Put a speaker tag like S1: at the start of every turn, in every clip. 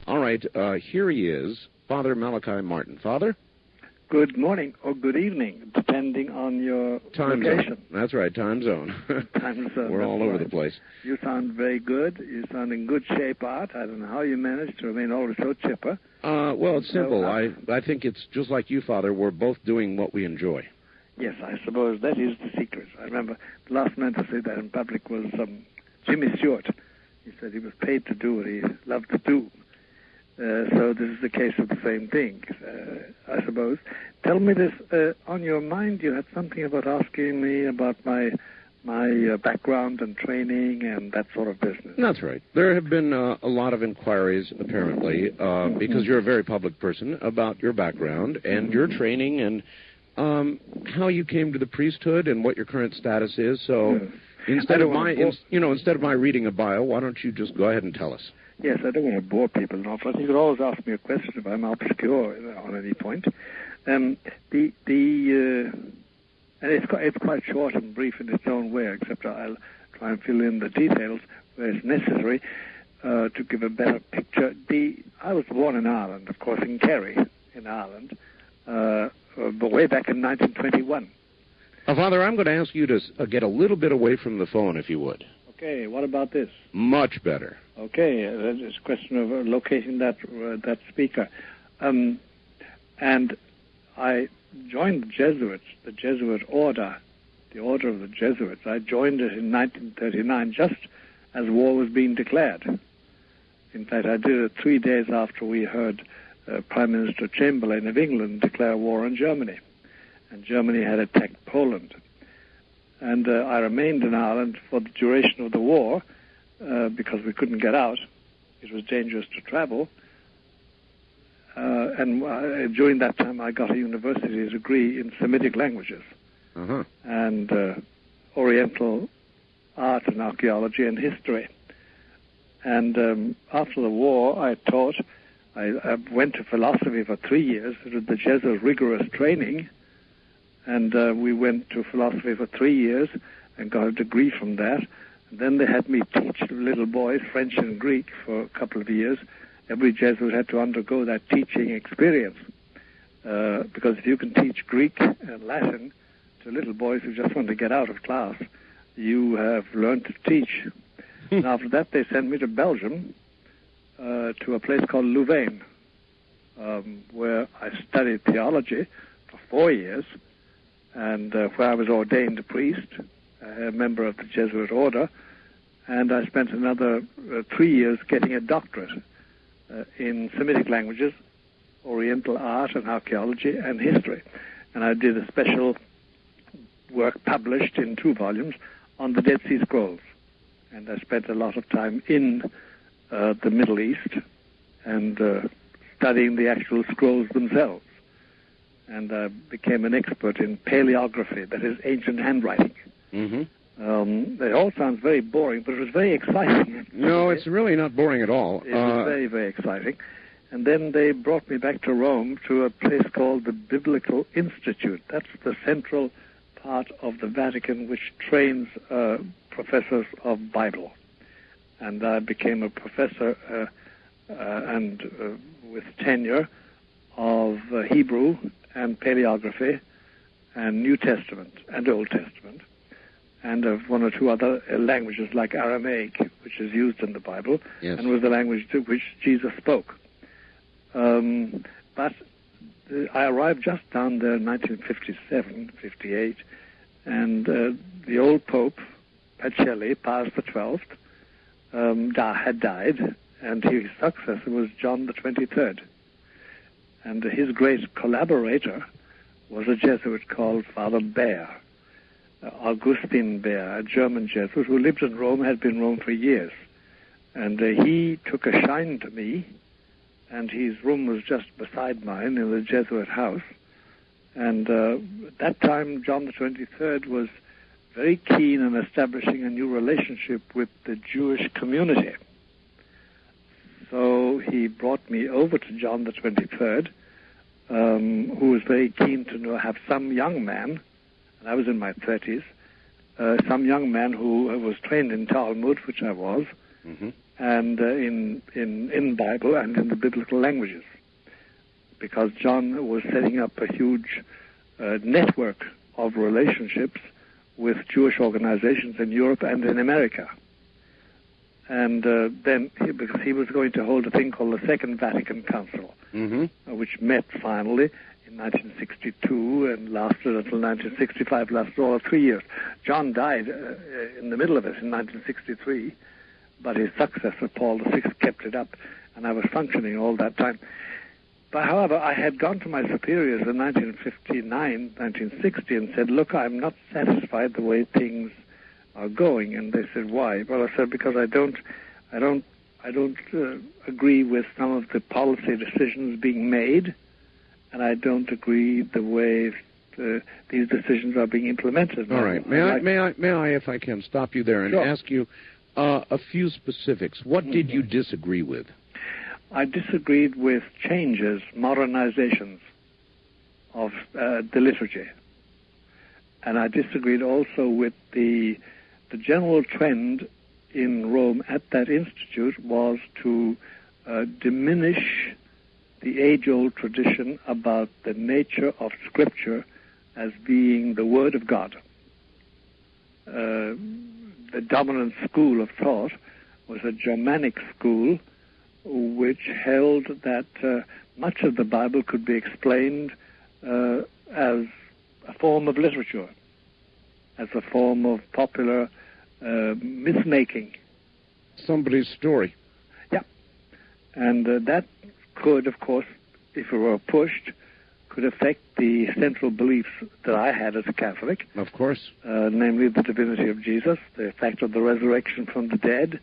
S1: All right, here he is, Father Malachi Martin. Father?
S2: Good morning or good evening, depending on your location.
S1: Zone. That's right, time zone.
S2: Time zone.
S1: We're all over the place.
S2: You sound very good. You sound in good shape, Art. I don't know how you managed to remain always so chipper.
S1: Well, it's simple. I think it's just like you, Father. We're both doing what we enjoy.
S2: Yes, I suppose that is the secret. I remember the last man to say that in public was Jimmy Stewart. He said he was paid to do what he loved to do. So this is the case of the same thing, I suppose. Tell me this, on your mind you had something about asking me about my background and training and that sort of business.
S1: That's right. There have been a lot of inquiries, apparently, because you're a very public person, about your background and your training and how you came to the priesthood and what your current status is. So instead of my reading a bio, why don't you just go ahead and tell us?
S2: Yes, I don't want to bore people enough, but you could always ask me a question if I'm obscure on any point. And it's quite short and brief in its own way, except I'll try and fill in the details where it's necessary to give a better picture. I was born in Ireland, of course, in Kerry, in Ireland, but way back in 1921.
S1: Father, I'm going to ask you to get a little bit away from the phone, if you would.
S2: Okay, what about this?
S1: Much better.
S2: Okay, it's a question of locating that speaker. And I joined the Jesuits, the Jesuit order, the order of the Jesuits. I joined it in 1939, just as war was being declared. In fact, I did it 3 days after we heard Prime Minister Chamberlain of England declare war on Germany. And Germany had attacked Poland. And I remained in Ireland for the duration of the war because we couldn't get out. It was dangerous to travel. And during that time, I got a university degree in Semitic languages and Oriental art and archaeology and history. And after the war, I taught. I went to philosophy for 3 years. It was the Jesuit rigorous training. And we went to philosophy for 3 years and got a degree from that. And then they had me teach little boys French and Greek for a couple of years. Every Jesuit had to undergo that teaching experience. Because if you can teach Greek and Latin to little boys who just want to get out of class, you have learned to teach. And after that, they sent me to Belgium, to a place called Louvain, where I studied theology for 4 years. And where I was ordained a priest, a member of the Jesuit order, and I spent another 3 years getting a doctorate in Semitic languages, Oriental art and archaeology, and history. And I did a special work published in 2 volumes on the Dead Sea Scrolls. And I spent a lot of time in the Middle East and studying the actual scrolls themselves. And I became an expert in paleography, that is ancient handwriting. It all sounds very boring, but it was very exciting.
S1: No, it's really not boring at all.
S2: It was very, very exciting. And then they brought me back to Rome to a place called the Biblical Institute. That's the central part of the Vatican which trains professors of Bible. And I became a professor and with tenure of Hebrew and paleography and New Testament and Old Testament and of 1 or 2 other languages like Aramaic, which is used in the Bible, and was the language to which Jesus spoke. But I arrived just down there in 1957, 58, and the old Pope, Pacelli, Pius XII, had died, and his successor was John the 23rd. And his great collaborator was a Jesuit called Father Baer, Augustin Baer, a German Jesuit who lived in Rome, had been in Rome for years. And he took a shine to me, and his room was just beside mine in the Jesuit house. And at that time, John the 23rd was very keen on establishing a new relationship with the Jewish community. So he brought me over to John the 23rd, who was very keen to have some young man, and I was in my 30s, some young man who was trained in Talmud, which I was, and in Bible and in the biblical languages, because John was setting up a huge network of relationships with Jewish organizations in Europe and in America. And then, because he was going to hold a thing called the Second Vatican Council, which met finally in 1962 and lasted until 1965, lasted all of 3 years. John died in the middle of it in 1963, but his successor, Paul VI, kept it up, and I was functioning all that time. But, however, I had gone to my superiors in 1959, 1960, and said, look, I'm not satisfied the way things are going. And they said, why? Well, I said, because I don't agree with some of the policy decisions being made, and I don't agree the way these decisions are being implemented.
S1: All right. May I, if I can, stop you there and ask you a few specifics? What did you disagree with?
S2: I disagreed with changes, modernizations of the liturgy. And I disagreed also with the general trend in Rome at that institute was to diminish the age-old tradition about the nature of Scripture as being the Word of God. The dominant school of thought was a Germanic school which held that much of the Bible could be explained as a form of literature, as a form of popular myth-making.
S1: Somebody's story.
S2: Yeah. And that could, of course, if it were pushed, could affect the central beliefs that I had as a Catholic.
S1: Of course.
S2: Namely the divinity of Jesus, the fact of the resurrection from the dead,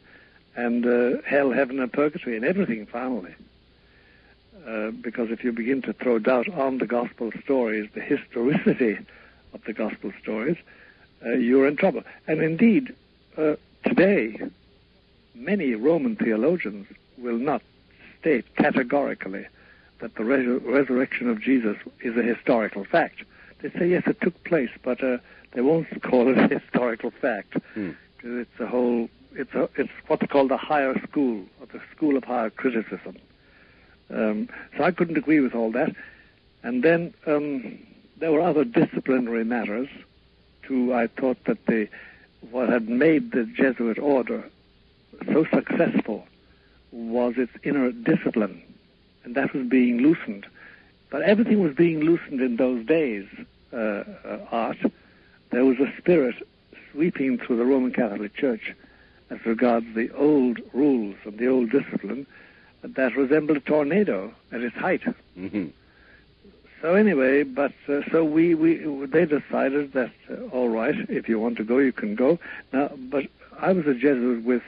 S2: and hell, heaven, and purgatory, and everything finally. Because if you begin to throw doubt on the gospel stories, the historicity of the gospel stories, you're in trouble. And indeed, today, many Roman theologians will not state categorically that the resurrection of Jesus is a historical fact. They say, yes, it took place, but they won't call it a historical fact. Because it's what they call the higher school, or the school of higher criticism. So I couldn't agree with all that. And then there were other disciplinary matters. I thought that what had made the Jesuit order so successful was its inner discipline, and that was being loosened. But everything was being loosened in those days, Art. There was a spirit sweeping through the Roman Catholic Church as regards the old rules and the old discipline that resembled a tornado at its height. So anyway, but so they decided that all right, if you want to go, you can go. Now, but I was a Jesuit with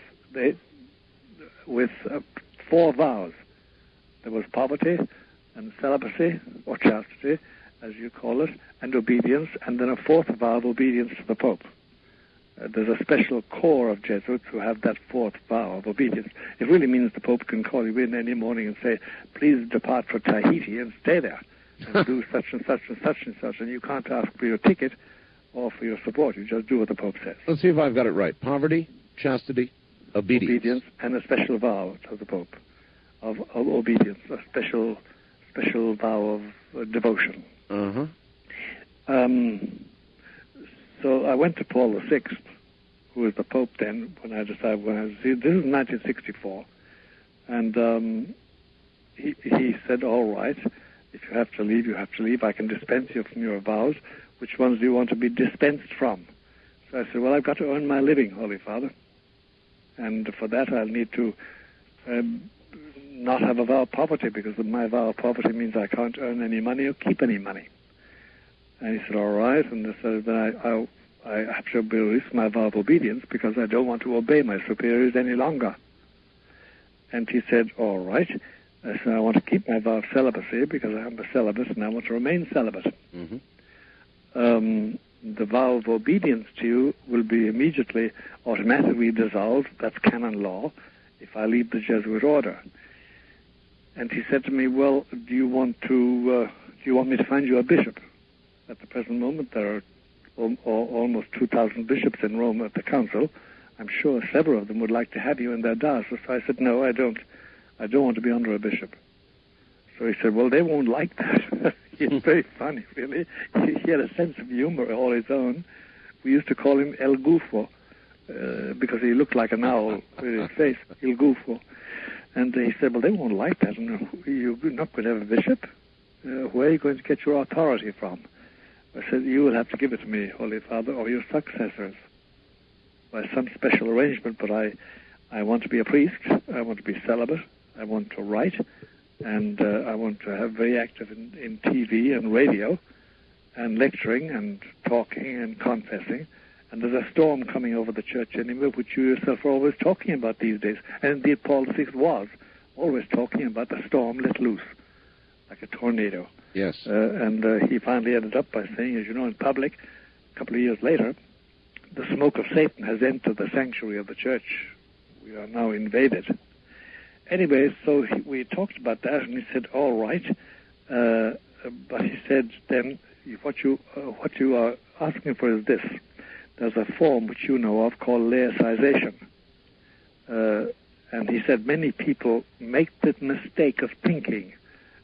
S2: 4 vows. There was poverty and celibacy, or chastity, as you call it, and obedience, and then a 4th vow of obedience to the Pope. There's a special corps of Jesuits who have that 4th vow of obedience. It really means the Pope can call you in any morning and say, please depart for Tahiti and stay there and do such and such and such and such, and you can't ask for your ticket or for your support. You just do what the Pope says.
S1: Let's see if I've got it right. Poverty, chastity, obedience,
S2: and a special vow to the Pope of obedience, a special vow of devotion. So I went to Paul VI, who was the Pope then, this is 1964, and he said, all right, if you have to leave, you have to leave. I can dispense you from your vows. Which ones do you want to be dispensed from? So I said, well, I've got to earn my living, Holy Father. And for that, I'll need to not have a vow of poverty, because my vow of poverty means I can't earn any money or keep any money. And he said, all right. And I said, then I have to release my vow of obedience because I don't want to obey my superiors any longer. And he said, all right. I said, I want to keep my vow of celibacy because I am a celibate and I want to remain celibate. The vow of obedience to you will be immediately, automatically dissolved. That's canon law if I leave the Jesuit order. And he said to me, well, do you want me to find you a bishop? At the present moment, there are almost 2,000 bishops in Rome at the council. I'm sure several of them would like to have you in their diocese. So I said, no, I don't want to be under a bishop. So he said, well, they won't like that. He's very funny, really. He had a sense of humor all his own. We used to call him El Gufo, because he looked like an owl with his face, El Gufo. And he said, well, they won't like that. And you're not going to have a bishop? Where are you going to get your authority from? I said, you will have to give it to me, Holy Father, or your successors, by some special arrangement. But I want to be a priest. I want to be celibate. I want to write. And I want to have very active in TV and radio and lecturing and talking and confessing. And there's a storm coming over the church anyway, which you yourself are always talking about these days. And indeed, Paul VI was always talking about the storm let loose, like a tornado.
S1: Yes.
S2: And he finally ended up by saying, as you know, in public, a couple of years later, the smoke of Satan has entered the sanctuary of the church. We are now invaded. Anyway, so we talked about that, and he said, all right. But he said, then, what you are asking for is this. There's a form which you know of called laicization. And he said, many people make the mistake of thinking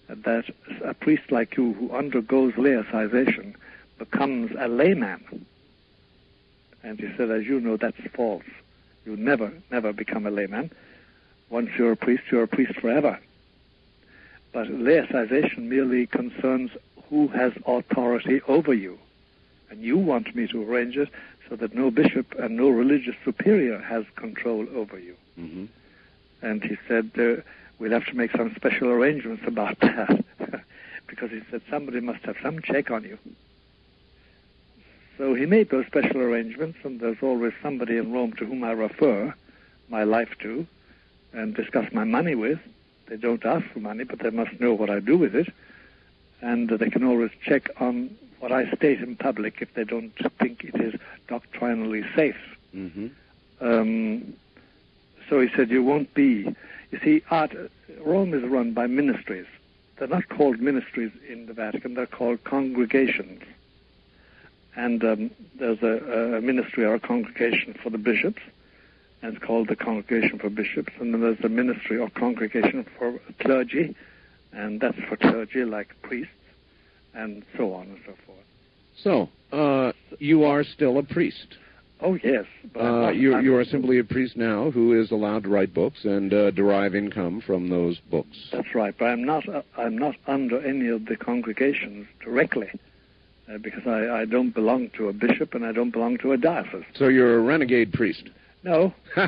S2: that a priest like you who undergoes laicization becomes a layman. And he said, as you know, that's false. You never become a layman. Once you're a priest forever. But laicization merely concerns who has authority over you. And you want me to arrange it so that no bishop and no religious superior has control over you.
S1: Mm-hmm.
S2: And he said, we'll have to make some special arrangements about that. Because he said, somebody must have some check on you. So he made those special arrangements, and there's always somebody in Rome to whom I refer my life to and discuss my money with. They don't ask for money, but they must know what I do with it. And they can always check on what I state in public if they don't think it is doctrinally safe.
S1: Mm-hmm.
S2: So he said, you won't be... You see, Rome is run by ministries. They're not called ministries in the Vatican. They're called congregations. And there's a ministry or a congregation for the bishops, and it's called the Congregation for Bishops. And then there's a ministry or congregation for clergy, and that's for clergy like priests, and so on and so forth.
S1: So, you are still a priest.
S2: Oh, yes.
S1: But you are simply a priest now who is allowed to write books and derive income from those books.
S2: That's right, but I'm not under any of the congregations directly, because I don't belong to a bishop and I don't belong to a diocese.
S1: So you're a renegade priest.
S2: No. In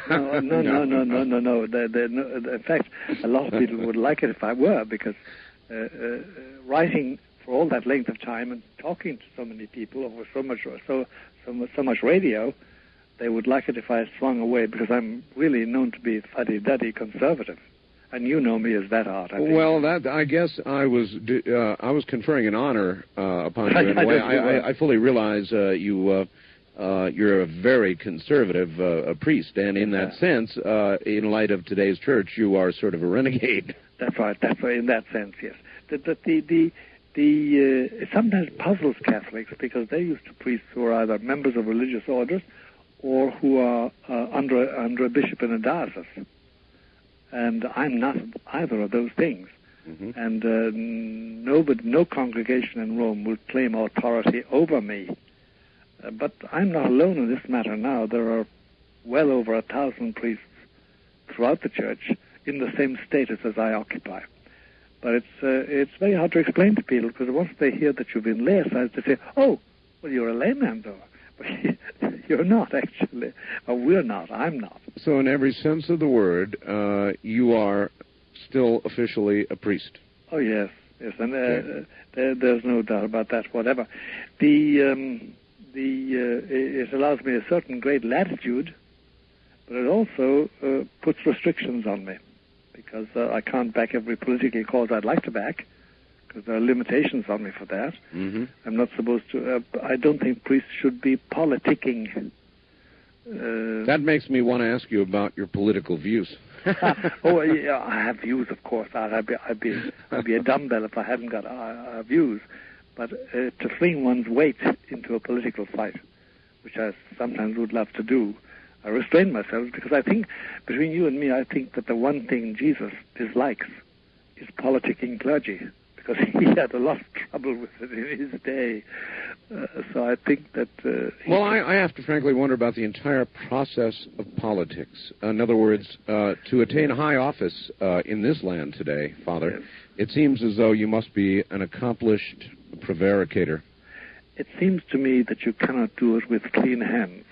S2: fact, a lot of people would like it if I were, because writing for all that length of time and talking to so many people over so much radio, they would like it if I swung away, because I'm really known to be fuddy-duddy conservative. And you know me as that, Art. I think.
S1: Well, that I guess I was conferring an honor upon you in a way. I fully realize you're a very conservative priest, and in that sense, in light of today's church, you are sort of a renegade.
S2: That's right. In that sense, yes. It sometimes puzzles Catholics, because they're used to priests who are either members of religious orders or who are under a bishop in a diocese. And I'm not either of those things. Mm-hmm. And no congregation in Rome will claim authority over me. But I'm not alone in this matter now. There are well over 1,000 priests throughout the church in the same status as I occupy. But it's very hard to explain to people, because once they hear that you've been laicized, they say, oh, well, you're a layman, though. But you're not, actually. Or we're not. I'm not.
S1: So in every sense of the word, you are still officially a priest.
S2: Oh, yes. Yes, and there's no doubt about that, whatever. It allows me a certain great latitude, but it also puts restrictions on me, because I can't back every political cause I'd like to back, because there are limitations on me for that.
S1: Mm-hmm.
S2: I'm not supposed to... I don't think priests should be politicking.
S1: That makes me want to ask you about your political views.
S2: Oh, yeah, I have views, of course. I'd be a dumbbell if I hadn't got views. But to fling one's weight into a political fight, which I sometimes would love to do, I restrained myself because I think, between you and me, I think that the one thing Jesus dislikes is politicking clergy, because he had a lot of trouble with it in his day. So I think that...
S1: well, I have to frankly wonder about the entire process of politics. In other words, to attain high office in this land today, Father, yes, it seems as though you must be an accomplished prevaricator.
S2: It seems to me that you cannot do it with clean hands.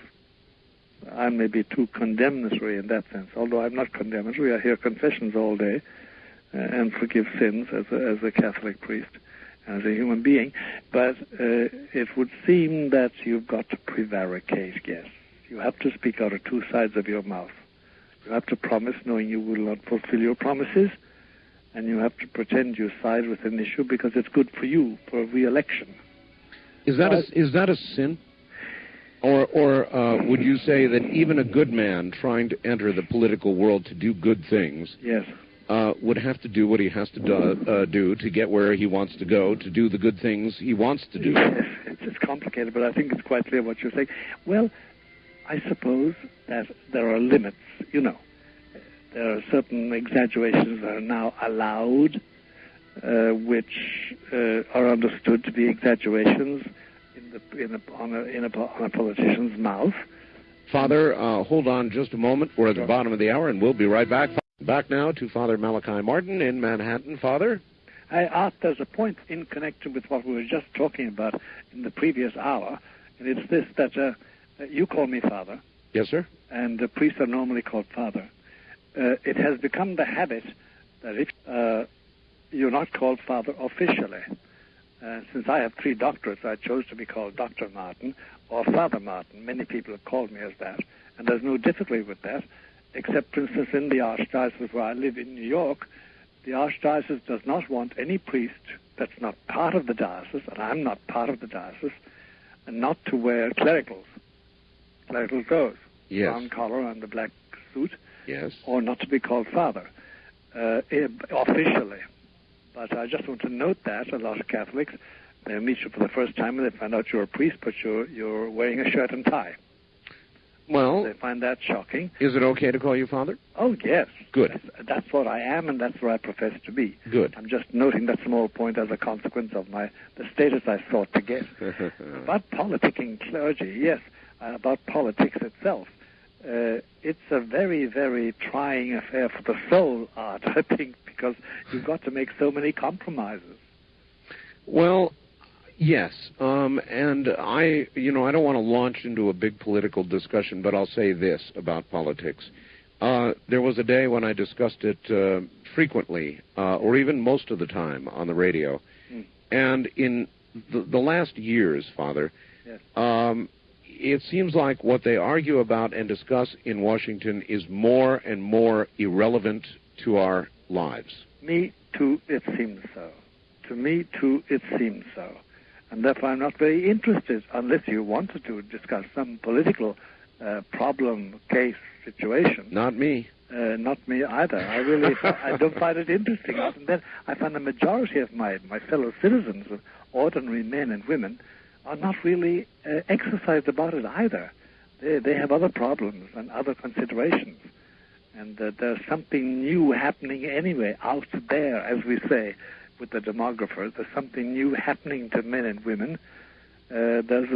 S2: I may be too condemnatory in that sense, although I'm not condemnatory. I hear confessions all day and forgive sins as a Catholic priest, as a human being. But it would seem that you've got to prevaricate, yes. You have to speak out of two sides of your mouth. You have to promise knowing you will not fulfill your promises, and you have to pretend you side with an issue because it's good for you for re-election.
S1: Is that a sin? Or would you say that even a good man trying to enter the political world to do good things,
S2: yes,
S1: would have to do what he has to do to get where he wants to go, to do the good things he wants to do?
S2: Yes, it's complicated, but I think it's quite clear what you're saying. Well, I suppose that there are limits, you know. There are certain exaggerations that are now allowed, which are understood to be exaggerations on a politician's mouth.
S1: Father, hold on just a moment. We're at the bottom of the hour, and we'll be right back. Back now to Father Malachi Martin in Manhattan. Father?
S2: I asked, there's a point in connection with what we were just talking about in the previous hour, and it's this, that you call me Father.
S1: Yes, sir.
S2: And priests are normally called Father. It has become the habit that if you're not called Father officially, since I have 3 doctorates, I chose to be called Dr. Martin or Father Martin. Many people have called me as that, and there's no difficulty with that, except, for instance, in the Archdiocese where I live in New York, the Archdiocese does not want any priest that's not part of the diocese, and I'm not part of the diocese, and not to wear clerical clothes,
S1: yes,
S2: brown collar and the black suit,
S1: yes,
S2: or not to be called Father officially. But I just want to note that a lot of Catholics, they meet you for the first time and they find out you're a priest, but you're wearing a shirt and tie.
S1: Well,
S2: they find that shocking.
S1: Is it okay to call you Father?
S2: Oh, yes.
S1: Good.
S2: That's what I am, and that's what I profess to be.
S1: Good.
S2: I'm just noting that small point as a consequence of the status I sought to get. About politicking clergy, yes, about politics itself. It's a very, very trying affair for the soul, Art, I think, because you've got to make so many compromises.
S1: Well, yes, and I don't want to launch into a big political discussion, but I'll say this about politics. There was a day when I discussed it frequently, or even most of the time on the radio. And in the last years, Father,
S2: yes,
S1: it seems like what they argue about and discuss in Washington is more and more irrelevant to our lives.
S2: Me too, it seems so. To me too, it seems so. And therefore I'm not very interested, unless you wanted to discuss some political problem, case, situation.
S1: Not me.
S2: Not me either. I don't find it interesting. And then I find the majority of my fellow citizens, ordinary men and women, are not really exercised about it either. They have other problems and other considerations. And there's something new happening anyway out there, as we say, with the demographers. There's something new happening to men and women. There's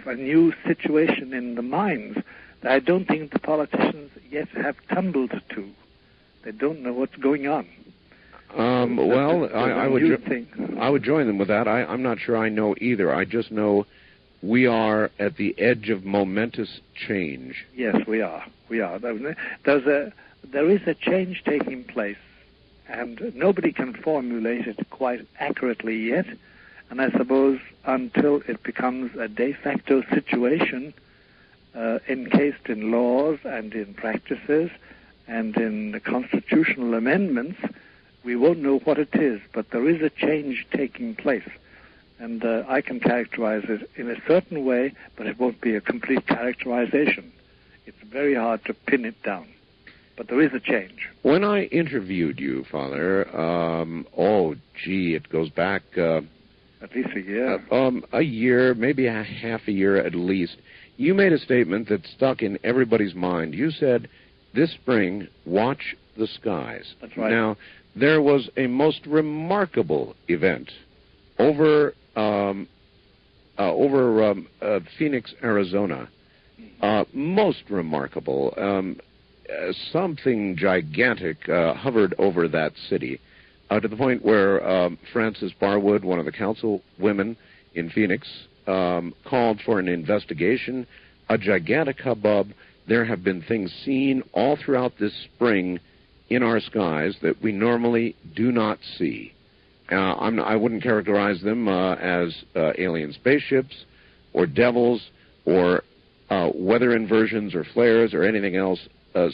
S2: a new situation in the minds that I don't think the politicians yet have tumbled to. They don't know what's going on.
S1: Well, I would join them with that. I'm not sure I know either. I just know we are at the edge of momentous change.
S2: Yes, we are. We are. There is a change taking place, and nobody can formulate it quite accurately yet. And I suppose until it becomes a de facto situation, encased in laws and in practices and in the constitutional amendments, we won't know what it is. But there is a change taking place. And I can characterize it in a certain way, but it won't be a complete characterization. It's very hard to pin it down. But there is a change.
S1: When I interviewed you, Father, it goes back...
S2: at least a year.
S1: A year, maybe a half a year at least. you made a statement that stuck in everybody's mind. You said, this spring, watch the skies.
S2: That's right.
S1: Now, there was a most remarkable event over Phoenix, Arizona. Most remarkable. Something gigantic hovered over that city, to the point where Frances Barwood, one of the councilwomen in Phoenix, called for an investigation, a gigantic hubbub. There have been things seen all throughout this spring in our skies that we normally do not see. I wouldn't characterize them as alien spaceships or devils or weather inversions or flares or anything else.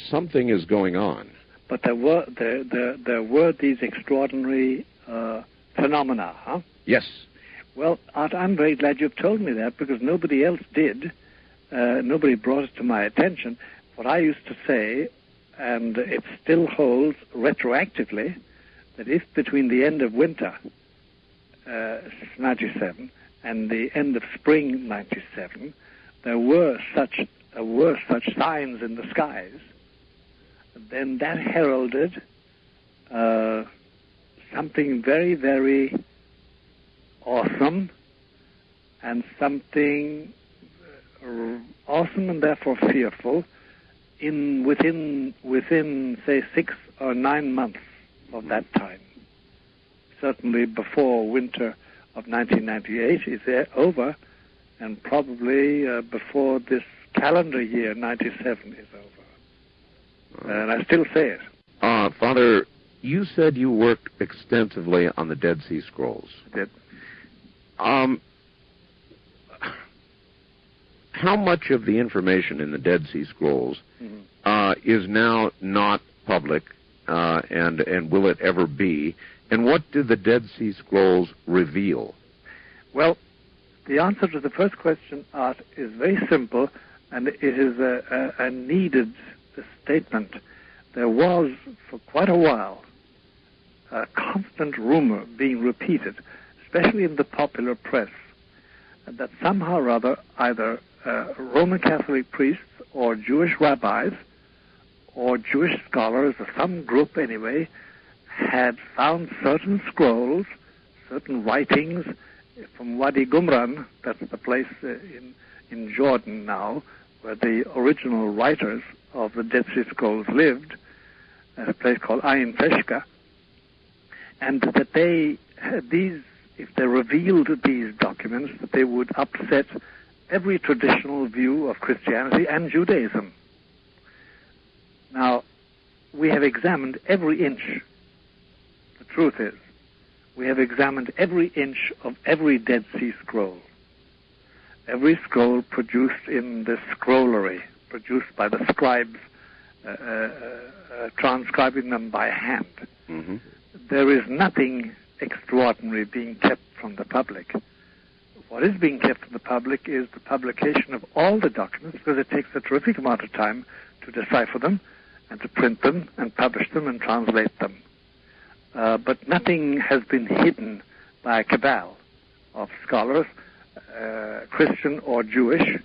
S1: Something is going on.
S2: But there were these extraordinary phenomena, huh?
S1: Yes.
S2: Well, Art, I'm very glad you've told me that, because nobody else did. Nobody brought it to my attention. What I used to say, and it still holds retroactively, that if between the end of winter, 97, and the end of spring, 97, there were such signs in the skies, then that heralded something very, very awesome, and something awesome and therefore fearful within say 6 or 9 months of that time. Certainly before winter of 1998 is over, and probably before this calendar year 97 is over. And I still say it.
S1: Father, you said you worked extensively on the Dead Sea Scrolls.
S2: I did.
S1: How much of the information in the Dead Sea Scrolls is now not public, and will it ever be? And what do the Dead Sea Scrolls reveal?
S2: Well, the answer to the first question, Art, is very simple, and it is a needed statement. There was, for quite a while, a constant rumor being repeated, especially in the popular press, that somehow or other either Roman Catholic priests or Jewish rabbis or Jewish scholars, or some group anyway, had found certain scrolls, certain writings from Wadi Qumran, that's the place in Jordan now, where the original writers of the Dead Sea Scrolls lived, at a place called Ain Feshka, and that if they revealed these documents, that they would upset every traditional view of Christianity and Judaism. Now, we have examined every inch. The truth is, we have examined every inch of every Dead Sea Scroll. Every scroll produced in the scrollery, produced by the scribes, transcribing them by hand. Mm-hmm. There is nothing extraordinary being kept from the public. What is being kept from the public is the publication of all the documents, because it takes a terrific amount of time to decipher them and to print them and publish them and translate them. But nothing has been hidden by a cabal of scholars, Christian or Jewish,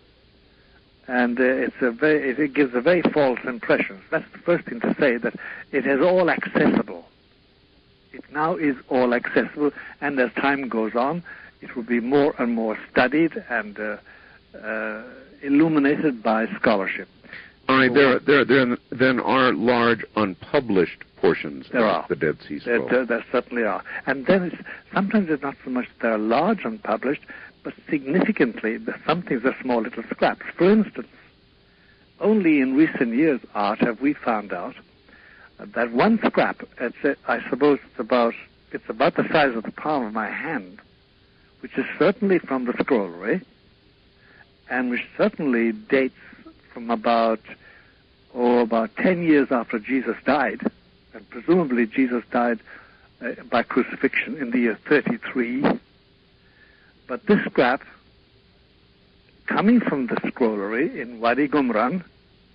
S2: and it gives a very false impression. That's the first thing to say, that it is all accessible. It now is all accessible, and as time goes on, it will be more and more studied and illuminated by scholarship.
S1: All right, there then are large unpublished portions of the Dead Sea Scrolls.
S2: There certainly are. And then sometimes it's not so much that they're large unpublished, but significantly, some things are small little scraps. For instance, only in recent years, Art, have we found out that one scrap, I suppose it's about the size of the palm of my hand, which is certainly from the scrollery, and which certainly dates from about 10 years after Jesus died, and presumably Jesus died by crucifixion in the year 33. But this scrap, coming from the scrollery in Wadi Qumran,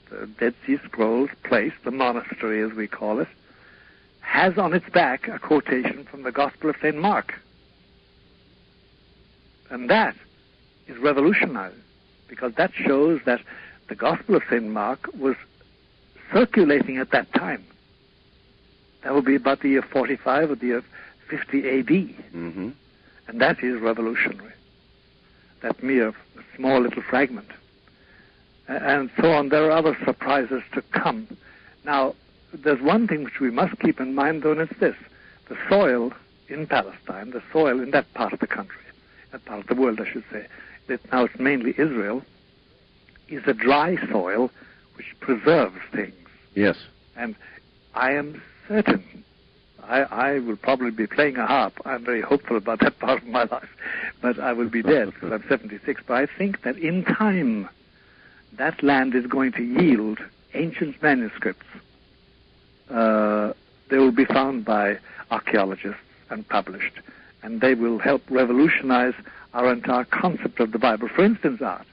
S2: the Dead Sea Scrolls place, the monastery as we call it, has on its back a quotation from the Gospel of St. Mark. And that is revolutionary. because that shows that the Gospel of St. Mark was circulating at that time. That would be about the year 45 or the year 50 A.D.
S1: Mm-hmm.
S2: And that is revolutionary. That mere small little fragment. And so on. There are other surprises to come. Now, there's one thing which we must keep in mind, though, and it's this. The soil in Palestine, the soil in that part of the country, that part of the world, I should say, now it's mainly Israel, is a dry soil which preserves things.
S1: Yes.
S2: And I am certain, I will probably be playing a harp. I'm very hopeful about that part of my life, but I will be dead because I'm 76. But I think that in time, that land is going to yield ancient manuscripts. They will be found by archaeologists and published, and they will help revolutionize our entire concept of the Bible. For instance, Art,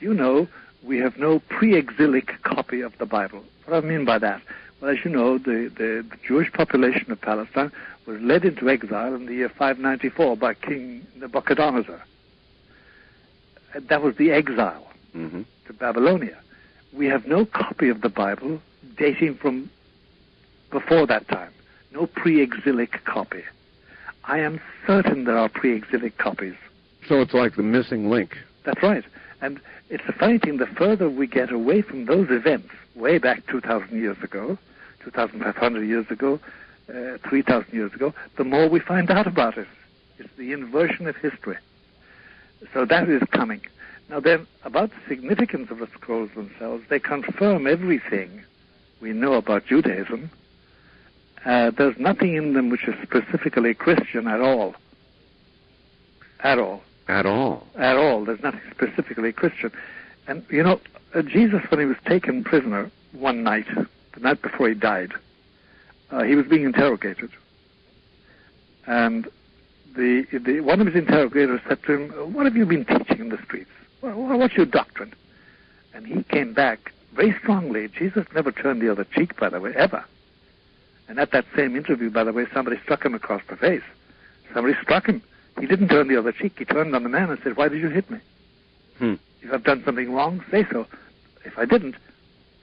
S2: do you know we have no pre-exilic copy of the Bible? What do I mean by that? Well, as you know, the Jewish population of Palestine was led into exile in the year 594 by King Nebuchadnezzar. That was the exile to Babylonia. We have no copy of the Bible dating from before that time. No pre-exilic copy. I am certain there are pre-exilic copies.
S1: So it's like the missing link.
S2: That's right. And it's a funny thing, the further we get away from those events, way back 2,000 years ago, 2,500 years ago, 3,000 years ago, the more we find out about it. It's the inversion of history. So that is coming. Now then, about the significance of the scrolls themselves, they confirm everything we know about Judaism. There's nothing in them which is specifically Christian at all. At all.
S1: At all?
S2: At all. There's nothing specifically Christian. And, you know, Jesus, when he was taken prisoner one night, the night before he died, he was being interrogated. And one of his interrogators said to him, "What have you been teaching in the streets? What's your doctrine?" And he came back very strongly. Jesus never turned the other cheek, by the way, ever. And at that same interview, by the way, somebody struck him across the face. Somebody struck him. He didn't turn the other cheek. He turned on the man and said, "Why did you hit me? If I've done something wrong, say so. If I didn't,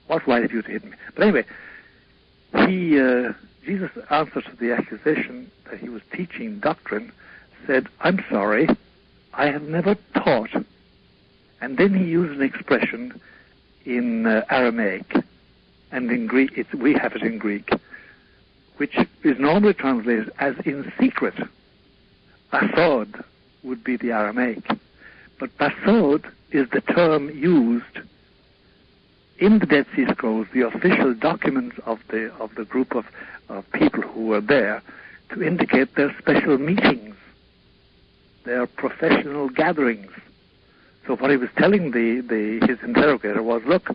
S2: what's right of you to hit me?" But anyway, Jesus' answer to the accusation that he was teaching doctrine said, "I'm sorry, I have never taught." And then he used an expression in Aramaic, and in Greek, we have it in Greek, which is normally translated as "in secret." Basod would be the Aramaic. But basod is the term used in the Dead Sea Scrolls, the official documents of the group of people who were there, to indicate their special meetings, their professional gatherings. So what he was telling his interrogator was, look,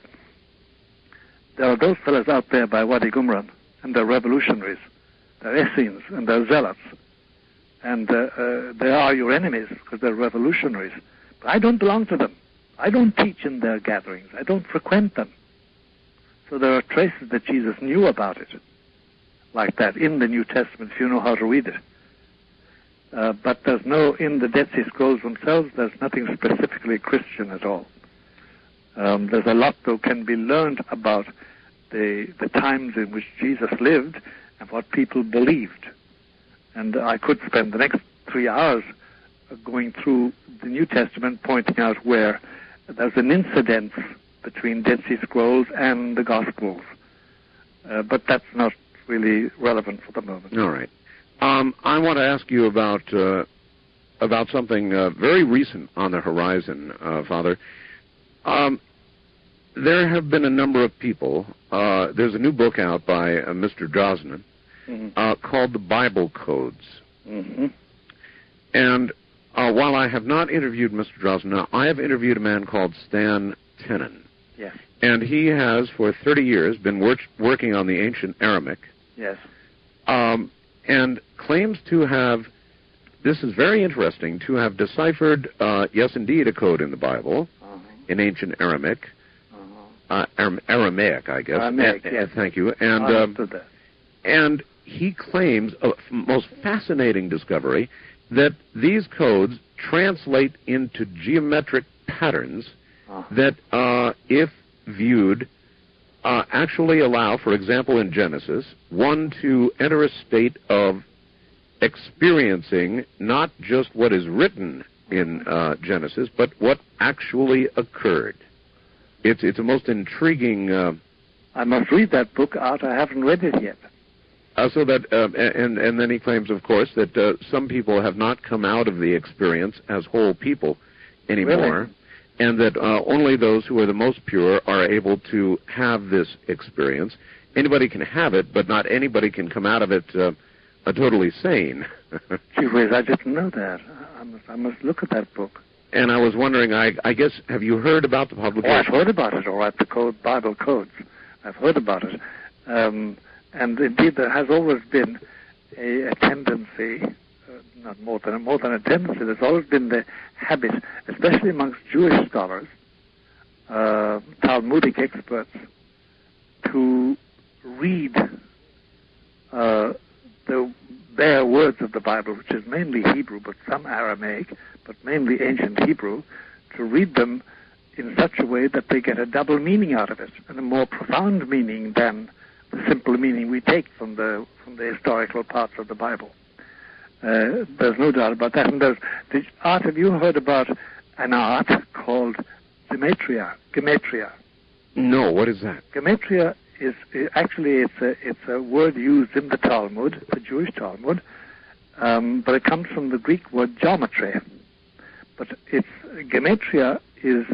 S2: there are those fellows out there by Wadi Qumran, and they're revolutionaries, they're Essenes, and they're zealots, and they are your enemies because they're revolutionaries. But I don't belong to them. I don't teach in their gatherings. I don't frequent them. So there are traces that Jesus knew about it, like that, in the New Testament, if you know how to read it. But there's in the Dead Sea Scrolls themselves, there's nothing specifically Christian at all. There's a lot, though, can be learned about the times in which Jesus lived and what people believed. And I could spend the next 3 hours going through the New Testament, pointing out where there's an incidence between Dead Sea Scrolls and the Gospels. But that's not really relevant for the moment.
S1: All right. I want to ask you about something very recent on the horizon, Father. There have been a number of people. There's a new book out by Mr. Drosnin called The Bible Codes. And while I have not interviewed Mr. Drosnin, I have interviewed a man called Stan Tenen.
S2: Yes.
S1: And he has, for 30 years, been working on the ancient Aramaic.
S2: Yes.
S1: And claims to have, this is very interesting, to have deciphered, yes, indeed, a code in the Bible, in ancient Aramaic. Aramaic, I guess.
S2: Aramaic, yes.
S1: Thank you. And he claims, a most fascinating discovery, that these codes translate into geometric patterns that, if viewed, actually allow, for example, in Genesis, one to enter a state of experiencing not just what is written in Genesis, but what actually occurred. It's a most intriguing...
S2: I must read that book, Art. I haven't read it yet.
S1: So that, and then he claims, of course, that some people have not come out of the experience as whole people anymore,
S2: really?
S1: And that only those who are the most pure are able to have this experience. Anybody can have it, but not anybody can come out of it totally sane.
S2: Gee whiz, I didn't know that. I must look at that book.
S1: And I was wondering, I guess, have you heard about the publication?
S2: Oh, I've heard about it, all right, the Bible codes. I've heard about it. And indeed, there has always been a tendency, not more than a tendency, there's always been the habit, especially amongst Jewish scholars, Talmudic experts, to read the bare words of the Bible, which is mainly Hebrew, but some Aramaic, but mainly ancient Hebrew, to read them in such a way that they get a double meaning out of it, and a more profound meaning than the simple meaning we take from the historical parts of the Bible. There's no doubt about that. And Art, have you heard about an art called gematria? Gematria.
S1: No, what is that?
S2: Gematria is actually it's a word used in the Talmud, the Jewish Talmud, but it comes from the Greek word geometry. But gematria is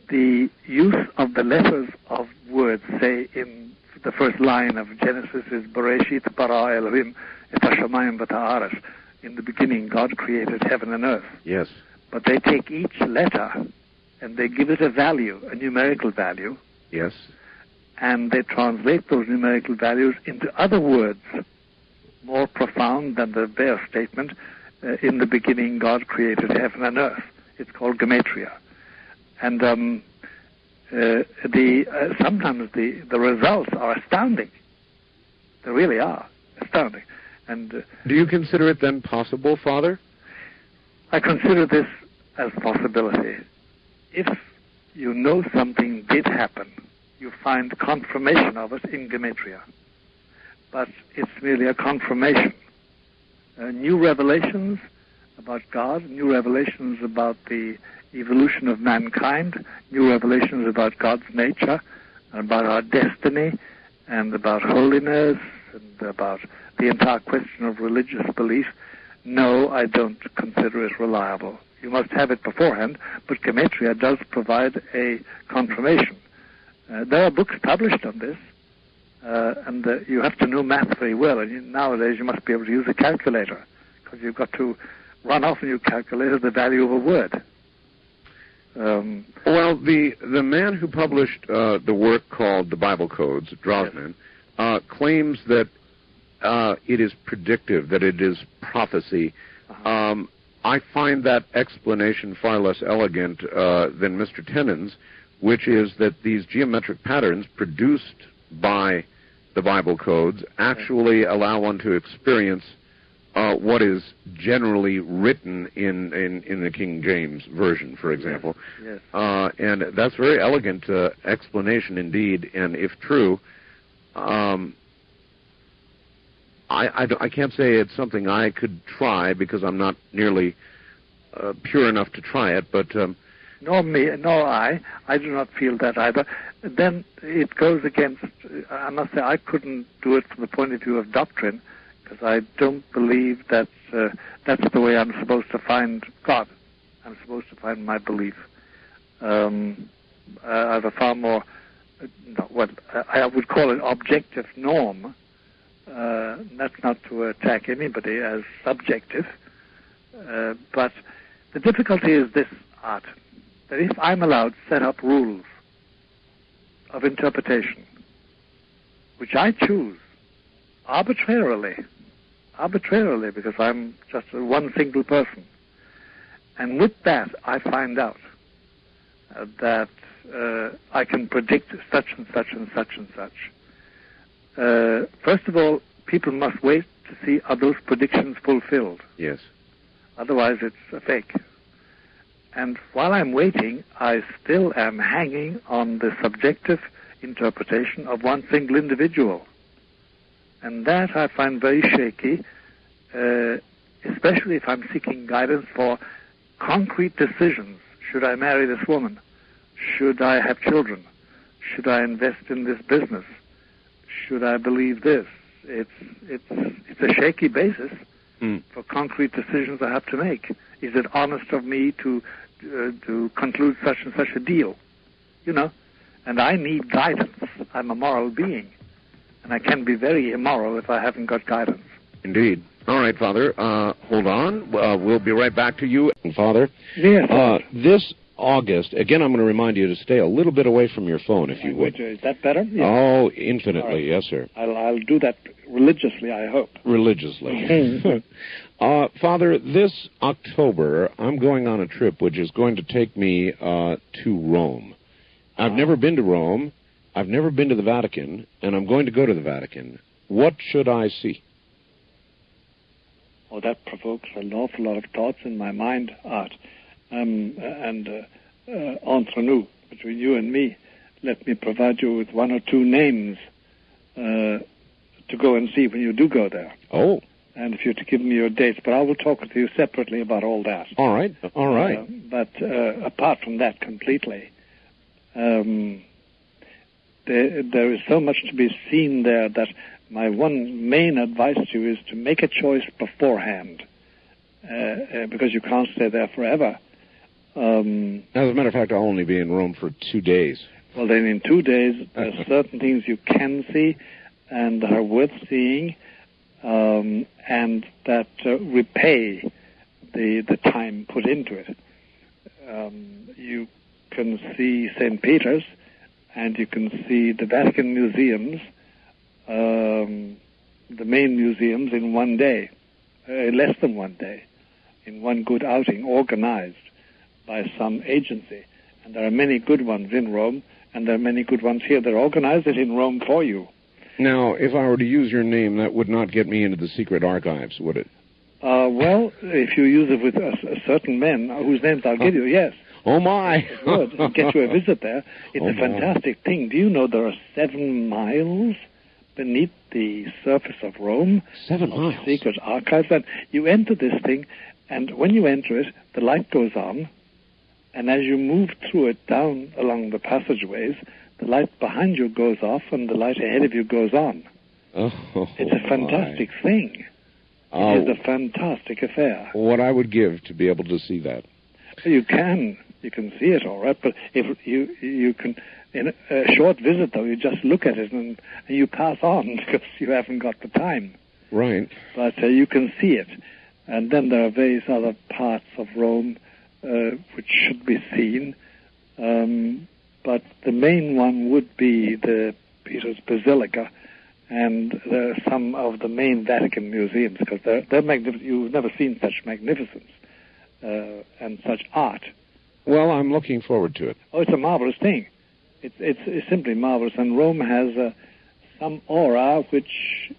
S2: the use of the letters of words. Say in the first line of Genesis is Bereshit bara Elohim et hashamayim v'ta'aretz. In the beginning, God created heaven and earth.
S1: Yes.
S2: But they take each letter and they give it a value, a numerical value.
S1: Yes.
S2: And they translate those numerical values into other words more profound than the bare statement, in the beginning God created heaven and earth. It's called gematria. And sometimes the results are astounding. They really are astounding. And
S1: do you consider it then possible, Father?
S2: I consider this as possibility. If you know something did happen, you find confirmation of it in gematria. But it's merely a confirmation. New revelations about God, new revelations about the evolution of mankind, new revelations about God's nature, about our destiny, and about holiness, and about the entire question of religious belief. No, I don't consider it reliable. You must have it beforehand, but gematria does provide a confirmation. There are books published on this, and you have to know math very well. And nowadays you must be able to use a calculator, because you've got to run off and you calculate the value of a word.
S1: Well, the man who published the work called The Bible Codes, Drosnin, claims that it is predictive, that it is prophecy. I find that explanation far less elegant than Mr. Tennant's, which is that these geometric patterns produced by the Bible codes actually allow one to experience what is generally written in the King James Version, for example.
S2: Yes.
S1: And that's very elegant explanation indeed, and if true, I can't say it's something I could try because I'm not nearly pure enough to try it, but...
S2: Nor me, nor I. I do not feel that either. Then it goes against, I must say, I couldn't do it from the point of view of doctrine, because I don't believe that that's the way I'm supposed to find God. I'm supposed to find my belief. I have a far more, what I would call an objective norm. That's not to attack anybody as subjective. But the difficulty is this, Art, that if I'm allowed to set up rules of interpretation, which I choose arbitrarily, because I'm just one single person, and with that I find out that I can predict such and such and such and such. First of all, people must wait to see are those predictions fulfilled.
S1: Yes.
S2: Otherwise, it's a fake. And while I'm waiting, I still am hanging on the subjective interpretation of one single individual. And that I find very shaky, especially if I'm seeking guidance for concrete decisions. Should I marry this woman? Should I have children? Should I invest in this business? Should I believe this? It's a shaky basis for concrete decisions I have to make. Is it honest of me to conclude such and such a deal? You know, and I need guidance. I'm a moral being, and I can be very immoral if I haven't got guidance.
S1: Indeed. All right, Father, hold on. We'll be right back to you. Father,
S2: yes,
S1: this August, again, I'm going to remind you to stay a little bit away from your phone, if you would.
S2: Is that better? Yes.
S1: Oh, infinitely,
S2: right.
S1: Yes, sir.
S2: I'll do that religiously, I hope.
S1: Religiously. Father, this October, I'm going on a trip which is going to take me to Rome. I've never been to Rome. I've never been to the Vatican, and I'm going to go to the Vatican. What should I see?
S2: Oh, that provokes an awful lot of thoughts in my mind, Art. Entre nous, between you and me, let me provide you with one or two names to go and see when you do go there.
S1: Oh.
S2: And if you're to give me your dates, but I will talk to you separately about all that.
S1: All right.
S2: But apart from that completely, there is so much to be seen there that my one main advice to you is to make a choice beforehand, because you can't stay there forever.
S1: As a matter of fact, I'll only be in Rome for 2 days.
S2: Well, then in 2 days, there are certain things you can see and are worth seeing, and that repay the time put into it. You can see St. Peter's, and you can see the Vatican museums, the main museums, in 1 day, less than 1 day, in one good outing, organized by some agency. And there are many good ones in Rome, and there are many good ones here. They're organized it in Rome for you.
S1: Now, if I were to use your name, that would not get me into the secret archives, would it?
S2: Well, if you use it with certain men, whose names I'll give you, yes.
S1: Oh, my.
S2: It would. Get you a visit there. It's a fantastic thing. Do you know there are 7 miles beneath the surface of Rome?
S1: 7 miles?
S2: Secret archives. And you enter this thing, and when you enter it, the light goes on, and as you move through it down along the passageways, the light behind you goes off, and the light ahead of you goes on.
S1: Oh,
S2: it's a fantastic thing. It is a fantastic affair.
S1: What I would give to be able to see that.
S2: You can see it all right, but if you can, in a short visit though, you just look at it and you pass on because you haven't got the time.
S1: Right.
S2: But you can see it, and then there are various other parts of Rome which should be seen. But the main one would be the Peter's Basilica, and some of the main Vatican museums, because they're magnificent. You've never seen such magnificence and such art.
S1: Well, I'm looking forward to it.
S2: Oh, it's a marvelous thing. It's simply marvelous, and Rome has some aura which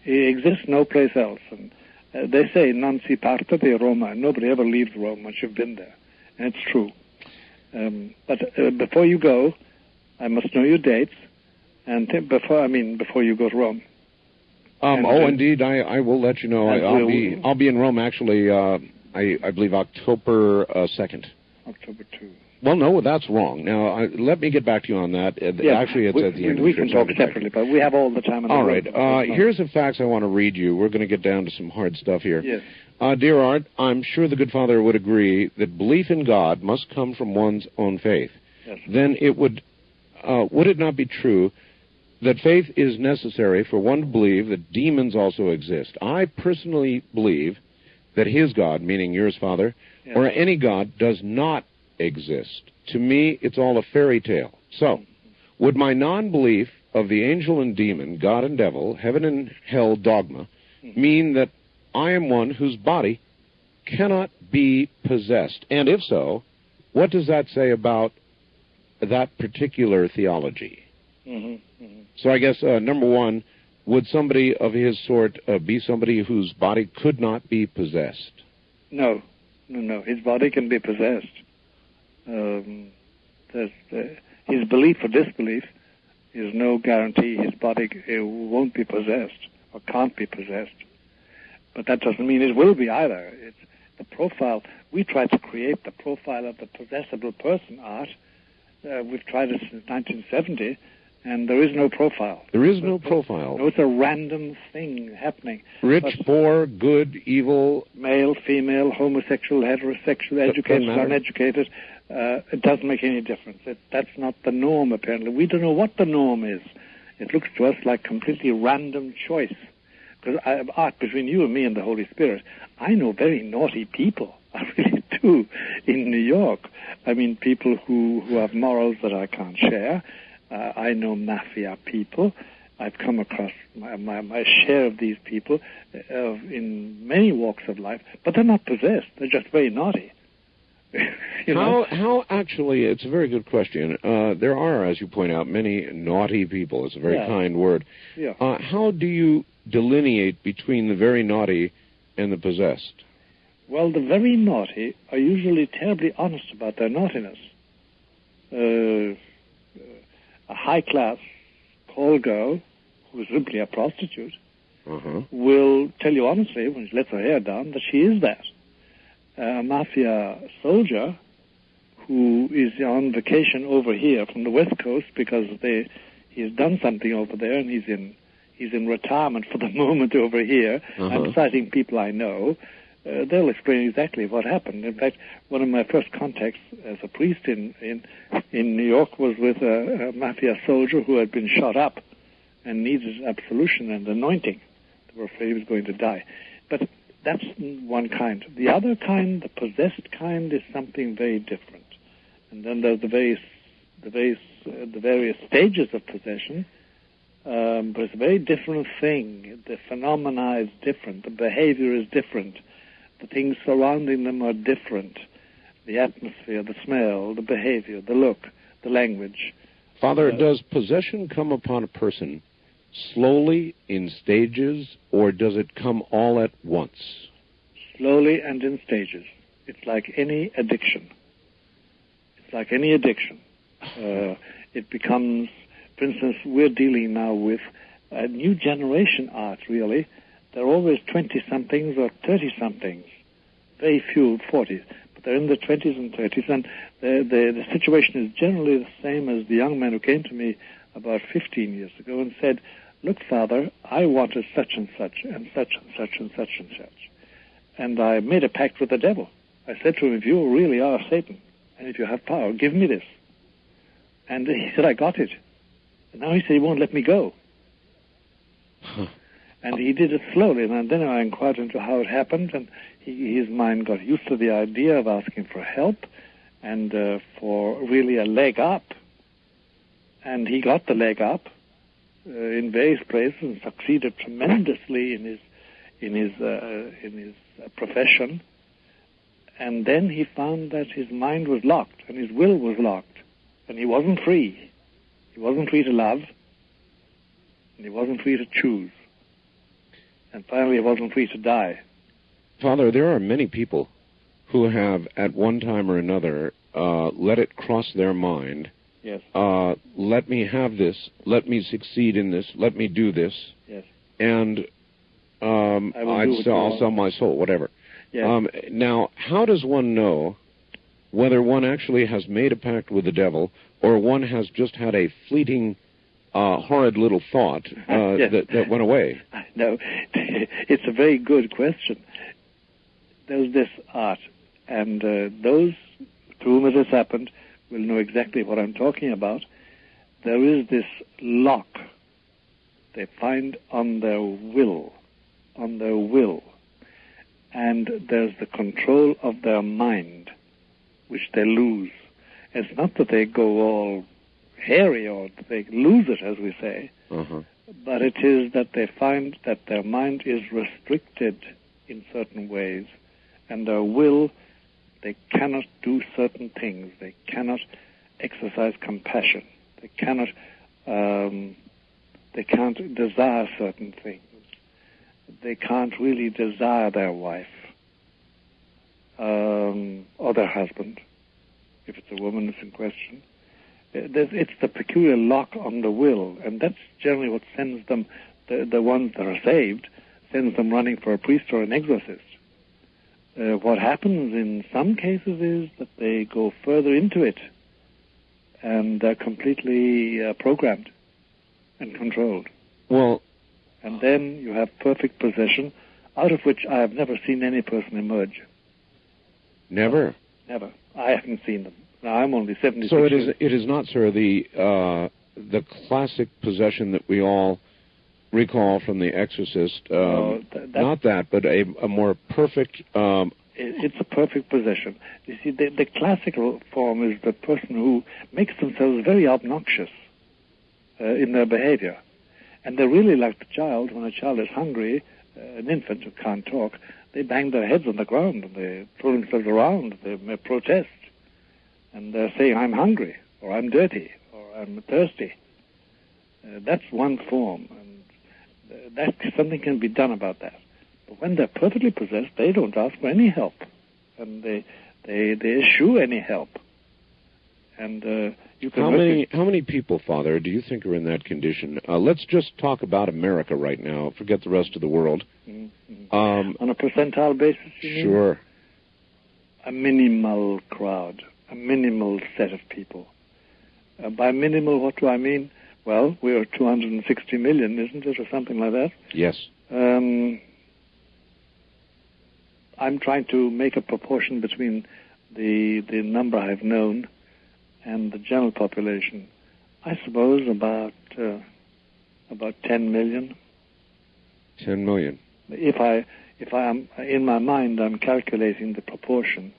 S2: exists no place else. And they say, non si parte di Roma. Nobody ever leaves Rome once you've been there, and it's true. But before you go, I must know your dates, and before you go to Rome.
S1: Indeed, I will let you know. I'll be in Rome actually. I believe October 2nd.
S2: October 2.
S1: Well, no, that's wrong. Now, let me get back to you on that. Actually, it's at the end of the trip.
S2: We can talk separately, but we have all the time in the
S1: world.
S2: All right.
S1: Here's the facts I want to read you. We're going to get down to some hard stuff here.
S2: Yes.
S1: Dear Art, I'm sure the good father would agree that belief in God must come from one's own faith.
S2: Yes.
S1: Then it would it not be true that faith is necessary for one to believe that demons also exist? I personally believe that his God, meaning yours, Father,
S2: yes,
S1: or any God, does not exist. To me, it's all a fairy tale. So, would my non-belief of the angel and demon, God and devil, heaven and hell dogma, mean that I am one whose body cannot be possessed? And if so, what does that say about that particular theology? So I guess, number one, would somebody of his sort be somebody whose body could not be possessed?
S2: No. His body can be possessed. His belief or disbelief is no guarantee his body won't be possessed or can't be possessed. But that doesn't mean it will be either. It's the profile. We try to create the profile of the possessible person, Art. We've tried it since 1970, and there is no profile.
S1: There is no profile.
S2: No, it's a random thing happening.
S1: Rich, poor, good, evil.
S2: Male, female, homosexual, heterosexual, educated, uneducated. It doesn't make any difference. That's not the norm, apparently. We don't know what the norm is. It looks to us like completely random choice. Because, Art, between you and me and the Holy Spirit, I know very naughty people. I really do. In New York, I mean, people who have morals that I can't share. I know mafia people. I've come across my share of these people in many walks of life, but they're not possessed. They're just very naughty.
S1: How actually, it's a very good question. There are, as you point out, many naughty people. It's a very kind word.
S2: Yeah.
S1: How do you delineate between the very naughty and the possessed?
S2: Well, the very naughty are usually terribly honest about their naughtiness. A high-class call girl, who is simply a prostitute, will tell you honestly, when she lets her hair down, that she is that. A mafia soldier who is on vacation over here from the West Coast because he's done something over there and he's in retirement for the moment over here. I'm citing people I know. They'll explain exactly what happened. In fact, one of my first contacts as a priest in New York was with a mafia soldier who had been shot up and needed absolution and anointing. They were afraid he was going to die. But that's one kind. The other kind, the possessed kind, is something very different. And then there's the various stages of possession. But it's a very different thing. The phenomena is different. The behavior is different. The things surrounding them are different. The atmosphere, the smell, the behavior, the look, the language.
S1: Father, does possession come upon a person slowly, in stages, or does it come all at once?
S2: Slowly and in stages. It's like any addiction. It becomes, for instance, we're dealing now with a new generation, Art, really. They're always 20-somethings or 30-somethings. Very few 40s. But they're in the 20s and 30s. And the situation is generally the same as the young man who came to me about 15 years ago and said, look, Father, I wanted such and such and such and such and such and such. And I made a pact with the devil. I said to him, if you really are Satan, and if you have power, give me this. And he said, I got it. And now he said he won't let me go. And he did it slowly, and then I inquired into how it happened, and his mind got used to the idea of asking for help and for really a leg up. And he got the leg up in various places and succeeded tremendously in his profession. And then he found that his mind was locked and his will was locked, and he wasn't free. He wasn't free to love, and he wasn't free to choose. And finally, he wasn't free to die.
S1: Father, there are many people who have, at one time or another, let it cross their mind.
S2: Yes.
S1: Let me have this. Let me succeed in this. Let me do this.
S2: Yes.
S1: And I'll sell my soul, whatever.
S2: Yes.
S1: Now, how does one know whether one actually has made a pact with the devil or one has just had a fleeting horrid little thought that went away?
S2: No, it's a very good question. There's this Art, and those to whom it has happened will know exactly what I'm talking about. There is this lock they find on their will, and there's the control of their mind, which they lose. It's not that they go all hairy or they lose it, as we say, but it is that they find that their mind is restricted in certain ways, and their will, they cannot do certain things. They cannot exercise compassion. They can't desire certain things. They can't really desire their wife or their husband. if it's a woman that's in question. It's the peculiar lock on the will, and that's generally what sends them, the ones that are saved, sends them running for a priest or an exorcist. What happens in some cases is that they go further into it, and they're completely programmed and controlled.
S1: Well,
S2: and then you have perfect possession, out of which I have never seen any person emerge.
S1: Never?
S2: Never. I haven't seen them. Now, I'm only 76
S1: So
S2: years.
S1: it is not, sir, the classic possession that we all recall from The Exorcist. Not that, but a more perfect...
S2: It's a perfect possession. You see, the classical form is the person who makes themselves very obnoxious in their behavior. And they're really like the child. When a child is hungry, an infant who can't talk, they bang their heads on the ground and they throw themselves around. They may protest. And they're saying, I'm hungry, or I'm dirty, or I'm thirsty. That's one form. And something can be done about that. But when they're perfectly possessed, they don't ask for any help. And they eschew any help. And you can...
S1: How many people, Father, do you think are in that condition? Let's just talk about America right now. Forget the rest of the world.
S2: Mm-hmm. On a percentile basis, you mean?
S1: Sure.
S2: A minimal crowd, a minimal set of people. By minimal, what do I mean? Well, we are 260 million, isn't it, or something like that?
S1: Yes.
S2: I'm trying to make a proportion between the number I've known and the general population. I suppose about 10 million.
S1: 10 million.
S2: If I am in my mind, I'm calculating the proportion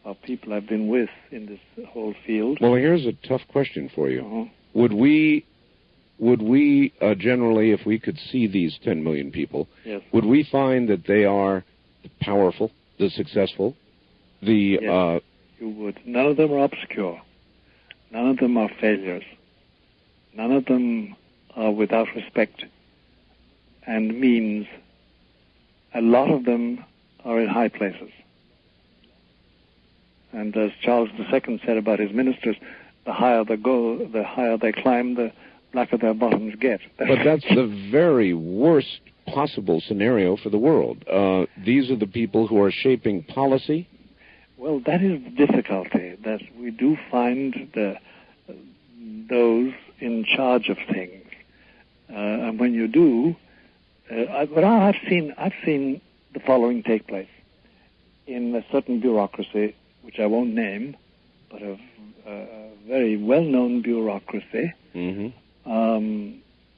S2: of people I've been with in this whole field.
S1: Well, here's a tough question for you.
S2: Uh-huh.
S1: Would we generally, if we could see these 10 million people,
S2: yes,
S1: would we find that they are the powerful, the successful, the...
S2: Yes, you would. None of them are obscure. None of them are failures. None of them are without respect and means. A lot of them are in high places. And as Charles II said about his ministers, the higher they go, the higher they climb, the blacker their bottoms get.
S1: But that's the very worst possible scenario for the world. These are the people who are shaping policy.
S2: Well, that is the difficulty, that we do find those in charge of things. And when you do, I've seen the following take place. In a certain bureaucracy, which I won't name, but a very well-known bureaucracy,
S1: mm-hmm.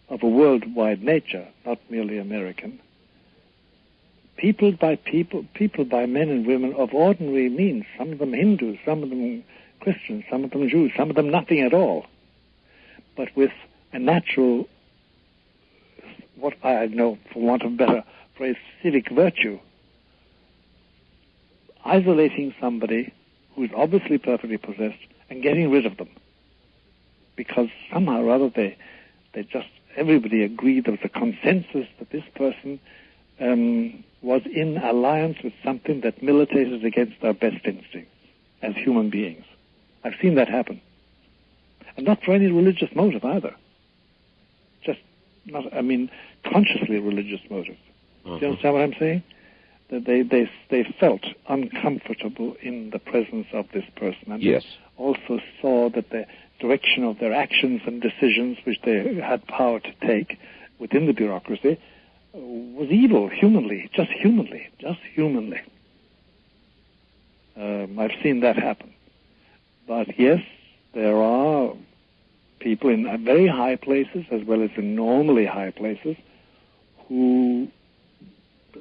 S2: Of a worldwide nature, not merely American. People by men and women of ordinary means, some of them Hindus, some of them Christians, some of them Jews, some of them nothing at all, but with a natural, what I know, for want of a better phrase, civic virtue, isolating somebody who is obviously perfectly possessed and getting rid of them. Because somehow or other everybody agreed, there was a consensus that this person was in alliance with something that militated against our best instincts as human beings. I've seen that happen. And not for any religious motive either. Just consciously religious motive.
S1: Uh-huh.
S2: Do you understand what I'm saying? That they felt uncomfortable in the presence of this person. And
S1: yes.
S2: They also saw that the direction of their actions and decisions, which they had power to take within the bureaucracy, was evil, just humanly. I've seen that happen. But yes, there are people in very high places, as well as in normally high places, who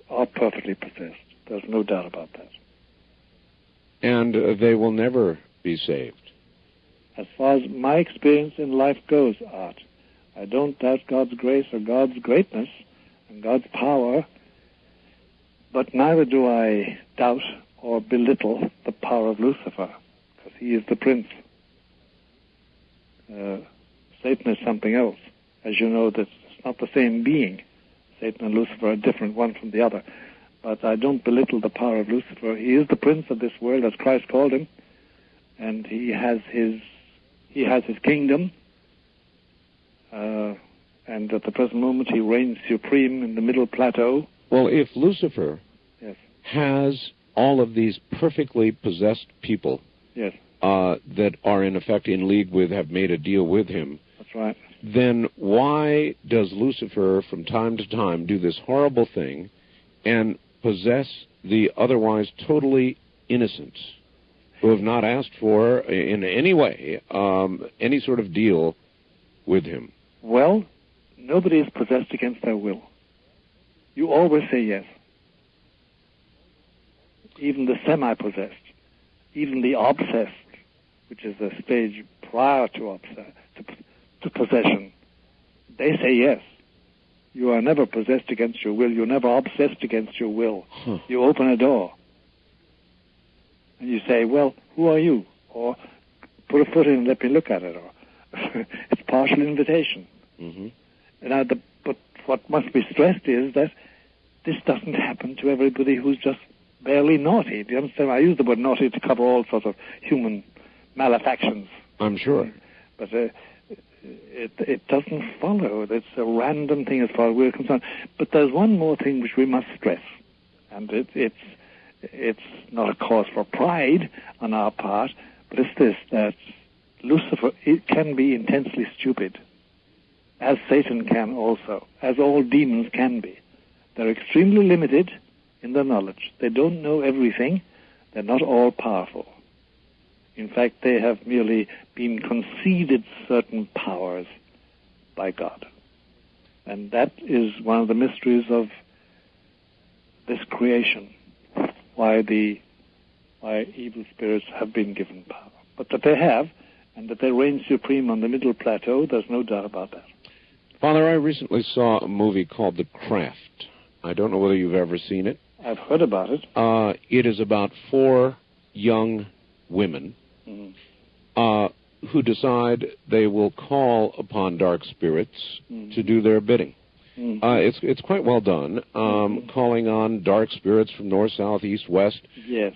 S2: are perfectly possessed. There's no doubt about that.
S1: And they will never be saved.
S2: As far as my experience in life goes, Art, I don't doubt God's grace or God's greatness and God's power, but neither do I doubt or belittle the power of Lucifer, because he is the prince. Satan is something else. As you know, it's not the same being. Satan and Lucifer are different one from the other. But I don't belittle the power of Lucifer. He is the prince of this world, as Christ called him. and he has his kingdom, and at the present moment he reigns supreme in the middle plateau.
S1: Well, if Lucifer
S2: yes.
S1: has all of these perfectly possessed people
S2: yes.
S1: That are in effect in league with, have made a deal with him,
S2: that's right,
S1: then why does Lucifer from time to time do this horrible thing and possess the otherwise totally innocent who have not asked for in any way any sort of deal with him?
S2: Well, nobody is possessed against their will. You always say yes. Even the semi-possessed, even the obsessed, which is the stage prior to possession, they say yes. You are never possessed against your will. You're never obsessed against your will. You open a door and you say, well, who are you? Or put a foot in and let me look at it. Or it's partial invitation. Mm-hmm. But what must be stressed is that this doesn't happen to everybody who's just barely naughty. Do you understand? I use the word naughty to cover all sorts of human malefactions.
S1: I'm sure.
S2: But it doesn't follow. It's a random thing as far as we're concerned. But there's one more thing which we must stress, and it's not a cause for pride on our part, but it's this, that Lucifer, it can be intensely stupid, as Satan can also, as all demons can be. They're extremely limited in their knowledge. They don't know everything. They're not all powerful. In fact, they have merely been conceded certain powers by God. And that is one of the mysteries of this creation, why evil spirits have been given power. But that they have, and that they reign supreme on the middle plateau, there's no doubt about that.
S1: Father, I recently saw a movie called The Craft. I don't know whether you've ever seen it.
S2: I've heard about it.
S1: It is about 4 young women who decide they will call upon dark spirits to do their bidding. It's quite well done, calling on dark spirits from north, south, east, west.
S2: Yes.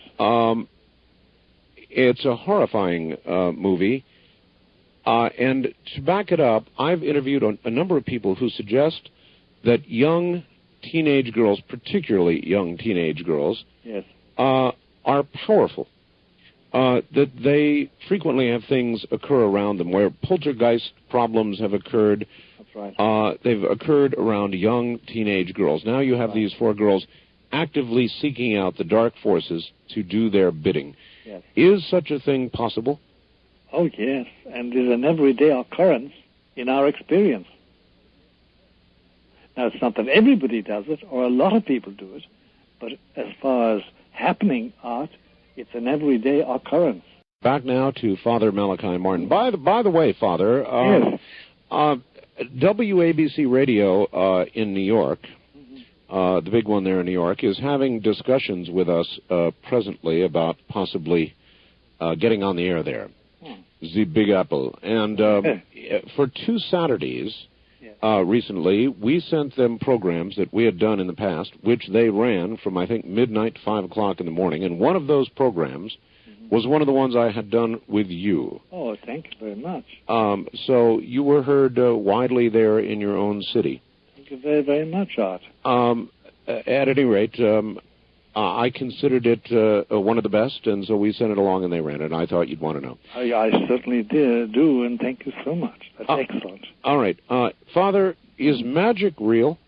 S1: It's a horrifying movie. And to back it up, I've interviewed a number of people who suggest that young teenage girls, particularly young teenage girls,
S2: yes,
S1: are powerful. That they frequently have things occur around them where poltergeist problems have occurred.
S2: That's right.
S1: They've occurred around young teenage girls. Now you have these 4 girls actively seeking out the dark forces to do their bidding.
S2: Yes.
S1: Is such a thing possible?
S2: Oh, yes, and is an everyday occurrence in our experience. Now, it's not that everybody does it, or a lot of people do it, but as far as happening art, it's an everyday occurrence.
S1: Back now to Father Malachi Martin. By the way, Father,
S2: yes.
S1: WABC Radio in New York, the big one there in New York, is having discussions with us presently about possibly getting on the air there. The Big Apple. And for 2 Saturdays recently, we sent them programs that we had done in the past, which they ran from, I think, midnight to 5 o'clock in the morning. And one of those programs was one of the ones I had done with you.
S2: Oh, thank you very much.
S1: So you were heard widely there in your own city.
S2: Thank you very, very much, Art.
S1: At any rate, I considered it one of the best, and so we sent it along and they ran it. I thought you'd want to know.
S2: I certainly do, and thank you so much. That's excellent.
S1: All right. Father, is magic real?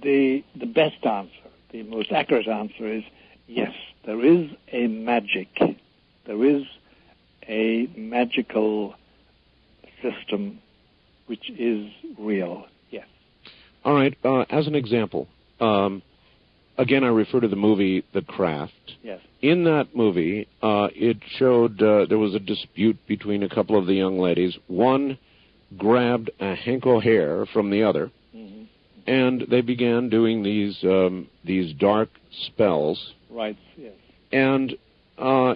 S2: The best answer, the most accurate answer is yes, there is a magic. There is a magical system which is real.
S1: All right. As an example, again, I refer to the movie The Craft.
S2: Yes.
S1: In that movie, it showed there was a dispute between a couple of the young ladies. One grabbed a hank of hair from the other, and they began doing these dark spells.
S2: Right. Yes.
S1: And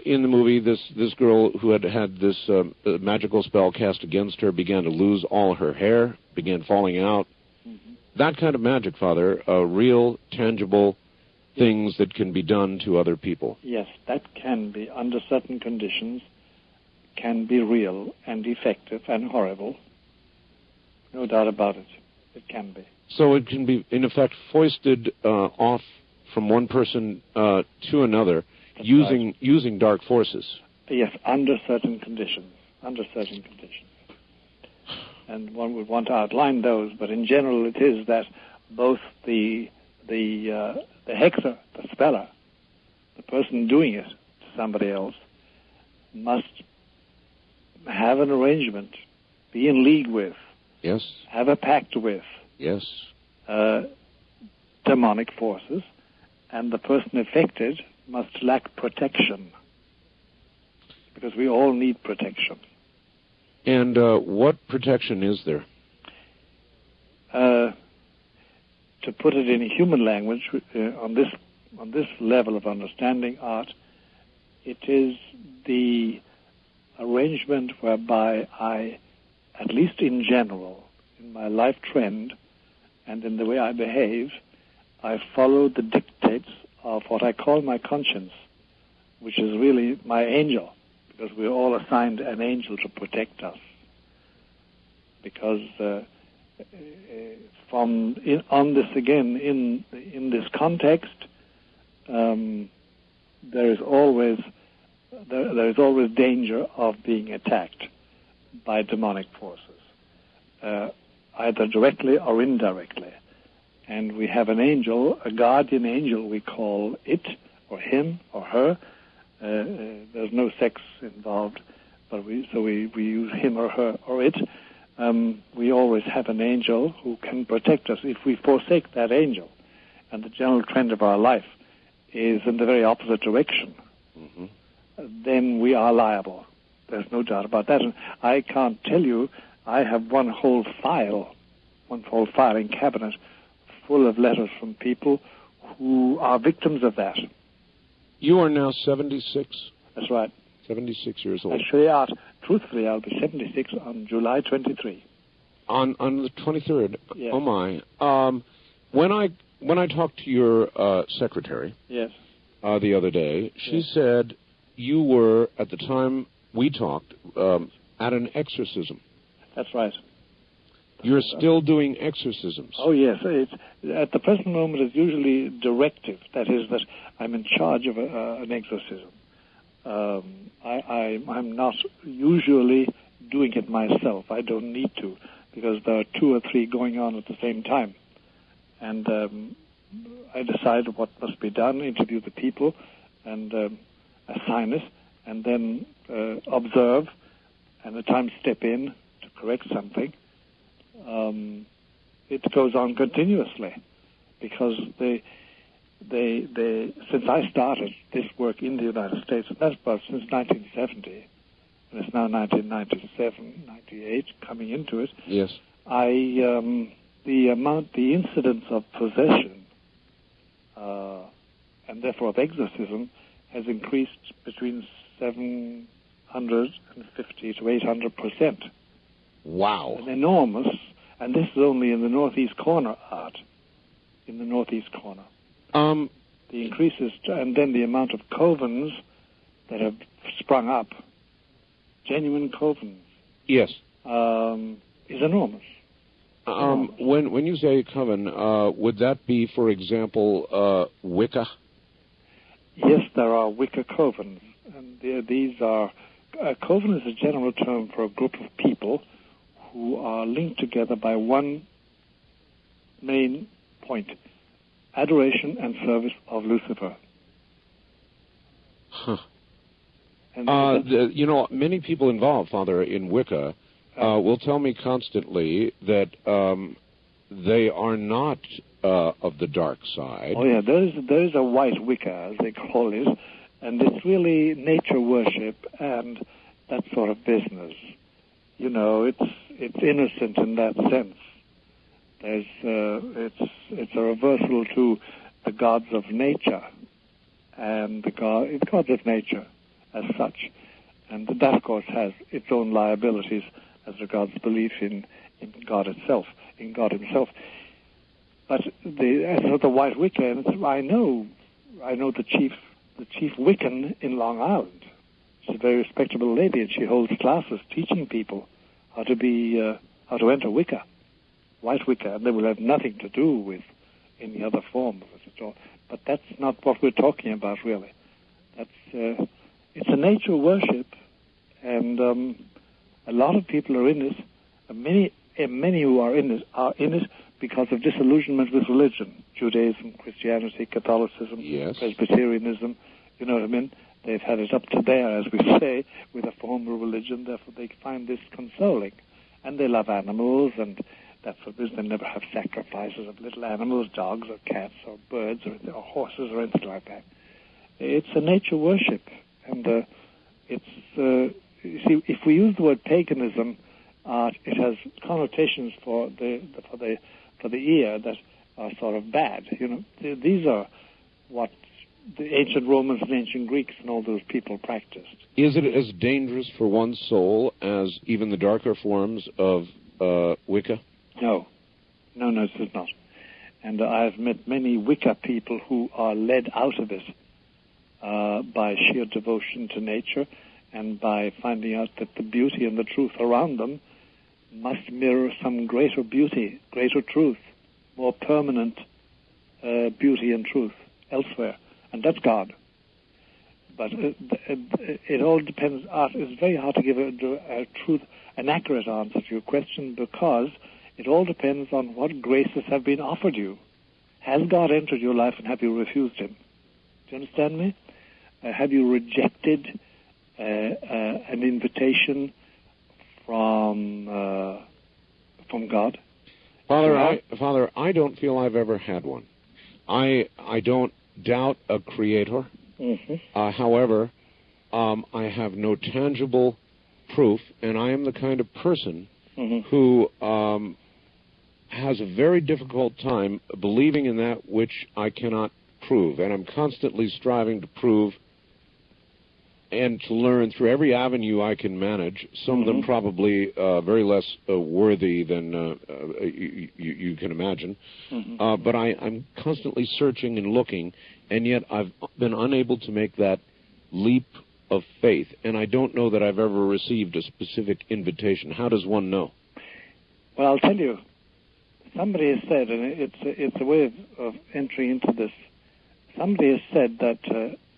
S1: in the movie, this girl who had this magical spell cast against her began to lose all her hair, began falling out. That kind of magic, Father, real, tangible, things that can be done to other people.
S2: Yes, that can be, under certain conditions, can be real and effective and horrible. No doubt about it. It can be.
S1: So it can be, in effect, foisted off from one person to another using dark forces.
S2: Yes, under certain conditions. Under certain conditions. And one would want to outline those, but in general it is that both the hexer, the speller, the person doing it to somebody else, must have an arrangement, be in league with,
S1: yes,
S2: have a pact with,
S1: yes,
S2: demonic forces, and the person affected must lack protection, because we all need protection.
S1: And what protection is there?
S2: To put it in human language, on this level of understanding art, it is the arrangement whereby I, at least in general, in my life trend and in the way I behave, I follow the dictates of what I call my conscience, which is really my angel, because we're all assigned an angel to protect us. Because on this again, in this context, there is always danger of being attacked by demonic forces, either directly or indirectly. And we have an angel, a guardian angel, we call it, or him, or her. There's no sex involved, but we use him or her or it. We always have an angel who can protect us. If we forsake that angel, and the general trend of our life is in the very opposite direction, then we are liable. There's no doubt about that. And I can't tell you, I have one whole filing cabinet full of letters from people who are victims of that.
S1: You are now 76?
S2: That's right.
S1: 76 years old.
S2: Actually, truthfully, I'll be 76 on July 23.
S1: On the 23rd?
S2: Yes.
S1: Oh, my. When I talked to your secretary
S2: yes.
S1: The other day, she said you were, at the time we talked, at an exorcism.
S2: That's right.
S1: You're still doing exorcisms?
S2: Oh, yes. At the present moment, it's usually directive. That is, that I'm in charge of an exorcism. I'm not usually doing it myself. I don't need to, because there are 2 or 3 going on at the same time. And I decide what must be done, interview the people, and assign it, and then observe, and at times step in to correct something. It goes on continuously, because since I started this work in the United States, and that's about since 1970, and it's now 1997, 98, coming into it.
S1: Yes.
S2: The incidence of possession, and therefore of exorcism, has increased between 750 to 800%.
S1: Wow.
S2: An enormous, and this is only in the northeast corner, Art. In the northeast corner. The increases, and then the amount of covens that have sprung up, genuine covens.
S1: Yes.
S2: Is enormous.
S1: When you say coven, would that be, for example, Wicca?
S2: Yes, there are Wicca covens, and these are coven is a general term for a group of people who are linked together by one main point: adoration and service of Lucifer.
S1: Huh. Many people involved, Father, in Wicca will tell me constantly that they are not of the dark side.
S2: Oh, yeah, there is a white Wicca, as they call it, and it's really nature worship and that sort of business. You know, it's innocent in that sense. It's a reversal to the gods of nature and the gods of nature as such, and that of course has its own liabilities as regards belief in God itself, in God Himself. But as for the white Wicca, I know I know the chief Wiccan in Long Island. She's a very respectable lady, and she holds classes teaching people how to enter Wicca, white Wicca, and they will have nothing to do with any other form of it at all. But that's not what we're talking about, really. It's a nature worship, and a lot of people are in it. Many who are in it because of disillusionment with religion, Judaism, Christianity, Catholicism,
S1: yes,
S2: Presbyterianism. You know what I mean? They've had it up to there, as we say, with a formal religion. Therefore, they find this consoling, and they love animals, and that's what it is. They never have sacrifices of little animals, dogs or cats or birds or horses or anything like that. It's a nature worship, and you see, if we use the word paganism, it has connotations for the ear that are sort of bad. You know, these are what the ancient Romans and ancient Greeks and all those people practiced.
S1: Is it as dangerous for one's soul as even the darker forms of Wicca?
S2: No, it is not. And I've met many Wicca people who are led out of it by sheer devotion to nature and by finding out that the beauty and the truth around them must mirror some greater beauty, greater truth, more permanent beauty and truth elsewhere. And that's God. But it all depends. It's very hard to give an accurate answer to your question, because it all depends on what graces have been offered you. Has God entered your life, and have you refused him? Do you understand me? Have you rejected an invitation from God?
S1: Father, I don't feel I've ever had one. I don't doubt a creator.
S2: Mm-hmm.
S1: However, I have no tangible proof, and I am the kind of person
S2: mm-hmm.
S1: who has a very difficult time believing in that which I cannot prove, and I'm constantly striving to prove and to learn through every avenue I can manage, some
S2: mm-hmm.
S1: of them probably very less worthy than you can imagine.
S2: Mm-hmm.
S1: But I'm constantly searching and looking, and yet I've been unable to make that leap of faith, and I don't know that I've ever received a specific invitation. How does one know?
S2: Well, I'll tell you. Somebody has said, and it's a way of entering into this, somebody has said that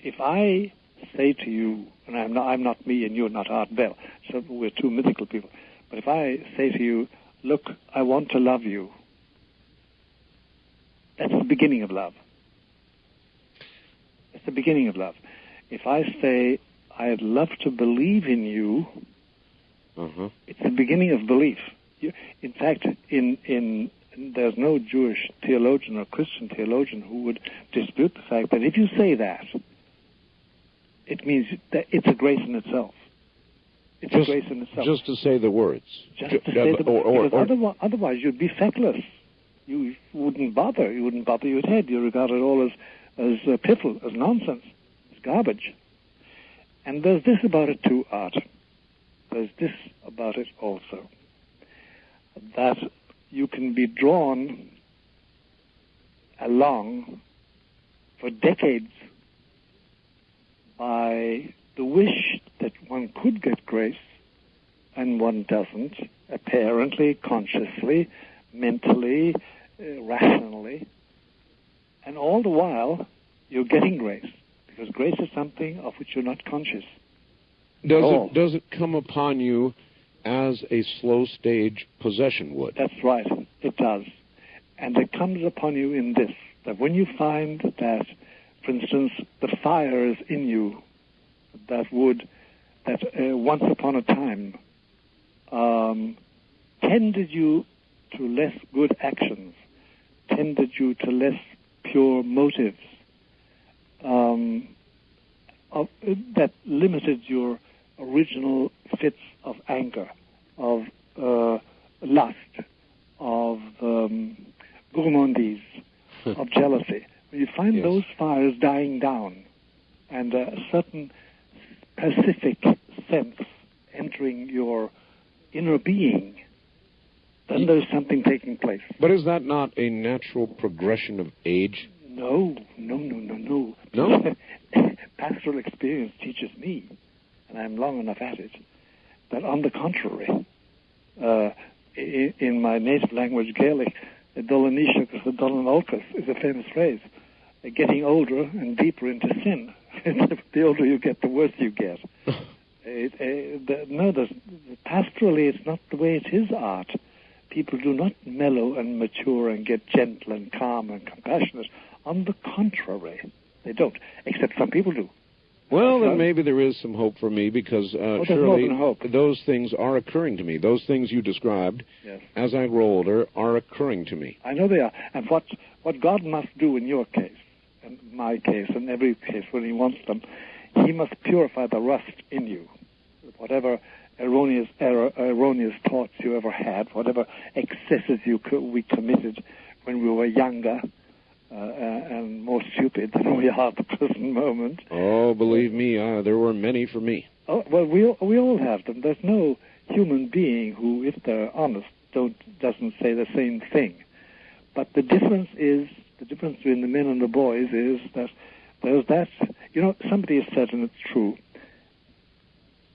S2: if I say to you, and I'm not me and you're not Art Bell, so we're two mythical people, but if I say to you, look, I want to love you, that's the beginning of love. It's the beginning of love. If I say, I'd love to believe in you,
S1: uh-huh.
S2: it's the beginning of belief. In fact, there's no Jewish theologian or Christian theologian who would dispute the fact that if you say that, it means that it's a grace in itself. It's a grace in itself.
S1: Just to say the words.
S2: Just to say the words. Because otherwise you'd be feckless. You wouldn't bother. You wouldn't bother your head. You regard it all as piffle, as nonsense, as garbage. And there's this about it too, Art. There's this about it also. That you can be drawn along for decades by the wish that one could get grace, and one doesn't, apparently, consciously, mentally, rationally, and all the while you're getting grace, because grace is something of which you're not conscious.
S1: Does it come upon you as a slow stage possession would?
S2: That's right, it does. And it comes upon you in this, that when you find that, for instance, the fire is in you that once upon a time tended you to less good actions, tended you to less pure motives, that limited your original fits of anger, of lust, of gourmandise, of jealousy. When you find those fires dying down and a certain pacific sense entering your inner being, then there's something taking place.
S1: But is that not a natural progression of age?
S2: No. pastoral experience teaches me, and I'm long enough at it, that on the contrary, in my native language, Gaelic, Dolanishach or Dolanolcus is a famous phrase. Getting older and deeper into sin. The older you get, the worse you get. Pastorally, it's not the way it is art. People do not mellow and mature and get gentle and calm and compassionate. On the contrary, they don't, except some people do.
S1: Well, then maybe there is some hope for me, because surely those things are occurring to me. Those things you described,
S2: yes,
S1: as I grow older, are occurring to me.
S2: I know they are. And what God must do in your case, and my case, and every case when he wants them, he must purify the rust in you. Whatever erroneous thoughts you ever had, whatever excesses we committed when we were younger, and more stupid than we are at the present moment.
S1: Oh, believe me, there were many for me.
S2: Oh, well, we all have them. There's no human being who, if they're honest, doesn't say the same thing. But the difference between the men and the boys is that there's that. You know, somebody has said, and it's true,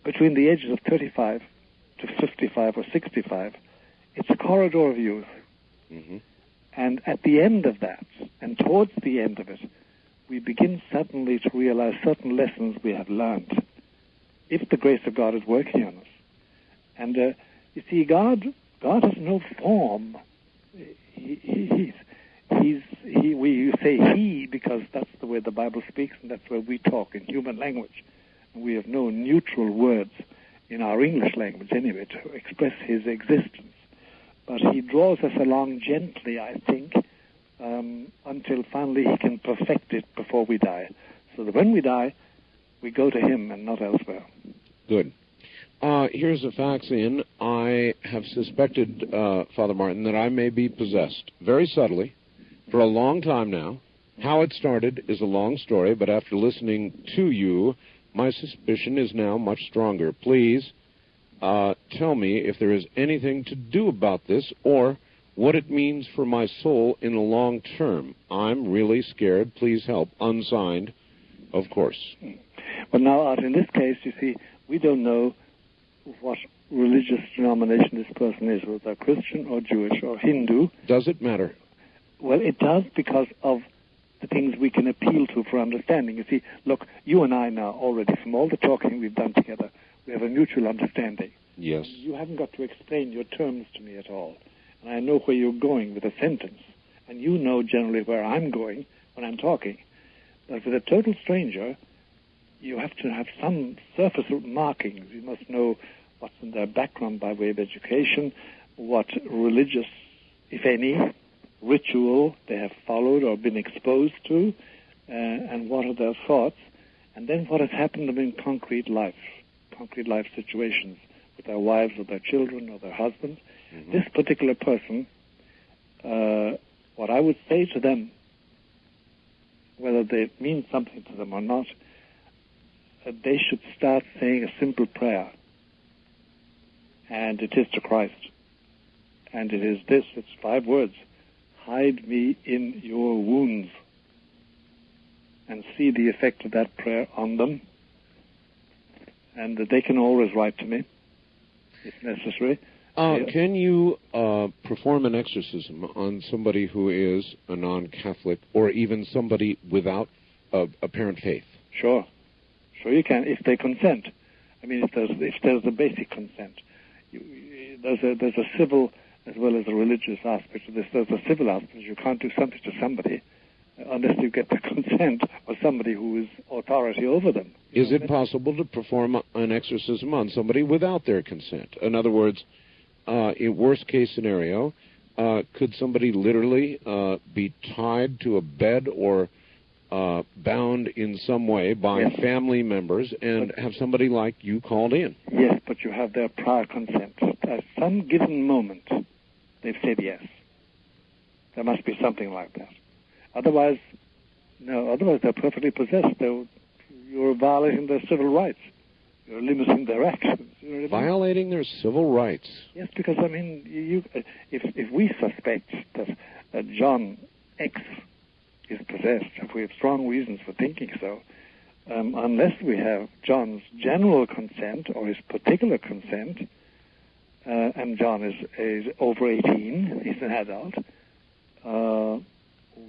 S2: between the ages of 35 to 55 or 65, it's a corridor of youth. Mm-hmm. And at the end of that, and towards the end of it, we begin suddenly to realize certain lessons we have learned, if the grace of God is working on us. And you see, God has no form. We say he because that's the way the Bible speaks, and that's where we talk in human language. And we have no neutral words in our English language anyway to express his existence. But he draws us along gently, I think, until finally he can perfect it before we die. So that when we die, we go to him and not elsewhere.
S1: Good. Here's a fax in. I have suspected, Father Martin, that I may be possessed, very subtly, for a long time now. How it started is a long story, but after listening to you, my suspicion is now much stronger. Please tell me if there is anything to do about this, or what it means for my soul in the long term. I'm really scared. Please help. Unsigned, of course.
S2: Well, now, Art, in this case, you see, we don't know what religious denomination this person is, whether Christian or Jewish or Hindu.
S1: Does it matter?
S2: Well, it does, because of the things we can appeal to for understanding. You see, look, you and I now already, from all the talking we've done together, we have a mutual understanding.
S1: Yes.
S2: You haven't got to explain your terms to me at all. And I know where you're going with a sentence. And you know generally where I'm going when I'm talking. But with a total stranger, you have to have some surface markings. You must know what's in their background by way of education, what religious, if any, ritual they have followed or been exposed to, and what are their thoughts, and then what has happened to them in concrete life situations with their wives or their children or their husbands. Mm-hmm. This particular person, what I would say to them, whether they mean something to them or not, they should start saying a simple prayer. And it is to Christ. And it is this, it's 5 words. Hide me in your wounds. And see the effect of that prayer on them. And they can always write to me, if necessary.
S1: Can you perform an exorcism on somebody who is a non-Catholic, or even somebody without apparent faith?
S2: Sure you can, if they consent. I mean, if there's a basic consent. There's a civil as well as a religious aspect of this. There's a civil aspect. You can't do something to somebody unless you get the consent of somebody who is authority over them.
S1: Is it possible to perform an exorcism on somebody without their consent? In other words, in worst-case scenario, could somebody literally be tied to a bed or bound in some way by family members and have somebody like you called in?
S2: Yes, but you have their prior consent. At some given moment, they've said yes. There must be something like that. Otherwise, they're perfectly possessed. You're violating their civil rights. You're limiting their actions. You know what I mean?
S1: Violating their civil rights.
S2: Yes, because, I mean, if we suspect that John X is possessed, if we have strong reasons for thinking so, unless we have John's general consent or his particular consent, and John is over 18, he's an adult,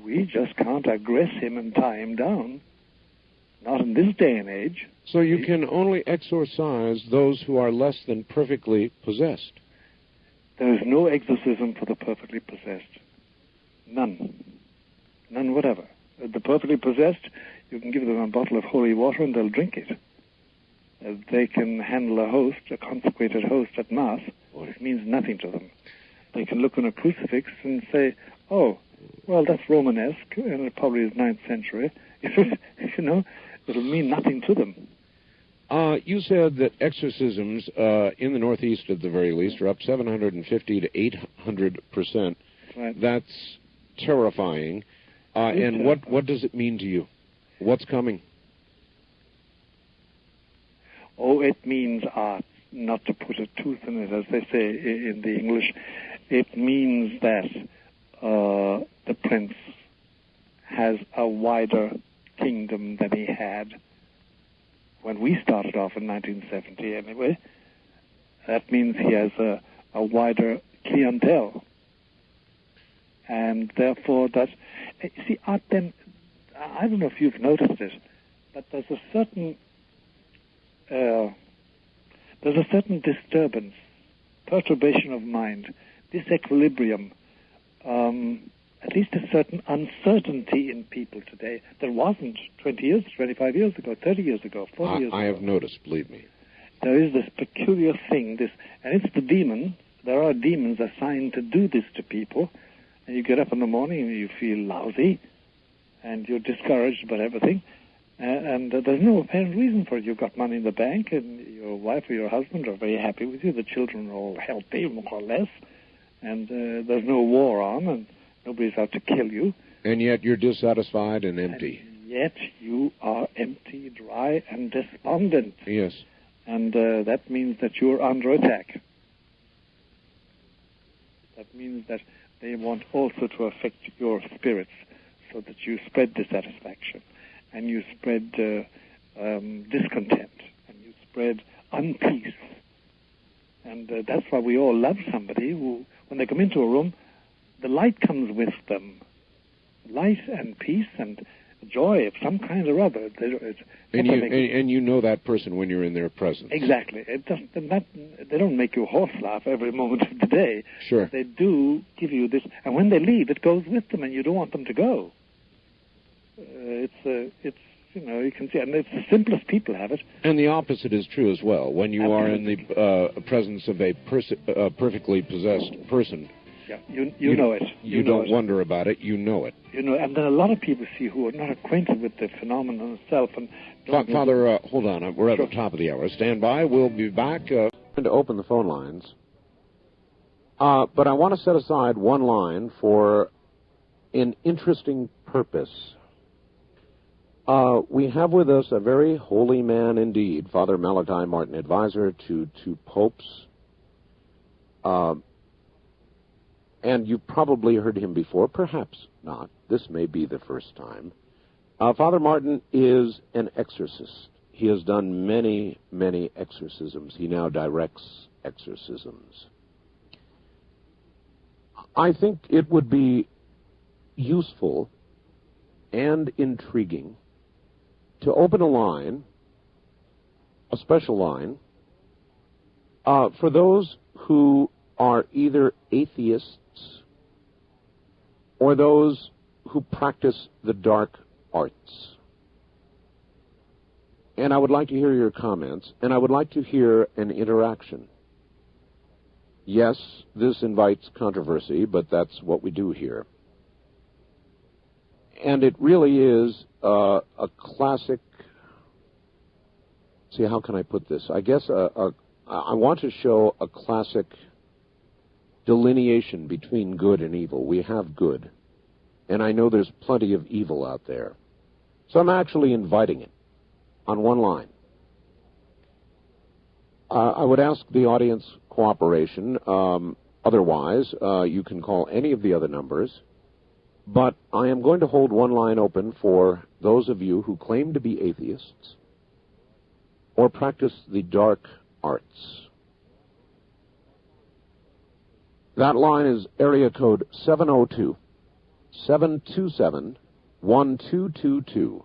S2: we just can't aggress him and tie him down. Not in this day and age.
S1: So you can only exorcise those who are less than perfectly possessed.
S2: There is no exorcism for the perfectly possessed. None. None whatever. The perfectly possessed, you can give them a bottle of holy water and they'll drink it. They can handle a host, a consecrated host at Mass. It means nothing to them. They can look on a crucifix and say, oh, well, that's Romanesque, and it probably is 9th century. You know, it'll mean nothing to them.
S1: You said that exorcisms in the Northeast, at the very least, are up 750 to 800%.
S2: Right.
S1: That's terrifying. And what does it mean to you? What's coming?
S2: Oh, it means not to put a tooth in it, as they say in the English. It means that the prince has a wider kingdom than he had when we started off in 1970 anyway. That means he has a wider clientele. And therefore that... See, Art, then, I don't know if you've noticed it, but there's a certain disturbance, perturbation of mind, disequilibrium, at least a certain uncertainty in people today. There wasn't 20 years, 25 years ago, 30 years ago, 40 years ago.
S1: I have noticed, believe me.
S2: There is this peculiar thing, and it's the demon. There are demons assigned to do this to people, and you get up in the morning and you feel lousy, and you're discouraged about everything, and there's no apparent reason for it. You've got money in the bank, and your wife or your husband are very happy with you. The children are all healthy, more or less, and there's no war on, and nobody's out to kill you.
S1: And yet you're dissatisfied and empty.
S2: And yet you are empty, dry, and despondent.
S1: Yes.
S2: And that means that you're under attack. That means that they want also to affect your spirits so that you spread dissatisfaction and you spread discontent and you spread unpeace. And that's why we all love somebody who, when they come into a room, the light comes with them. Light and peace and joy of some kind or other.
S1: And you know that person when you're in their presence.
S2: Exactly. They don't make you horse laugh every moment of the day.
S1: Sure.
S2: They do give you this, and when they leave, it goes with them, and you don't want them to go. It's you can see, and it's the simplest people have it.
S1: And the opposite is true as well. When you are in the presence of a perfectly possessed person.
S2: Yeah, you know it.
S1: You don't wonder about it. You know it.
S2: You know, and then a lot of people see who are not acquainted with the phenomenon itself. And
S1: Father, hold on. We're at the top of the hour. Stand by. We'll be back to open the phone lines. But I want to set aside one line for an interesting purpose. We have with us a very holy man indeed, Father Malachi Martin, advisor to two popes. And you've probably heard him before, perhaps not. This may be the first time. Father Martin is an exorcist. He has done many, many exorcisms. He now directs exorcisms. I think it would be useful and intriguing to open a line, a special line, for those who are either atheists or those who practice the dark arts. And I would like to hear your comments, and I would like to hear an interaction. Yes, this invites controversy, but that's what we do here. And it really is a classic... See, how can I put this? I guess I want to show a classic delineation between good and evil. We have good, and I know there's plenty of evil out there. So I'm actually inviting it on one line. I would ask the audience cooperation. Otherwise, you can call any of the other numbers. But I am going to hold one line open for those of you who claim to be atheists or practice the dark arts. That line is area code 702-727-1222.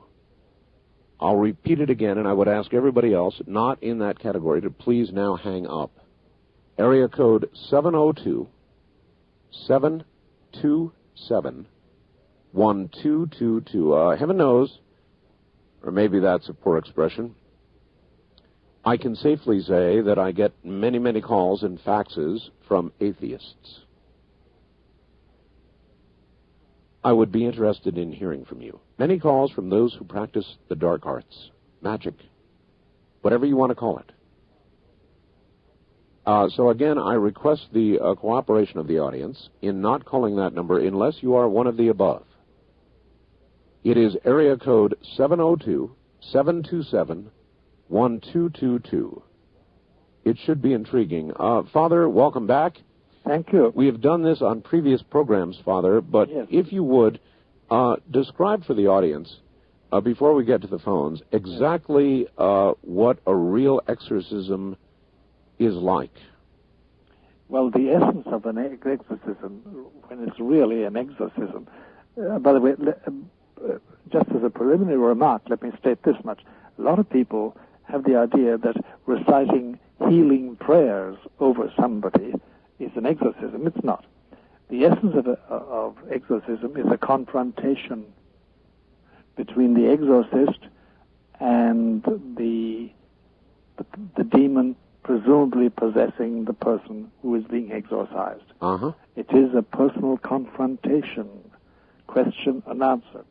S1: I'll repeat it again, and I would ask everybody else not in that category to please now hang up. Area code 702-727-1222. Heaven knows, or maybe that's a poor expression, I can safely say that I get many, many calls and faxes from atheists. I would be interested in hearing from you. Many calls from those who practice the dark arts, magic, whatever you want to call it. So again, I request the cooperation of the audience in not calling that number unless you are one of the above. It is area code 702-727-1222. It should be intriguing. Father, welcome back.
S2: Thank you.
S1: We have done this on previous programs, Father, but
S2: yes.
S1: If you would, describe for the audience, before we get to the phones, exactly what a real exorcism is like.
S2: Well, the essence of an exorcism, when it's really an exorcism, by the way, just as a preliminary remark, let me state this much. A lot of people have the idea that reciting healing prayers over somebody is an exorcism. It's not. The essence of exorcism is a confrontation between the exorcist and the demon presumably possessing the person who is being exorcised.
S1: Uh-huh.
S2: It is a personal confrontation. Question and answer,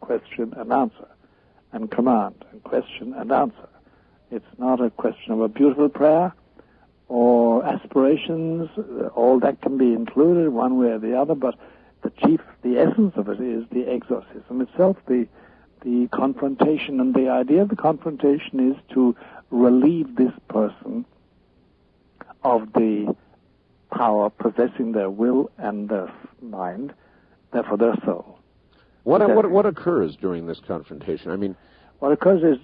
S2: and command, and question and answer. It's not a question of a beautiful prayer or aspirations. All that can be included one way or the other, but the essence of it is the exorcism itself, the confrontation, and the idea of the confrontation is to relieve this person of the power possessing their will and their mind, therefore their soul.
S1: What occurs during this confrontation? I mean,
S2: what occurs is,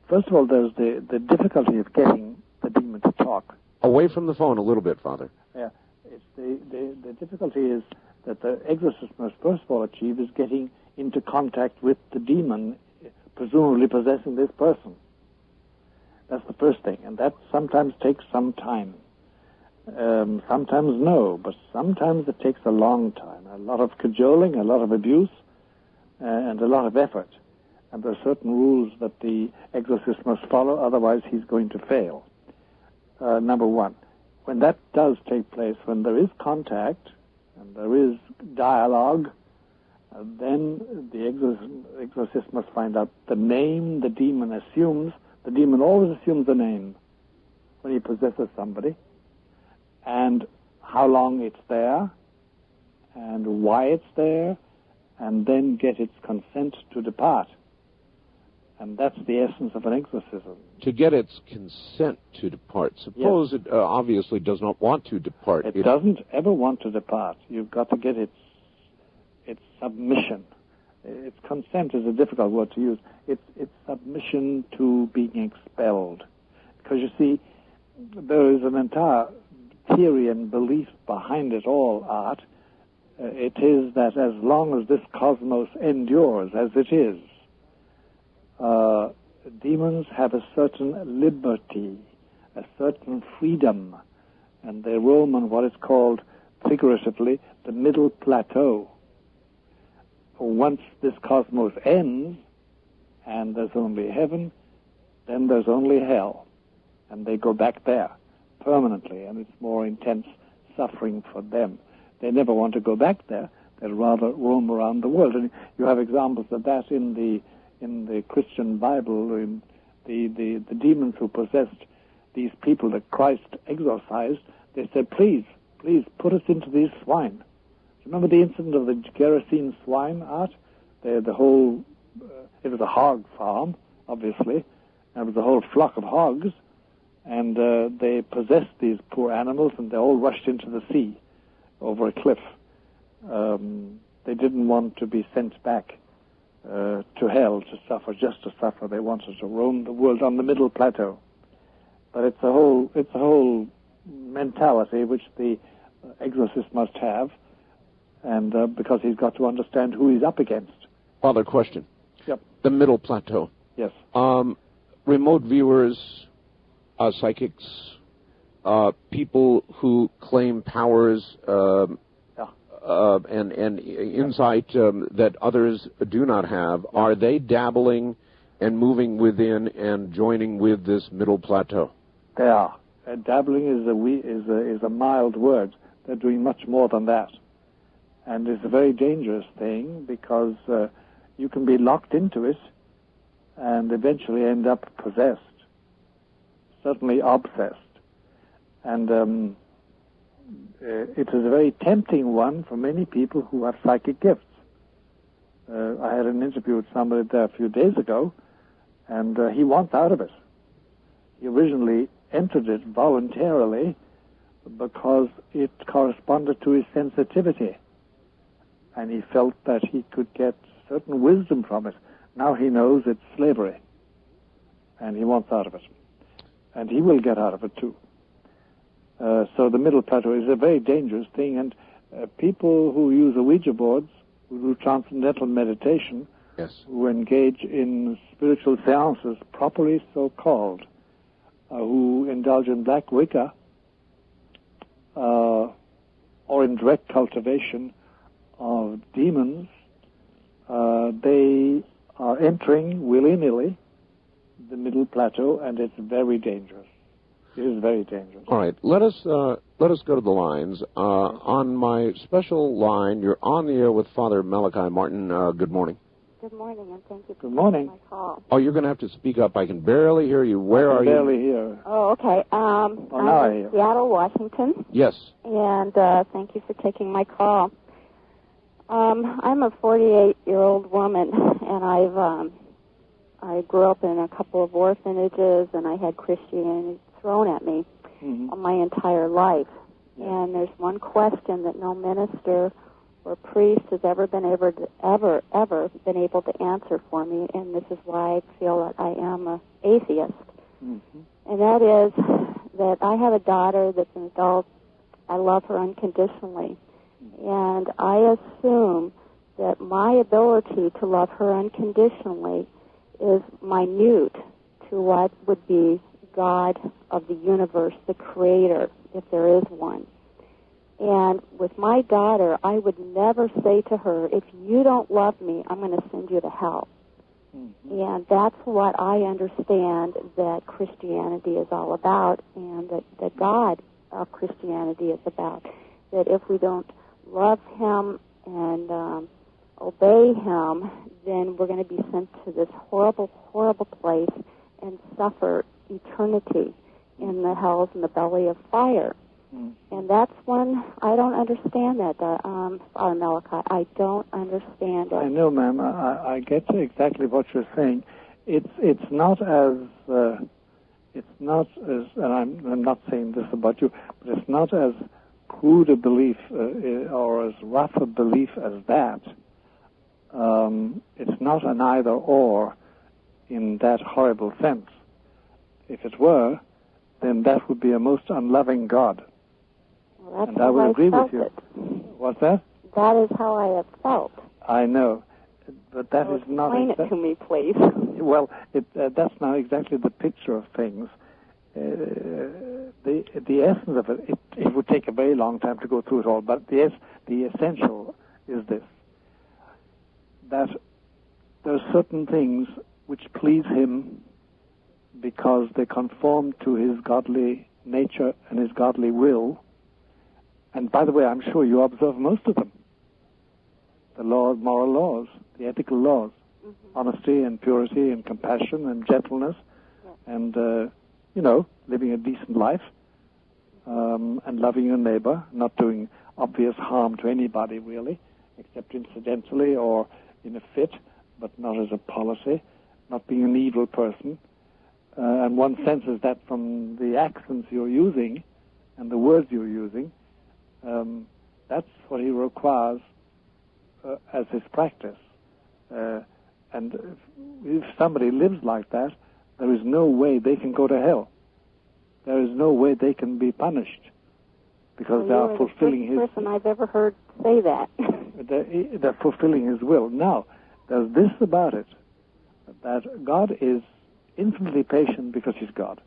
S2: first of all, there's the difficulty of getting the demon to talk.
S1: Away from the phone a little bit, Father.
S2: Yeah, it's the difficulty is that the exorcist must first of all achieve is getting into contact with the demon, presumably possessing this person. That's the first thing, and that sometimes takes some time. Sometimes no, but sometimes it takes a long time. A lot of cajoling, a lot of abuse, and a lot of effort. And there are certain rules that the exorcist must follow, otherwise he's going to fail. Number one, when that does take place, when there is contact and there is dialogue, then the exorcist must find out the name the demon assumes. The demon always assumes a name when he possesses somebody, and how long it's there, and why it's there, and then get its consent to depart. And that's the essence of an exorcism.
S1: To get its consent to depart. Suppose it obviously does not want to depart.
S2: It doesn't ever want to depart. You've got to get its submission. Its consent is a difficult word to use. It's submission to being expelled. Because you see, there is an entire theory and belief behind it all, Art. It is that as long as this cosmos endures as it is, demons have a certain liberty, a certain freedom, and they roam on what is called, figuratively, the middle plateau. Once this cosmos ends, and there's only heaven, then there's only hell, and they go back there permanently, and it's more intense suffering for them. They never want to go back there. They'd rather roam around the world. And you have examples of that in the Christian Bible. In the demons who possessed these people that Christ exorcised, they said, please put us into these swine. Remember the incident of the Gerasene swine, Art? It was a hog farm, obviously, and it was a whole flock of hogs, and they possessed these poor animals, and they all rushed into the sea over a cliff. they didn't want to be sent back to hell to suffer, just to suffer. They wanted to roam the world on the middle plateau. But it's a whole mentality which the exorcist must have, and because he's got to understand who he's up against.
S1: Father, question.
S2: Yep.
S1: The middle plateau.
S2: Yes.
S1: Remote viewers, psychics, people who claim powers and insight that others do not have, are they dabbling and moving within and joining with this middle plateau?
S2: They are. Dabbling is a mild word. They're doing much more than that. And it's a very dangerous thing because you can be locked into it and eventually end up possessed, certainly obsessed. And it is a very tempting one for many people who have psychic gifts. I had an interview with somebody there a few days ago, and he wants out of it. He originally entered it voluntarily because it corresponded to his sensitivity, and he felt that he could get certain wisdom from it. Now he knows it's slavery, and he wants out of it. And he will get out of it, too. So the middle plateau is a very dangerous thing, and people who use Ouija boards, who do transcendental meditation,
S1: yes,
S2: who engage in spiritual seances, properly so called, who indulge in black Wicca, or in direct cultivation of demons, they are entering willy-nilly the middle plateau, and it's very dangerous. It is very dangerous.
S1: All right, let us go to the lines. On my special line, you're on the air with Father Malachi Martin. Good morning.
S3: Good morning, and thank you for
S2: Good morning.
S3: my call.
S1: Oh, you're going to have to speak up. I can barely hear you. Where are you?
S2: Barely hear.
S3: Oh, okay. I'm in Seattle, Washington.
S1: Yes.
S3: And thank you for taking my call. I'm a 48-year-old woman, and I grew up in a couple of orphanages, and I had Christianity thrown at me my entire life. Yeah. And there's one question that no minister or priest has ever been able to answer for me, and this is why I feel that I am an atheist. Mm-hmm. And that is that I have a daughter that's an adult. I love her unconditionally. And I assume that my ability to love her unconditionally is minute to what would be God of the universe, the creator, if there is one. And with my daughter, I would never say to her, if you don't love me, I'm going to send you to hell. Mm-hmm. And that's what I understand that Christianity is all about, and that God of Christianity is about. That if we don't love him and obey him, then we're going to be sent to this horrible, horrible place and suffer eternity in the hells and the belly of fire. And that's when I don't understand that, Father Malachi. I don't understand it.
S2: I know, ma'am. I get exactly what you're saying. It's not as and I'm not saying this about you, but it's not as crude a belief or as rough a belief as that. It's not an either or in that horrible sense. If it were, then that would be a most unloving God.
S3: Well, that's
S2: and I would agree with you. What's that?
S3: That is how I have felt.
S2: I know, but that is not.
S3: Explain it to me, please.
S2: Well, that's not exactly the picture of things. The essence of it would take a very long time to go through it all, but the essential is this: that there are certain things which please him because they conform to his godly nature and his godly will. And by the way, I'm sure you observe most of them. The laws, moral laws, the ethical laws, honesty and purity and compassion and gentleness, and, living a decent life, and loving your neighbor, not doing obvious harm to anybody, really, except incidentally or in a fit, but not as a policy, not being an evil person. And one senses that from the accents you're using and the words you're using. That's what he requires as his practice. And if somebody lives like that, there is no way they can go to hell. There is no way they can be punished because they are fulfilling his...
S3: You're the first person I've ever heard say that.
S2: They're fulfilling his will. Now, there's this about it, that God is infinitely patient because he's God,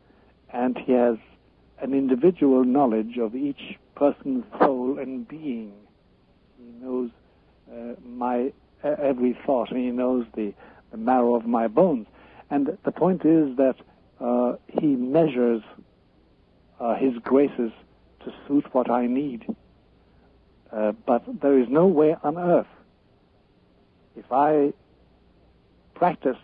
S2: and he has an individual knowledge of each person's soul and being. He knows my every thought, and he knows the marrow of my bones. And the point is that he measures his graces to suit what I need. But there is no way on earth, if I practice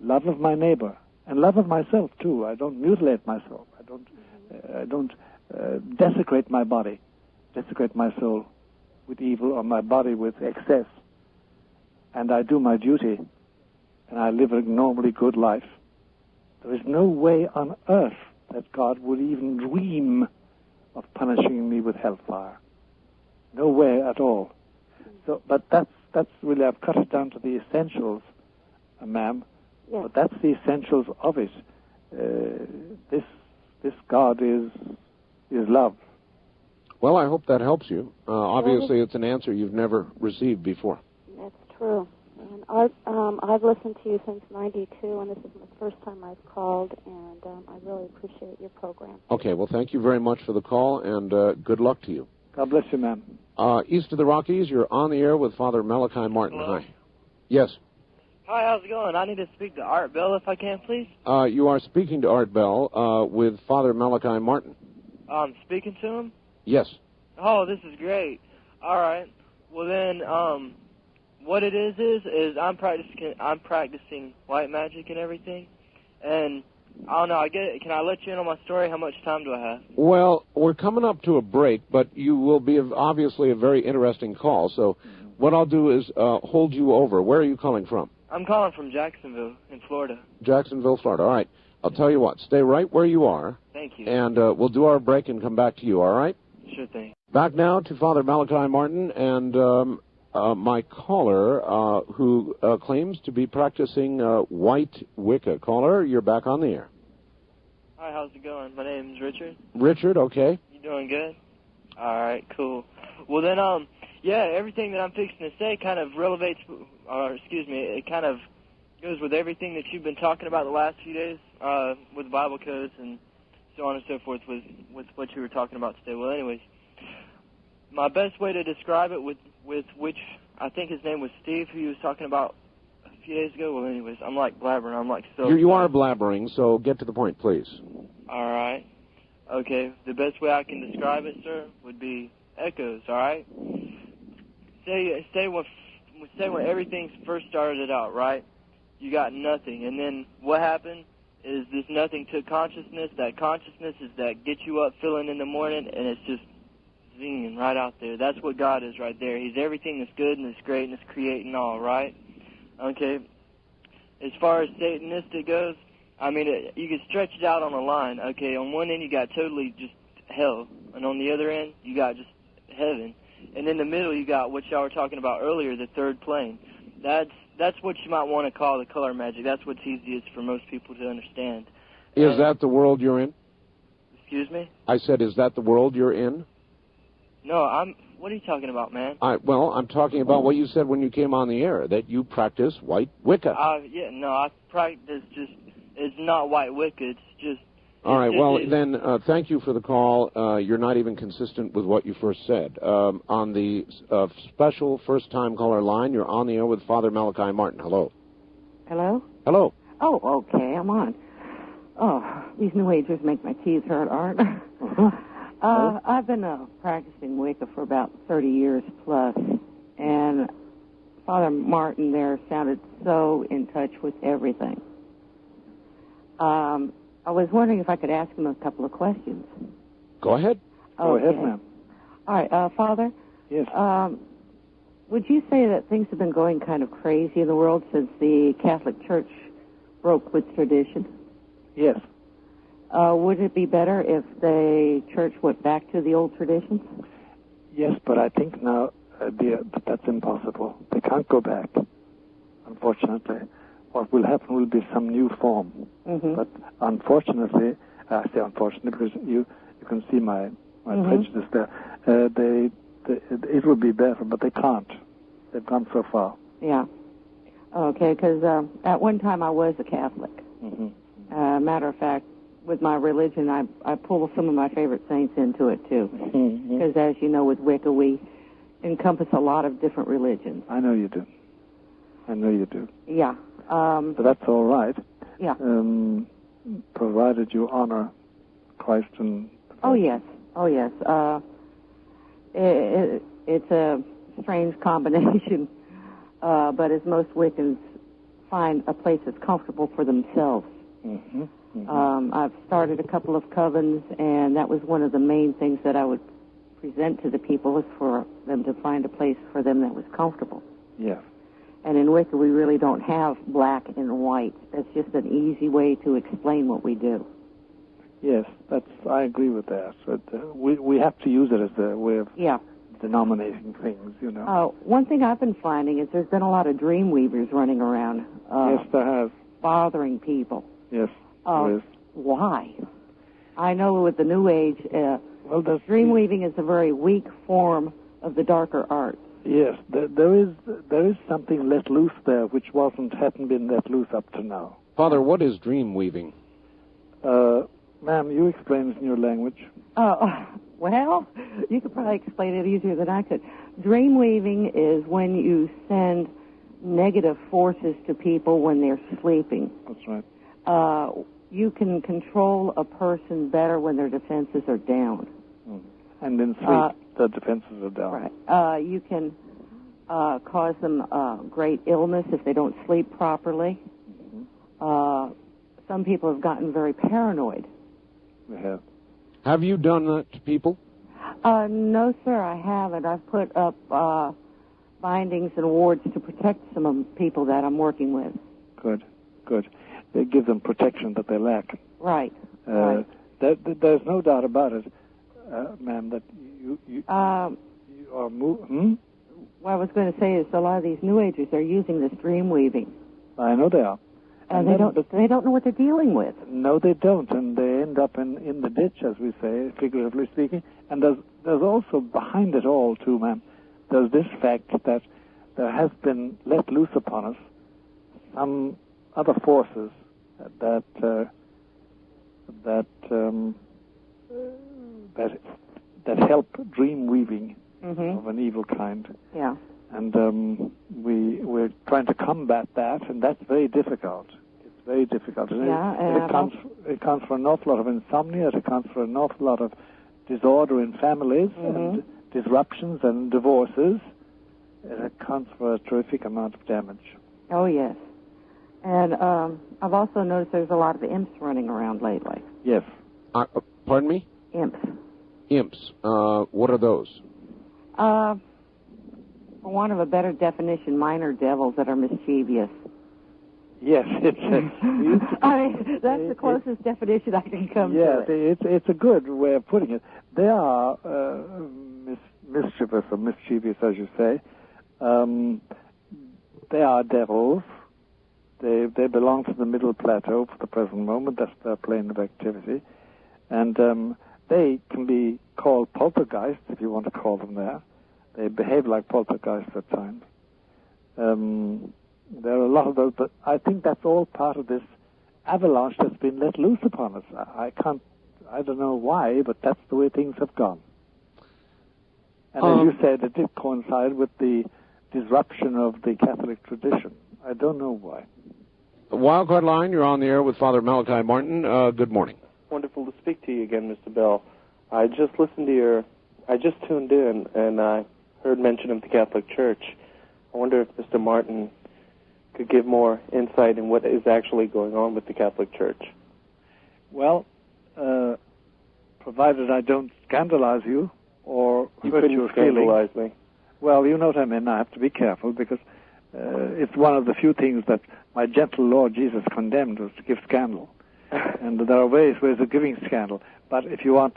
S2: love of my neighbor and love of myself too, I don't mutilate myself, I don't desecrate my body, desecrate my soul with evil or my body with excess, and I do my duty and I live a normally good life, there is no way on earth that God would even dream of punishing me with hellfire. No way at all. So, but that's really, I've cut it down to the essentials, ma'am.
S3: Yes.
S2: But that's the essentials of it. This God is love.
S1: Well, I hope that helps you. Obviously, it's an answer you've never received before.
S3: That's true. And I've listened to you since '92, and this is the first time I've called, and I really appreciate your program.
S1: Okay, well, thank you very much for the call, and good luck to you.
S2: God bless you, ma'am.
S1: East of the Rockies, you're on the air with Father Malachi Martin.
S4: Hello?
S1: Hi. Yes.
S4: Hi, how's it going? I need to speak to Art Bell if I can, please.
S1: You are speaking to Art Bell with Father Malachi Martin.
S4: Speaking to him?
S1: Yes.
S4: Oh, this is great. All right. Well, then, what it is I'm practicing white magic and everything, and I don't know. Can I let you in on my story? How much time do I have?
S1: Well, we're coming up to a break, but you will be obviously a very interesting call. So, what I'll do is hold you over. Where are you calling from?
S4: I'm calling from Jacksonville in Florida.
S1: Jacksonville, Florida. All right. I'll tell you what. Stay right where you are.
S4: Thank you.
S1: And we'll do our break and come back to you. All right?
S4: Sure thing.
S1: Back now to Father Malachi Martin and my caller who claims to be practicing white Wicca. Caller, you're back on the air.
S4: Hi, how's it going? My name's Richard.
S1: Richard, okay.
S4: You doing good? All right, cool. Well, then, yeah, everything that I'm fixing to say kind of it kind of goes with everything that you've been talking about the last few days with Bible codes and so on and so forth with what you were talking about today. Well, anyways, my best way to describe it with which I think his name was Steve, who he was talking about a few days ago. Well, anyways, I'm like blabbering. I'm like so.
S1: You are blabbering, so get to the point, please.
S4: All right. Okay. The best way I can describe it, sir, would be echoes. All right. Say when everything first started out, right? You got nothing, and then what happened is this nothing took consciousness. That consciousness is that gets you up feeling in the morning, and it's just zinging right out there. That's what God is right there. He's everything that's good and that's great and that's creating all, right? Okay. As far as Satanistic goes, I mean, you can stretch it out on a line. Okay, on one end you got totally just hell, and on the other end you got just heaven. And in the middle, you got what y'all were talking about earlier, the third plane. That's what you might want to call the color magic. That's what's easiest for most people to understand.
S1: Is that the world you're in?
S4: Excuse me?
S1: I said, is that the world you're in?
S4: No, what are you talking about, man?
S1: Well, I'm talking about what you said when you came on the air, that you practice white Wicca.
S4: Yeah, no, I practice it's not white Wicca, it's just...
S1: All right, well, then, thank you for the call. You're not even consistent with what you first said. On the special first-time caller line, you're on the air with Father Malachi Martin. Hello.
S5: Hello?
S1: Hello.
S5: Oh, okay, I'm on. Oh, these New Agers make my teeth hurt, Art. I've been practicing Wicca for about 30 years plus, and Father Martin there sounded so in touch with everything. I was wondering if I could ask him a couple of questions.
S1: Go ahead.
S2: Go ahead, ma'am.
S5: All right, Father?
S2: Yes.
S5: Would you say that things have been going kind of crazy in the world since the Catholic Church broke with tradition?
S2: Yes.
S5: Would it be better if the Church went back to the old traditions?
S2: Yes, but I think now but that's impossible. They can't go back, unfortunately. What will happen will be some new form. Mm-hmm. But unfortunately, I say unfortunately because you can see my prejudice there. It would be better, but they can't. They've gone so far.
S5: Yeah. Okay, because at one time I was a Catholic. Mm-hmm. Matter of fact, with my religion, I pull some of my favorite saints into it, too. Because, as you know, with Wicca, we encompass a lot of different religions.
S2: I know you do.
S5: Yeah.
S2: But that's all right.
S5: Yeah.
S2: Provided you honor Christ and...
S5: Oh, yes. It's a strange combination, but as most Wiccans find a place that's comfortable for themselves. Mm-hmm. Mm-hmm. I've started a couple of covens, and that was one of the main things that I would present to the people, was for them to find a place for them that was comfortable.
S2: Yeah.
S5: And in Wicca, we really don't have black and white. That's just an easy way to explain what we do.
S2: Yes, I agree with that. But, we have to use it as a way of denominating things, you know.
S5: One thing I've been finding is there's been a lot of dream weavers running around.
S2: Yes, there have.
S5: Bothering people.
S2: Yes, there is.
S5: Why? I know with the New Age, dream weaving is a very weak form of the darker arts.
S2: Yes, there is something let loose there which hadn't been let loose up to now.
S1: Father, what is dream weaving?
S2: Ma'am, you explain it in your language.
S5: Well, you could probably explain it easier than I could. Dream weaving is when you send negative forces to people when they're sleeping.
S2: That's right.
S5: You can control a person better when their defenses are down.
S2: And in sleep, the defenses are down.
S5: Right. You can cause them great illness if they don't sleep properly. Mm-hmm. Some people have gotten very paranoid.
S2: We have.
S1: Have you done that to people?
S5: No, sir, I haven't. I've put up bindings and wards to protect some of the people that I'm working with.
S2: Good. They give them protection that they lack.
S5: Right.
S2: There's no doubt about it, ma'am, that you are moving.
S5: What I was going to say is a lot of these New Agers are using this dream weaving.
S2: I know they are.
S5: And they don't know what they're dealing with.
S2: No, they don't, and they end up in the ditch, as we say, figuratively speaking. And there's also behind it all, too, ma'am, there's this fact that there has been let loose upon us some other forces that help dream weaving of an evil kind.
S5: Yeah.
S2: And we're trying to combat that, and that's very difficult. It's very difficult. And it counts for an awful lot of insomnia. It accounts for an awful lot of disorder in families and disruptions and divorces. It accounts for a terrific amount of damage.
S5: Oh, yes. And I've also noticed there's a lot of imps running around lately.
S2: Yes.
S1: Pardon me?
S5: Imps.
S1: Imps. What are those?
S5: For want of a better definition, minor devils that are mischievous.
S2: Yes,
S5: that's the closest definition I can come to.
S2: Yeah, it's a good way of putting it. They are mischievous or mischievous, as you say. They are devils. They belong to the middle plateau for the present moment. That's their plane of activity. And they can be called poltergeists, if you want to call them that. They behave like poltergeists at times. There are a lot of those, but I think that's all part of this avalanche that's been let loose upon us. I don't know why, but that's the way things have gone. And as you said, it did coincide with the disruption of the Catholic tradition. I don't know why.
S1: Wildcard Line, you're on the air with Father Malachi Martin. Good morning.
S6: Wonderful to speak to you again, Mr. Bell. I just tuned in, and I heard mention of the Catholic Church. I wonder if Mr. Martin could give more insight in what is actually going on with the Catholic Church.
S2: Well, provided I don't scandalize you or hurt your feelings.
S6: Me.
S2: Well, you know what I mean. I have to be careful because it's one of the few things that my gentle Lord Jesus condemned, was to give scandal. And there are ways of giving scandal. But if you want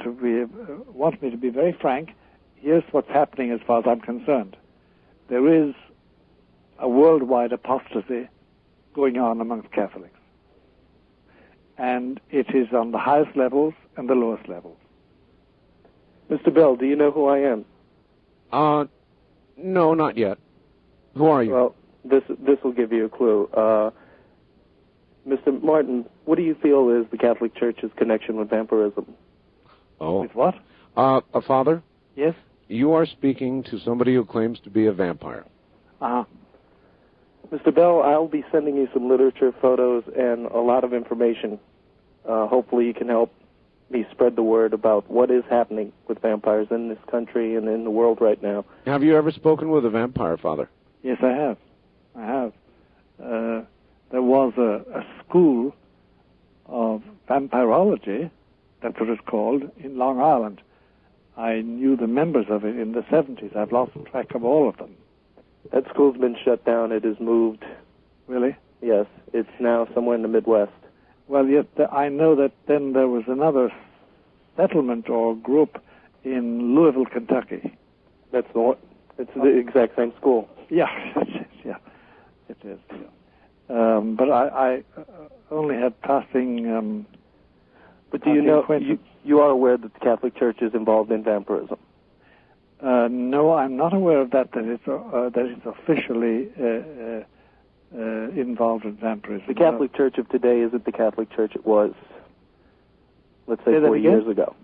S2: me to be very frank, here's what's happening as far as I'm concerned. there is a worldwide apostasy going on amongst Catholics. And it is on the highest levels and the lowest levels.
S6: Mr. Bell, do you know who I am?
S1: No, not yet. Who are you?
S6: Well, this will give you a clue. Mr. Martin, what do you feel is the Catholic Church's connection with vampirism?
S1: Oh.
S2: With what?
S1: A father?
S2: Yes?
S1: You are speaking to somebody who claims to be a vampire.
S2: Uh-huh.
S6: Mr. Bell, I'll be sending you some literature, photos, and a lot of information. Hopefully you can help me spread the word about what is happening with vampires in this country and in the world right now.
S1: Have you ever spoken with a vampire, Father?
S2: Yes, I have. I have. There was a school of vampirology, that's what it's called, in Long Island. I knew the members of it in the 70s. I've lost track of all of them.
S6: That school's been shut down. It has moved.
S2: Really?
S6: Yes. It's now somewhere in the Midwest.
S2: Well, yes, I know that then there was another settlement or group in Louisville, Kentucky.
S6: That's the one. It's the exact same school.
S2: Yeah, yeah, it is. Yeah. But I only had passing.
S6: But do you know you are aware that the Catholic Church is involved in vampirism?
S2: No, I'm not aware of that. That it's officially involved in vampirism.
S6: The Catholic Church of today isn't the Catholic Church it was, let's say, 40 years ago.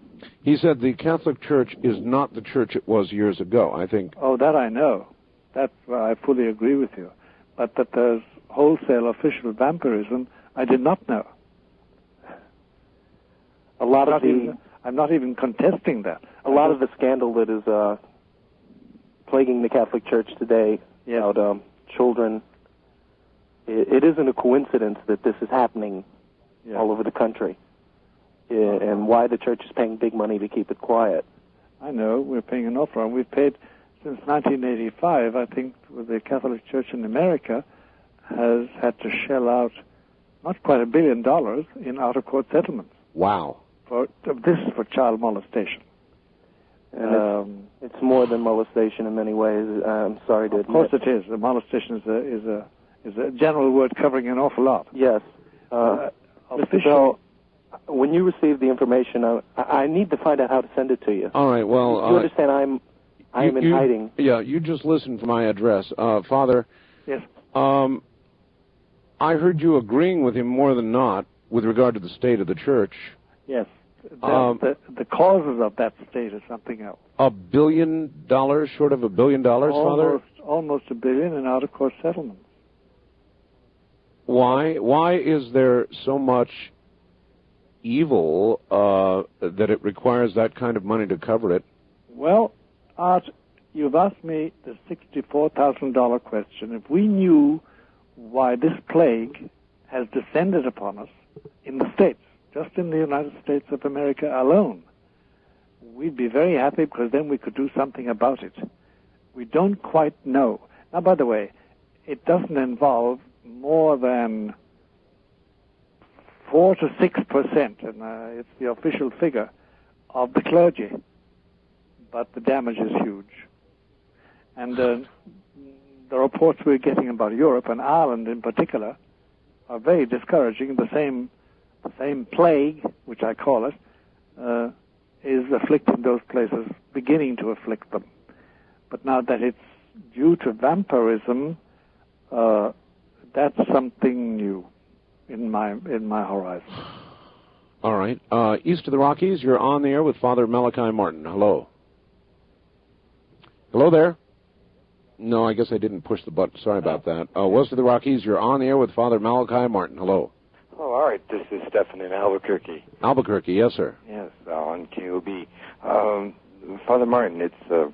S1: He said the Catholic Church is not the church it was years ago, I think.
S2: Oh, that I know. That I fully agree with you. But that there's wholesale official vampirism, I did not know. I'm not even contesting that.
S6: A lot of the scandal that is plaguing the Catholic Church today about children, it isn't a coincidence that this is happening all over the country. And why the church is paying big money to keep it quiet.
S2: I know. We're paying an awful lot. We've paid, since 1985, I think the Catholic Church in America has had to shell out not quite $1 billion in out-of-court settlements.
S1: Wow.
S2: This is for child molestation.
S6: And it's more than molestation in many ways. I'm sorry to admit.
S2: Of course it is. The molestation is a general word covering an awful lot.
S6: Yes. Mr. Bell, when you receive the information, I need to find out how to send it to you.
S1: All right, well...
S6: You understand I'm in hiding.
S1: Yeah, you just listen for my address. Father...
S2: Yes?
S1: I heard you agreeing with him more than not with regard to the state of the church.
S2: Yes. The causes of that state is something else.
S1: $1 billion, short of $1 billion, Father?
S2: Almost $1 billion in out-of-court settlements.
S1: Why is there so much evil that it requires that kind of money to cover it?
S2: Well, Art, you've asked me the $64,000 question. If we knew why this plague has descended upon us in the States, just in the United States of America alone, we'd be very happy because then we could do something about it. We don't quite know. Now, by the way, it doesn't involve more than 4 to 6%, and it's the official figure, of the clergy. But the damage is huge. And the reports we're getting about Europe and Ireland in particular are very discouraging. The same plague, which I call it, is afflicting those places, beginning to afflict them. But now that it's due to vampirism, that's something new in my horizon.
S1: All right. East of the Rockies, you're on the air with Father Malachi Martin. Hello. Hello there. No, I guess I didn't push the button. Sorry about that. West of the Rockies, you're on the air with Father Malachi Martin. Hello.
S7: Oh, all right. This is Stephen in Albuquerque.
S1: Albuquerque, yes, sir.
S7: Yes, on KOB. Father Martin, it's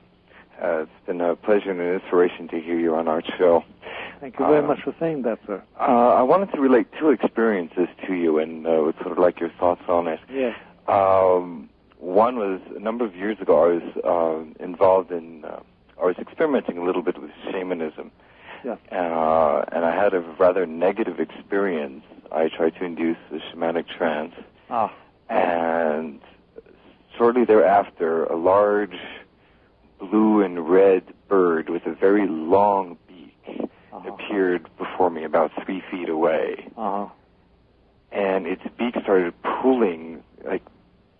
S7: been a pleasure and an inspiration to hear you on our show.
S2: Thank you very much for saying that, sir.
S7: I wanted to relate two experiences to you and would sort of like your thoughts on it.
S2: Yes.
S7: One was a number of years ago. I was involved in, I was experimenting a little bit with shamanism.
S2: Yeah.
S7: And I had a rather negative experience. I tried to induce a shamanic trance. And shortly thereafter, a large blue and red bird with a very long beak appeared before me about 3 feet away. And its beak started pulling, like,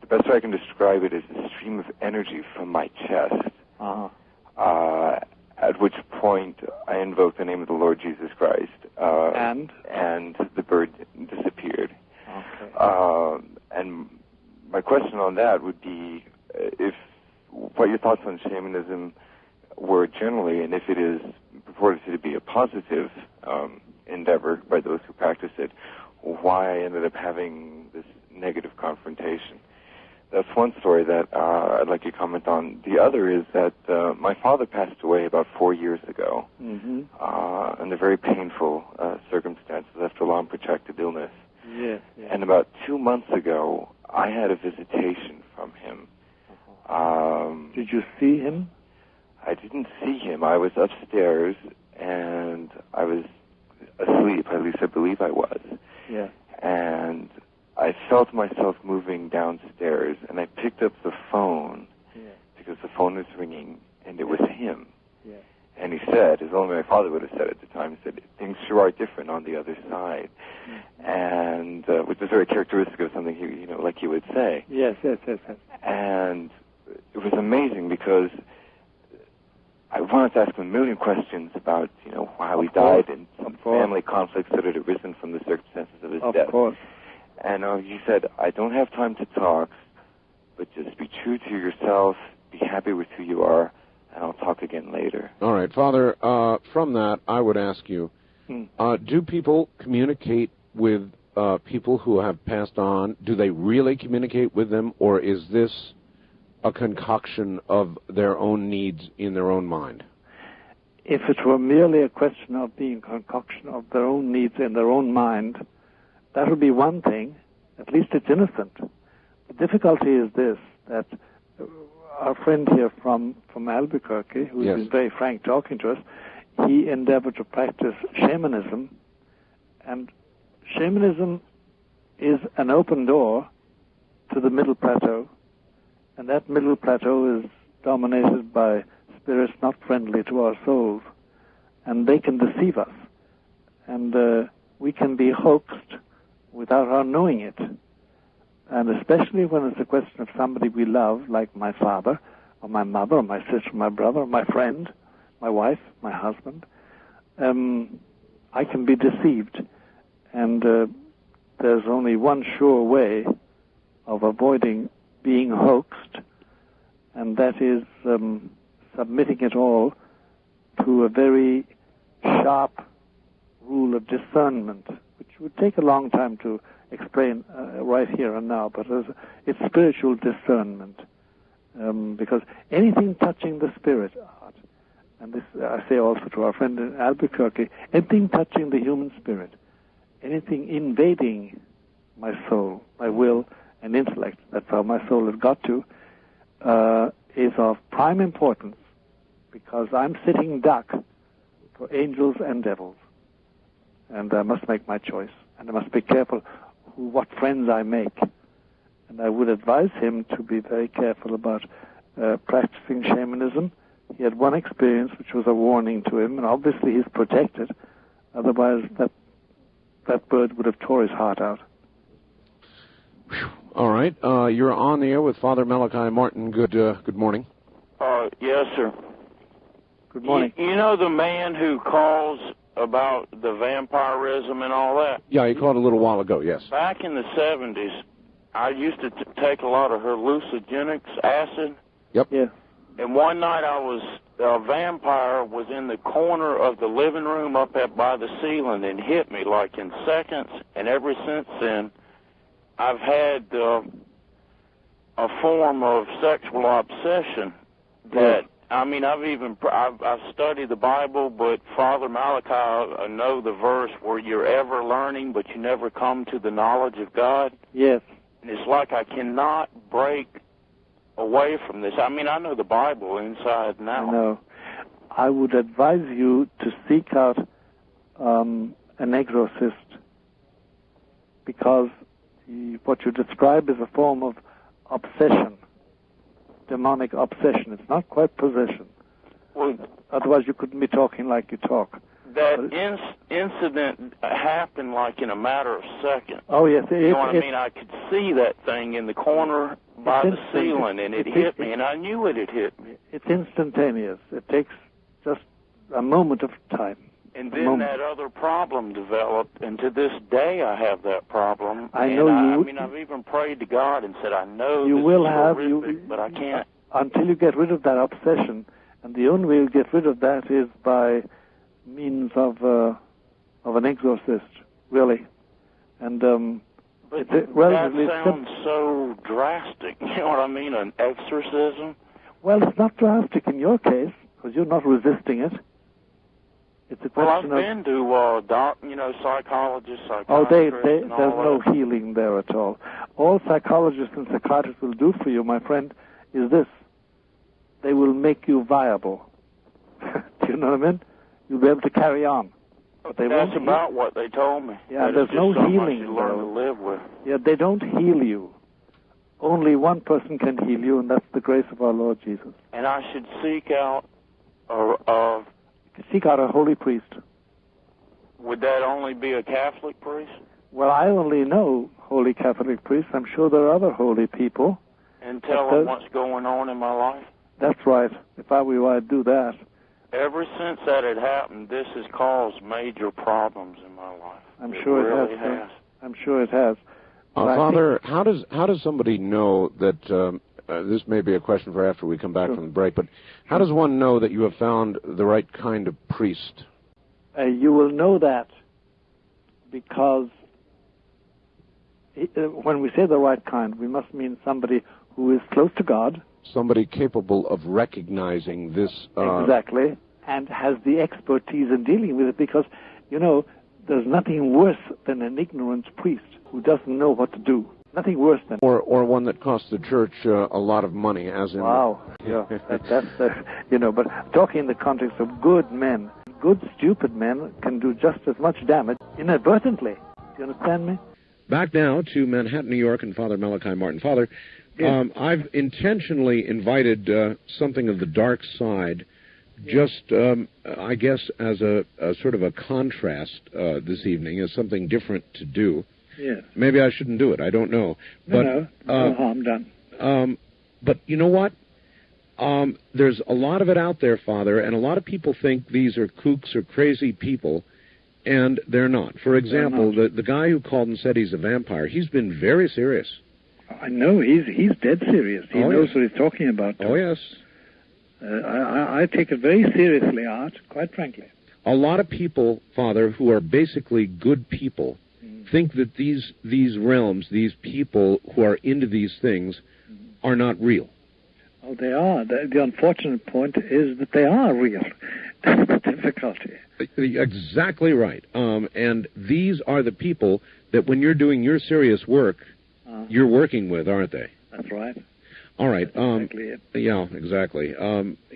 S7: the best way I can describe it is a stream of energy from my chest. At which point I invoked the name of the Lord Jesus Christ. And the bird disappeared. And my question on that would be what your thoughts on shamanism were generally, and if it is purported to be a positive endeavor by those who practice it, why I ended up having this negative confrontation. That's one story that I'd like to comment on. The other is that my father passed away about 4 years ago under very painful circumstances after a long protracted illness. And about 2 months ago, I had a visitation from him.
S2: Did you see him?
S7: I didn't see him. I was upstairs, and I was asleep. At least I believe I was. And I felt myself moving downstairs, and I picked up the phone because the phone was ringing, and it was him. And he said, as only my father would have said at the time, he said, things sure are different on the other side. And which was very characteristic of something he, like he would say. And it was amazing because I wanted to ask him a million questions about, how he died and some family conflicts that had arisen from the circumstances of his death. And he said, I don't have time to talk, but just be true to yourself, be happy with who you are, and I'll talk again later.
S1: All right, Father, from that, I would ask you, do people communicate with people who have passed on? Do they really communicate with them, or is this a concoction of their own needs in their own mind?
S2: If it were merely a question of being a concoction of their own needs in their own mind, that would be one thing. At least it's innocent. The difficulty is this, that our friend here from Albuquerque, who's been very frank talking to us, he endeavored to practice shamanism, and shamanism is an open door to the middle plateau, and that middle plateau is dominated by spirits not friendly to our souls, and they can deceive us, and we can be hoaxed without our knowing it. And especially when it's a question of somebody we love, like my father, or my mother, or my sister, or my brother, or my friend, my wife, my husband, I can be deceived. And there's only one sure way of avoiding being hoaxed, and that is submitting it all to a very sharp rule of discernment, which would take a long time to explain right here and now, but it's spiritual discernment, because anything touching the spirit, and this I say also to our friend in Albuquerque, anything touching the human spirit, anything invading my soul, my will and intellect, that's how my soul has got to, is of prime importance, because I'm sitting duck for angels and devils, and I must make my choice, and I must be careful what friends I make. And I would advise him to be very careful about practicing shamanism. He had one experience which was a warning to him, and obviously he's protected. Otherwise, that bird would have tore his heart out.
S1: All right. You're on the air with Father Malachi Martin. Good morning.
S8: Yes, sir.
S2: Good morning.
S8: You know the man who calls about the vampirism and all that?
S1: Yeah, he called a little while ago, yes.
S8: Back in the 70s, I used to take a lot of hallucinogenics, acid.
S1: Yep.
S2: Yeah.
S8: And one night a vampire was in the corner of the living room up by the ceiling and hit me like in seconds. And ever since then, I've had a form of sexual obsession that, I mean, I've studied the Bible, but Father Malachi, I know the verse where you're ever learning, but you never come to the knowledge of God.
S2: Yes.
S8: And it's like I cannot break away from this. I mean, I know the Bible inside and out.
S2: No. I would advise you to seek out an exorcist, because what you describe is a form of obsession, demonic obsession. It's not quite possession.
S8: Well,
S2: otherwise you couldn't be talking like you talk.
S8: That incident happened like in a matter of seconds.
S2: Oh, yes.
S8: You know what I mean? I could see that thing in the corner by the ceiling, and it hit me, and I knew it had hit me.
S2: It's instantaneous. It takes just a moment of time.
S8: And then that other problem developed, and to this day I have that problem.
S2: I know
S8: I've even prayed to God and said, I know
S2: you
S8: this
S2: is
S8: horrific, but I can't.
S2: Until you get rid of that obsession, and the only way you get rid of that is by means of an exorcist, really. And
S8: but that sounds so drastic. You know what I mean? An exorcism?
S2: Well, it's not drastic in your case, because you're not resisting it. It's a question
S8: I've been to psychologists, psychiatrists.
S2: Oh, there's no healing there at all. All psychologists and psychiatrists will do for you, my friend, is this. They will make you viable. Do you know what I mean? You'll be able to carry on. But
S8: that's about what they told me.
S2: Yeah, there's no healing.
S8: You learn to live with.
S2: Yeah, they don't heal you. Only one person can heal you, and that's the grace of our Lord Jesus.
S8: And I should seek out
S2: a holy priest.
S8: Would that only be a Catholic priest?
S2: Well, I only know holy Catholic priests. I'm sure there are other holy people.
S8: And tell them what's going on in my life?
S2: That's right. If I were you, I'd do that.
S8: Ever since that had happened, this has caused major problems in my life.
S2: I'm sure it
S8: really
S2: has. I'm sure it has.
S1: Father, how does somebody know that? This may be a question for after we come back from the break, but how does one know that you have found the right kind of priest?
S2: You will know that because when we say the right kind, we must mean somebody who is close to God.
S1: Somebody capable of recognizing this.
S2: Exactly, and has the expertise in dealing with it, because, there's nothing worse than an ignorant priest who doesn't know what to do. Nothing worse than...
S1: Or one that costs the church a lot of money, as in...
S2: Wow, yeah, but talking in the context of good men, good stupid men can do just as much damage inadvertently. Do you understand me?
S1: Back now to Manhattan, New York, and Father Malachi Martin. Father, yes. I've intentionally invited something of the dark side, just, I guess, as a sort of a contrast this evening, as something different to do.
S2: Yes.
S1: Maybe I shouldn't do it. I don't know. But,
S2: no harm done.
S1: But you know what? There's a lot of it out there, Father, and a lot of people think these are kooks or crazy people, and they're not. For example, the guy who called and said he's a vampire, he's been very serious.
S2: I know. He's dead serious. He knows what he's talking about.
S1: Oh, yes.
S2: I take it very seriously, Art, quite frankly.
S1: A lot of people, Father, who are basically good people, think that these realms, these people who are into these things, are not real.
S2: Oh, they are. The unfortunate point is that they are real. That's the difficulty.
S1: Exactly right. And these are the people that when you're doing your serious work, you're working with, aren't they?
S2: That's right.
S1: All right.
S2: That's exactly it.
S1: Yeah, exactly.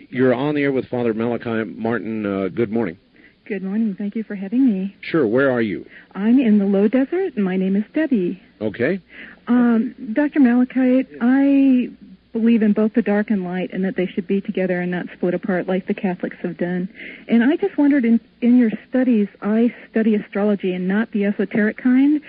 S1: You're on the air with Father Malachi Martin. Good morning.
S9: Good morning. Thank you for having me.
S1: Sure. Where are you?
S9: I'm in the low desert, and my name is Debbie.
S1: Okay.
S9: Dr. Malachi, I believe in both the dark and light, and that they should be together and not split apart like the Catholics have done. And I just wondered, in your studies, I study astrology and not the esoteric kind,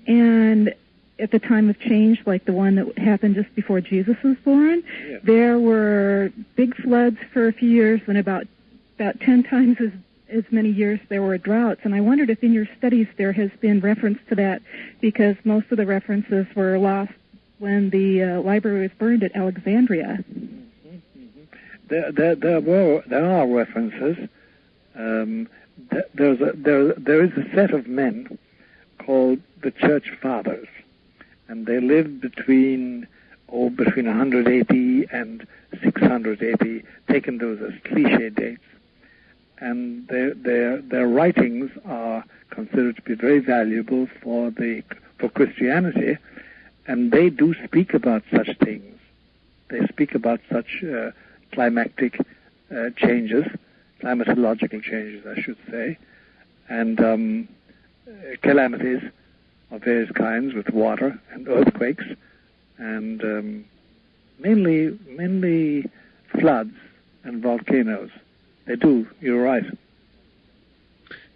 S9: and at the time of change, like the one that happened just before Jesus was born, there were big floods for a few years, and about 10 times as many years there were droughts. And I wondered if in your studies there has been reference to that, because most of the references were lost when the library was burned at Alexandria.
S2: There are references. There is a set of men called the Church Fathers, and they lived between 100 AD and 600 AD, taken those as cliché dates. And their writings are considered to be very valuable for Christianity, and they do speak about such things. They speak about such climatic changes, climatological changes, I should say, and calamities of various kinds with water and earthquakes, and mainly floods and volcanoes. They do. You're right.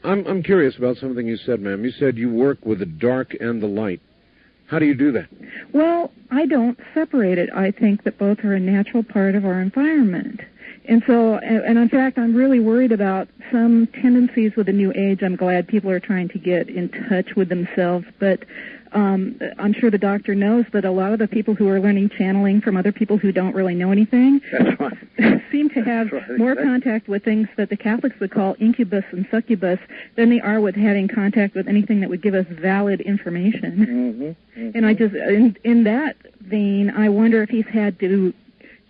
S1: I'm curious about something you said, ma'am. You said you work with the dark and the light. How do you do that?
S9: Well, I don't separate it. I think that both are a natural part of our environment. And so, and in fact, I'm really worried about some tendencies with the new age. I'm glad people are trying to get in touch with themselves, but I'm sure the doctor knows that a lot of the people who are learning channeling from other people who don't really know anything seem to have more contact with things that the Catholics would call incubus and succubus than they are with having contact with anything that would give us valid information. And I just, in that vein, I wonder if he's had to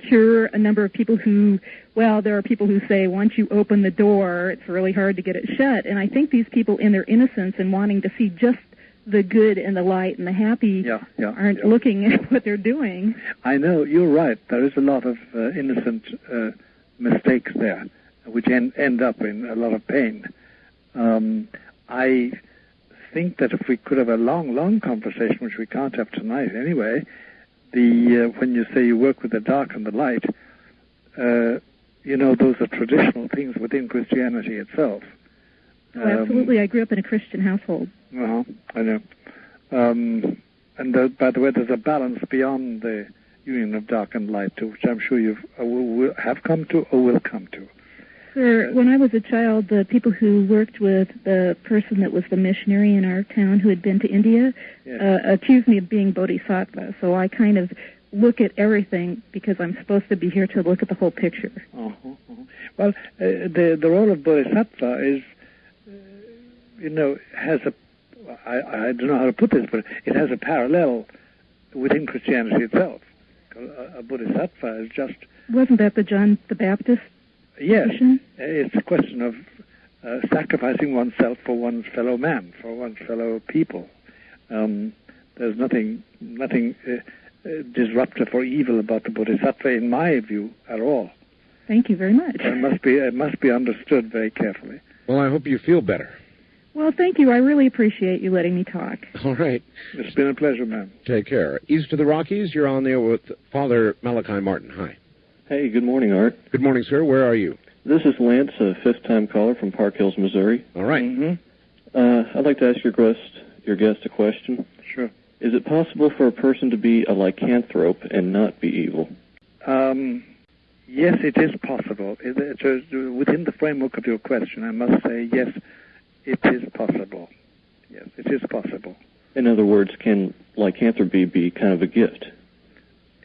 S9: cure a number of people who, well, there are people who say once you open the door, it's really hard to get it shut. And I think these people, in their innocence and wanting to see just the good and the light and the happy, aren't looking at what they're doing.
S2: I know, you're right. There is a lot of innocent mistakes there, which end up in a lot of pain. I think that if we could have a long conversation, which we can't have tonight anyway, when you say you work with the dark and the light, those are traditional things within Christianity itself.
S9: Oh, absolutely. I grew up in a Christian household.
S2: I know. And by the way, there's a balance beyond the union of dark and light, to which I'm sure you have come to or will come to.
S9: Sir, when I was a child, the people who worked with the person that was the missionary in our town who had been to India accused me of being bodhisattva. So I kind of look at everything because I'm supposed to be here to look at the whole picture.
S2: Well, the role of bodhisattva is, has a, I don't know how to put this, but it has a parallel within Christianity itself. A bodhisattva is just...
S9: Wasn't that the John the Baptist?
S2: Yes, it's a question of sacrificing oneself for one's fellow man, for one's fellow people. There's nothing disruptive or evil about the bodhisattva, in my view, at all.
S9: Thank you very much.
S2: It must be understood very carefully.
S1: Well, I hope you feel better.
S9: Well, thank you. I really appreciate you letting me talk.
S1: All right.
S2: It's been a pleasure, ma'am.
S1: Take care. East of the Rockies, you're on there with Father Malachi Martin. Hi.
S10: Hey, good morning, Art.
S1: Good morning, sir. Where are you?
S10: This is Lance, a fifth-time caller from Park Hills, Missouri.
S1: All right.
S10: I'd like to ask your guest a question.
S2: Sure.
S10: Is it possible for a person to be a lycanthrope and not be evil?
S2: Yes, it is possible. Within the framework of your question, I must say, yes, it is possible. Yes, it is possible.
S10: In other words, can lycanthropy be kind of a gift?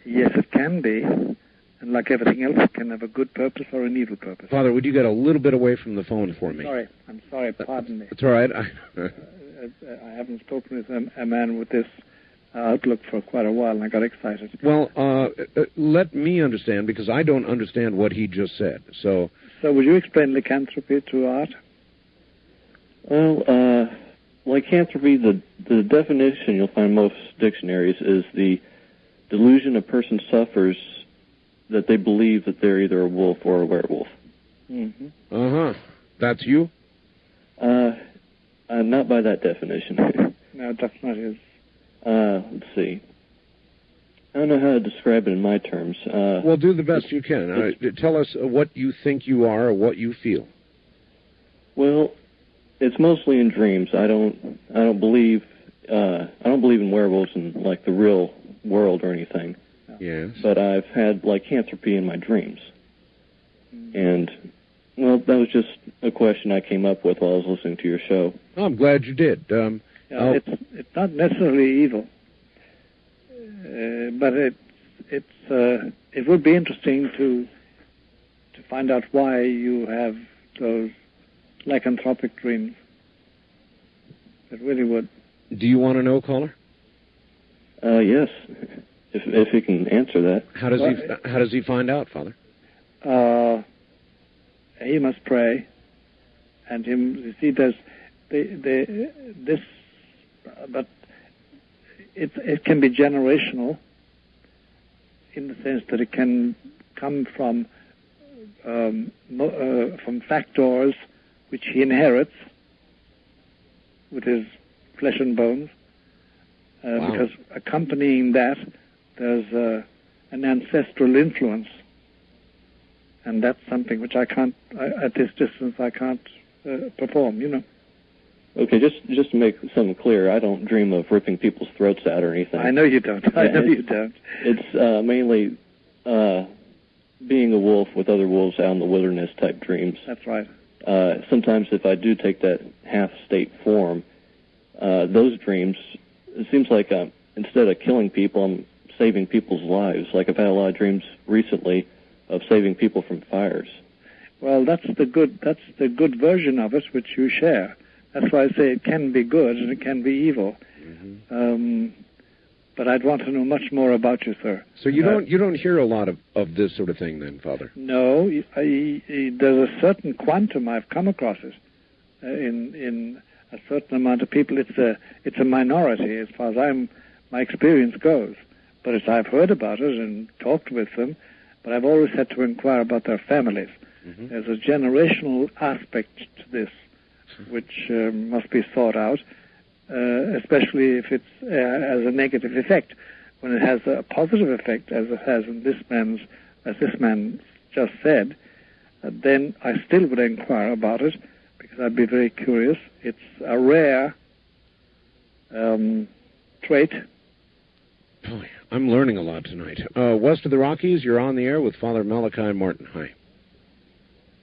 S2: Yes, it can be. And like everything else, it can have a good purpose or an evil purpose.
S1: Father, would you get a little bit away from the phone for me?
S2: I'm sorry, pardon me.
S1: It's all right.
S2: I haven't spoken with a man with this outlook for quite a while, and I got excited.
S1: Well, let me understand, because I don't understand what he just said. So
S2: would you explain lycanthropy to Art?
S10: Well, lycanthropy, the definition you'll find in most dictionaries is the delusion a person suffers that they believe that they're either a wolf or a werewolf.
S1: That's you?
S10: Not by that definition.
S2: No, that's not his.
S10: Let's see. I don't know how to describe it in my terms.
S1: Well, do the best you can. Tell us what you think you are or what you feel.
S10: Well, it's mostly in dreams. I don't believe in werewolves in like the real world or anything.
S1: Yes.
S10: But I've had lycanthropy in my dreams. And, well, that was just a question I came up with while I was listening to your show.
S1: Oh, I'm glad you did.
S2: It's not necessarily evil, but it would be interesting to find out why you have those lycanthropic dreams. It really would.
S1: Do you want to know, caller?
S10: Yes. If he can answer that.
S1: How does he find out, Father?
S2: He must pray, and you see, there's this, but it can be generational in the sense that it can come from factors which he inherits with his flesh and bones, because accompanying that, there's an ancestral influence, And that's something which I can't, at this distance, I can't perform, you know.
S10: Okay, just to make something clear, I don't dream of ripping people's throats out or anything.
S2: I know you don't. I know you don't.
S10: It's mainly being a wolf with other wolves out in the wilderness type dreams.
S2: That's right.
S10: Sometimes if I do take that half-state form, those dreams, it seems like instead of killing people, I'm saving people's lives. Like I've had a lot of dreams recently of saving people from fires.
S2: Well, that's the good version of it which you share. That's why I say it can be good and it can be evil. Mm-hmm. But I'd want to know much more about you, sir.
S1: So you don't hear a lot of this sort of thing, then, Father?
S2: No, there's a certain quantum I've come across it in a certain amount of people. It's a minority as far as my experience goes. But I've heard about it and talked with them. But I've always had to inquire about their families. Mm-hmm. There's a generational aspect to this, which must be thought out, especially if it has a negative effect. When it has a positive effect, as it has in as this man just said, then I still would inquire about it because I'd be very curious. It's a rare trait.
S1: Oh, I'm learning a lot tonight. West of the Rockies, you're on the air with Father Malachi Martin. Hi.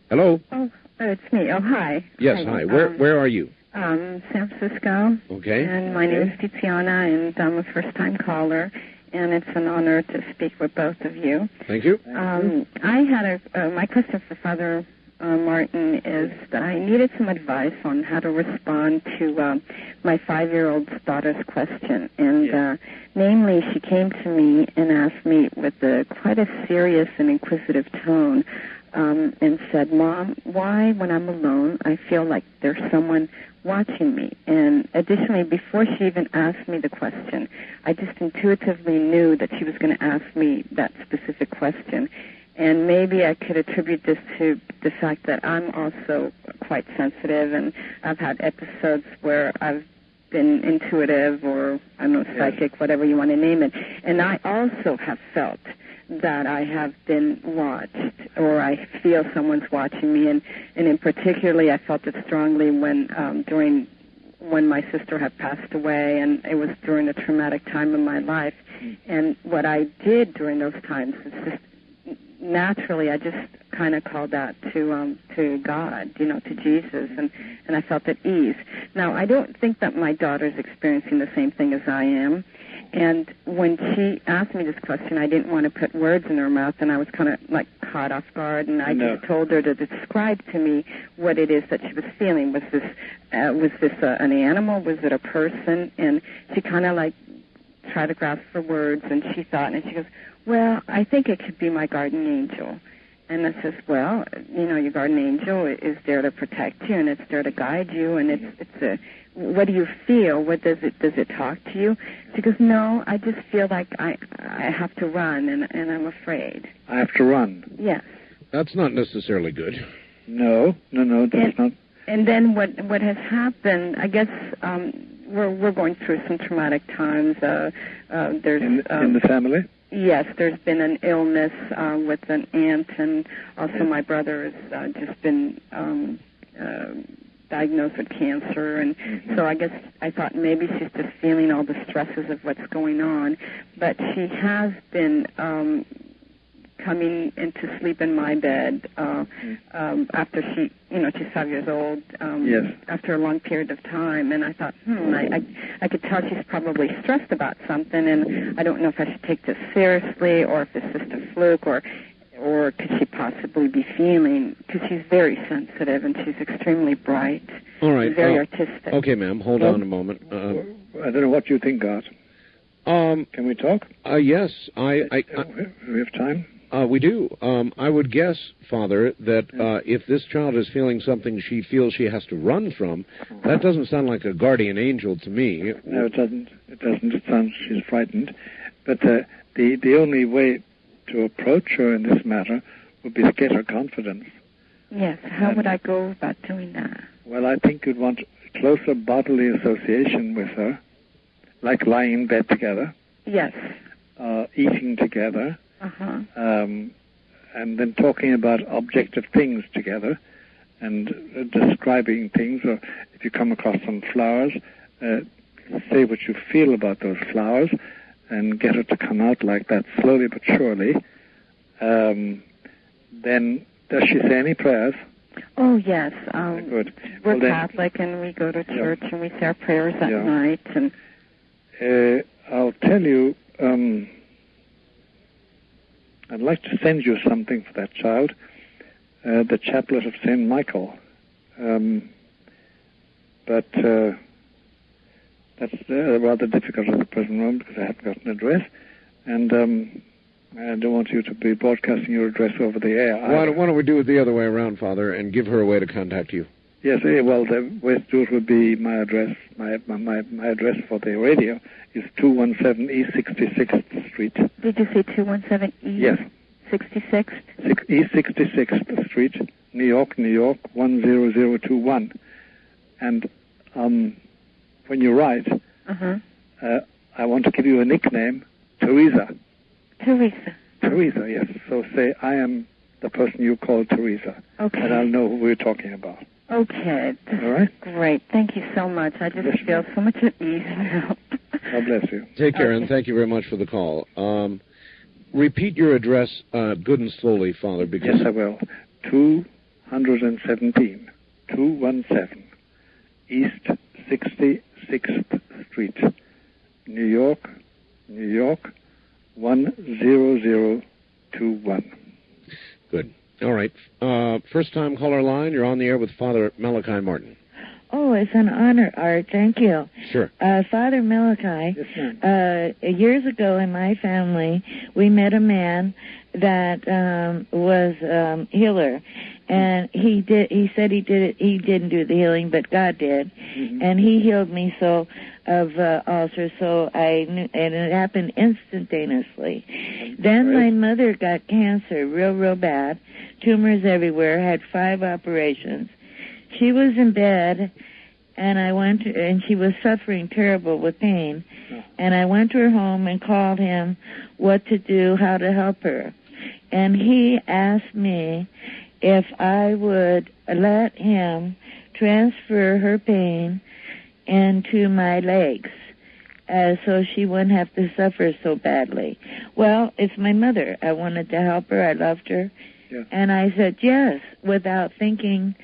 S1: Hello.
S11: Oh, it's me. Oh, hi.
S1: Yes, hi. Where are you?
S11: San Francisco.
S1: Okay.
S11: And my name is Tiziana, and I'm a first-time caller, and it's an honor to speak with both of you.
S1: Thank you.
S11: I had my question for Father Martin is that I needed some advice on how to respond to my 5-year-old daughter's question. And namely, she came to me and asked me with quite a serious and inquisitive tone and said, Mom, why when I'm alone I feel like there's someone watching me? And additionally, before she even asked me the question, I just intuitively knew that she was going to ask me that specific question. And maybe I could attribute this to the fact that I'm also quite sensitive, and I've had episodes where I've been intuitive or, I don't know, psychic, whatever you want to name it. And I also have felt that I have been watched, or I feel someone's watching me. And in particularly, I felt it strongly when my sister had passed away, and it was during a traumatic time in my life. And what I did during those times is just naturally, I just kind of called out to God, to Jesus, and I felt at ease. Now, I don't think that my daughter's experiencing the same thing as I am. And when she asked me this question, I didn't want to put words in her mouth, and I was kind of like caught off guard, and I just told her to describe to me what it is that she was feeling. Was this an animal? Was it a person? And she kind of like tried to grasp for words, and she thought, and she goes, well, I think it could be my guardian angel. And I says, well, your guardian angel is there to protect you, and it's there to guide you, and what do you feel? What does it talk to you? She goes, no, I just feel like I have to run, and I'm afraid.
S2: I have to run?
S11: Yes.
S1: That's not necessarily good.
S2: No, that's not.
S11: And then what has happened, I guess, we're going through some traumatic times. There's
S2: in the family?
S11: Yes, there's been an illness with an aunt, and also my brother has just been diagnosed with cancer, and so I guess I thought maybe she's just feeling all the stresses of what's going on, but she has been coming into sleep in my bed after she's 5 years old, after a long period of time, and I thought, I could tell she's probably stressed about something, and I don't know if I should take this seriously, or if it's just a fluke, or could she possibly be feeling, because she's very sensitive, and she's extremely bright,
S1: all right,
S11: very artistic.
S1: Okay, ma'am, hold on a moment.
S2: I don't know what you think, Art. Can we talk?
S1: Yes.
S2: We have time?
S1: We do. I would guess, Father, that if this child is feeling something she feels she has to run from, that doesn't sound like a guardian angel to me.
S2: No, it doesn't. It sounds she's frightened. But the only way to approach her in this matter would be to get her confidence.
S11: Yes. How would I go about doing that?
S2: Well, I think you'd want closer bodily association with her, like lying in bed together.
S11: Yes.
S2: Eating together. and then talking about objective things together and describing things. Or if you come across some flowers, say what you feel about those flowers and get it to come out like that slowly but surely. Then, does she say any prayers?
S11: Oh, yes.
S2: Good.
S11: We're Catholic, and we go to church, and we say our prayers at night. And
S2: I'll tell you, I'd like to send you something for that child, the Chaplet of St. Michael. But that's rather difficult at the present moment because I haven't got an address. And I don't want you to be broadcasting your address over the air.
S1: Why don't we do it the other way around, Father, and give her a way to contact you?
S2: Yes, well, the way to do it would be my address. My address for the radio is 217 East 66th Street.
S11: Did you say 217 East?
S2: Yes.
S11: 66th?
S2: East 66th Street, New York, 10021. And when you write, I want to give you a nickname, Teresa. Teresa, yes. So say, I am the person you call Teresa.
S11: Okay.
S2: And I'll know who we're talking about.
S11: Okay.
S2: All right?
S11: Great. Thank you so much. I just feel so much at ease now.
S2: God bless you.
S1: Take care, and thank you very much for the call. Repeat your address good and slowly, Father, because...
S2: Yes, I will. 217 East 66th Street, New York, 10021.
S1: Good. All right. First-time caller line. You're on the air with Father Malachi Martin.
S12: Oh, it's an honor, Art. Thank you.
S1: Sure.
S12: Father Malachi, years ago in my family, we met a man that was healer. And he said he didn't do the healing, but God did. Mm-hmm. And he healed me of ulcers, so I knew, and it happened instantaneously. Then my mother got cancer, real bad, tumors everywhere, had 5 operations. She was in bed, and and she was suffering terrible with pain. And I went to her home and called him what to do, how to help her. And he asked me if I would let him transfer her pain into my legs, so she wouldn't have to suffer so badly. Well, it's my mother. I wanted to help her. I loved her. Yeah. And I said yes, without thinking.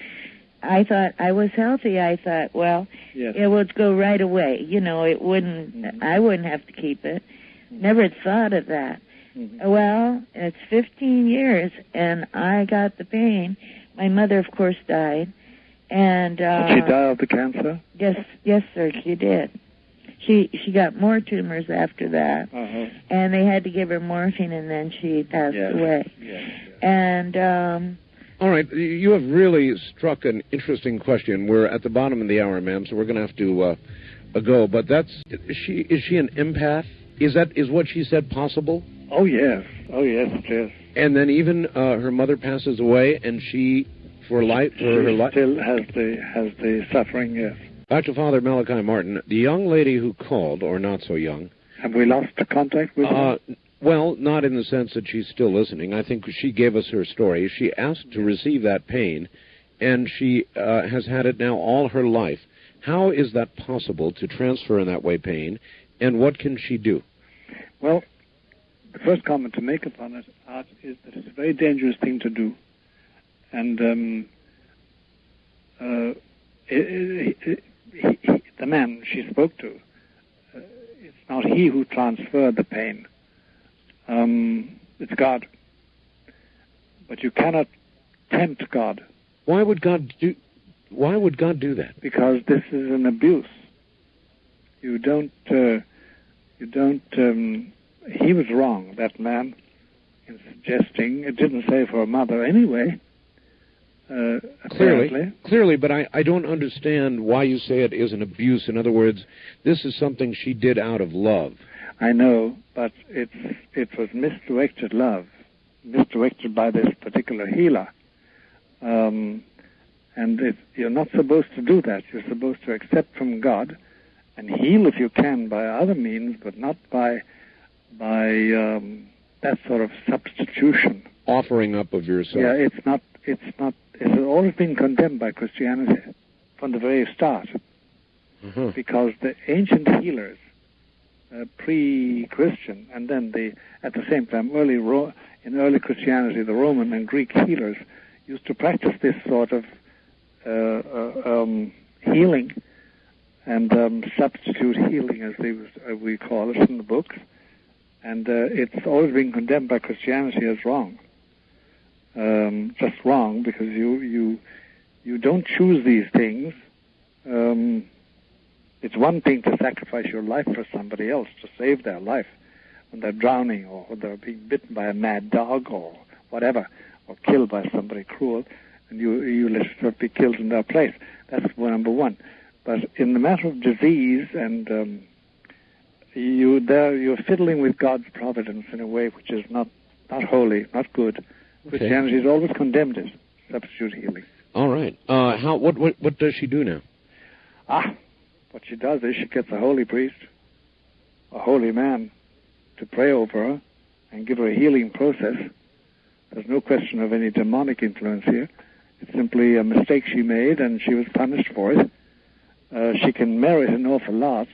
S12: I thought I was healthy. I thought, well, it would go right away. You know, it wouldn't, I wouldn't have to keep it. Never thought of that. Well, it's 15 years, and I got the pain. My mother, of course, died. And
S2: did she die of the cancer?
S12: Yes, sir, she did. She got more tumors after that, and they had to give her morphine, and then she passed away. And
S1: all right, you have really struck an interesting question. We're at the bottom of the hour, ma'am, so we're going to have to go. But is she an empath? Is what she said possible?
S2: Oh yes, it is.
S1: And then even her mother passes away, and she, for her life,
S2: still has the suffering. Yes.
S1: Back to Father Malachi Martin, the young lady who called, or not so young.
S2: Have we lost the contact with her?
S1: Well, not in the sense that she's still listening. I think she gave us her story. She asked to receive that pain, and she has had it now all her life. How is that possible to transfer in that way pain, and what can she do?
S2: Well, the first comment to make upon it, Art, is that it's a very dangerous thing to do. And the man she spoke to, it's not he who transferred the pain. It's God. But you cannot tempt God.
S1: Why would God do that?
S2: Because this is an abuse. He was wrong, that man, in suggesting, it didn't say for a mother anyway.
S1: Clearly, but I don't understand why you say it is an abuse. In other words, this is something she did out of love.
S2: I know, but it was misdirected love, misdirected by this particular healer. And you're not supposed to do that. You're supposed to accept from God and heal if you can by other means, but not by that sort of substitution.
S1: Offering up of yourself.
S2: Yeah, it's always been condemned by Christianity from the very start.
S1: Mm-hmm.
S2: Because the ancient healers, pre-Christian, and then at the same time, in early Christianity, the Roman and Greek healers used to practice this sort of healing and substitute healing, as we call it in the books. And it's always been condemned by Christianity as wrong. Just wrong, because you don't choose these things. It's one thing to sacrifice your life for somebody else, to save their life when they're drowning or when they're being bitten by a mad dog or whatever, or killed by somebody cruel, and you let yourself be killed in their place. That's number one. But in the matter of disease, and you're fiddling with God's providence in a way which is not holy, not good. Okay. Christianity has always condemned it, substitute healing.
S1: All right. What does she do now?
S2: What she does is she gets a holy priest, a holy man, to pray over her and give her a healing process. There's no question of any demonic influence here. It's simply a mistake she made, and she was punished for it. She can merit an awful lot,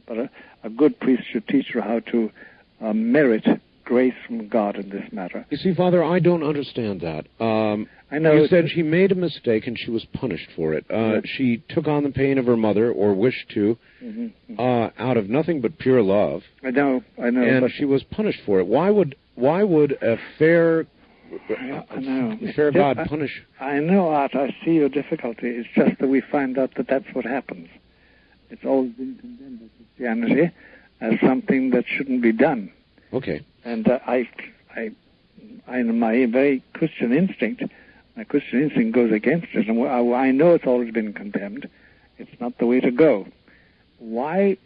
S2: but a good priest should teach her how to merit grace from God in this matter.
S1: You see, Father, I don't understand that.
S2: I know.
S1: You said she made a mistake and she was punished for it. She took on the pain of her mother, or wished to, out of nothing but pure love.
S2: I know.
S1: And
S2: but
S1: she was punished for it. Why would a fair God punish?
S2: I know, Art. I see your difficulty. It's just that we find out that that's what happens. It's always been condemned by Christianity as something that shouldn't be done.
S1: Okay.
S2: And my very Christian instinct, goes against it. And I know it's always been condemned. It's not the way to go. Why?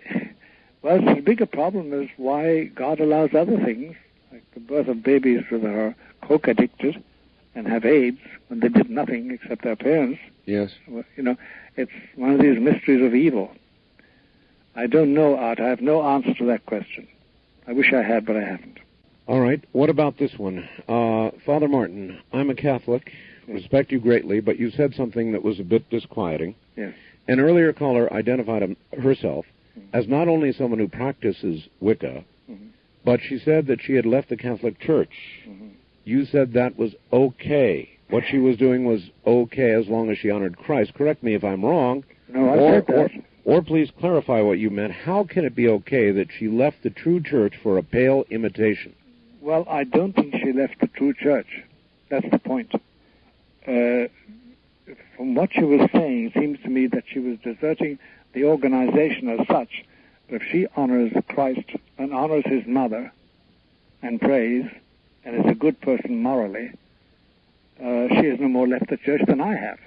S2: Well, the bigger problem is why God allows other things, like the birth of babies that are coke addicted and have AIDS when they did nothing except their parents.
S1: Yes.
S2: It's one of these mysteries of evil. I don't know, Art. I have no answer to that question. I wish I had, but I haven't.
S1: All right. What about this one? Father Martin, I'm a Catholic. Respect you greatly, but you said something that was a bit disquieting.
S2: Yes.
S1: An earlier caller identified herself as not only someone who practices Wicca, but she said that she had left the Catholic Church. You said that was okay. What she was doing was okay as long as she honored Christ. Correct me if I'm wrong.
S2: No, I said that.
S1: Or please clarify what you meant. How can it be okay that she left the true church for a pale imitation?
S2: Well, I don't think she left the true church. That's the point. From what she was saying, it seems to me that she was deserting the organization as such. But if she honors Christ and honors his mother and prays and is a good person morally, she has no more left the church than I have.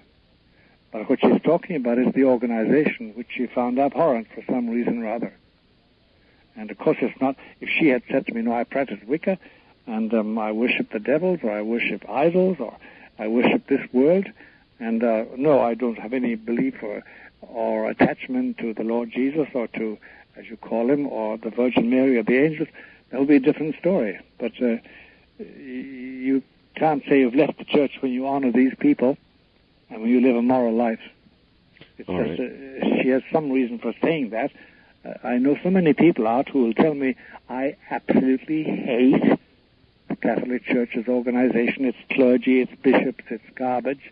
S2: But what she's talking about is the organization, which she found abhorrent for some reason or other. And of course it's not, if she had said to me, no, I practice Wicca, and I worship the devils, or I worship idols, or I worship this world, and no, I don't have any belief or attachment to the Lord Jesus, or to, as you call him, or the Virgin Mary, or the angels, that would be a different story. But you can't say you've left the church when you honor these people, and when you live a moral life. It's
S1: all
S2: just,
S1: right.
S2: She has some reason for saying that. I know so many people out who will tell me, I absolutely hate the Catholic Church's organization, its clergy, its bishops, its garbage.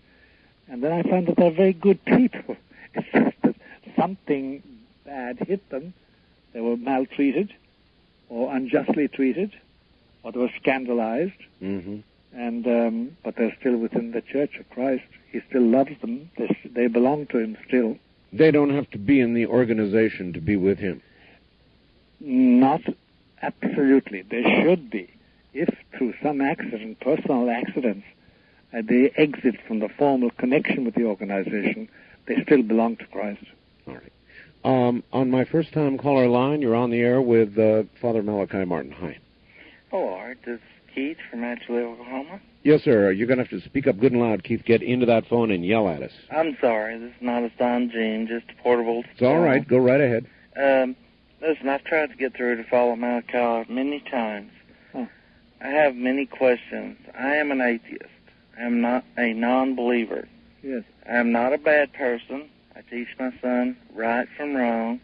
S2: And then I find that they're very good people. It's just that something bad hit them. They were maltreated, or unjustly treated, or they were scandalized. And but they're still within the Church of Christ. He still loves them. They belong to him still.
S1: They don't have to be in the organization to be with him.
S2: Not absolutely. They should be. If through some accident, personal accidents, they exit from the formal connection with the organization, they still belong to Christ.
S1: All right. On my first-time caller line, you're on the air with Father Malachi Martin. Hi.
S13: Oh, Art. This is Keith from Atchison, Oklahoma.
S1: Yes, sir. You're going to have to speak up good and loud, Keith. Get into that phone and yell at us.
S13: I'm sorry. This is not a Stein Gene, just a portable.
S1: It's all right. Go right ahead.
S13: Listen, I've tried to get through to follow Malachi many times. I have many questions. I am an atheist. I am not a non-believer.
S2: Yes.
S13: I am not a bad person. I teach my son right from wrong.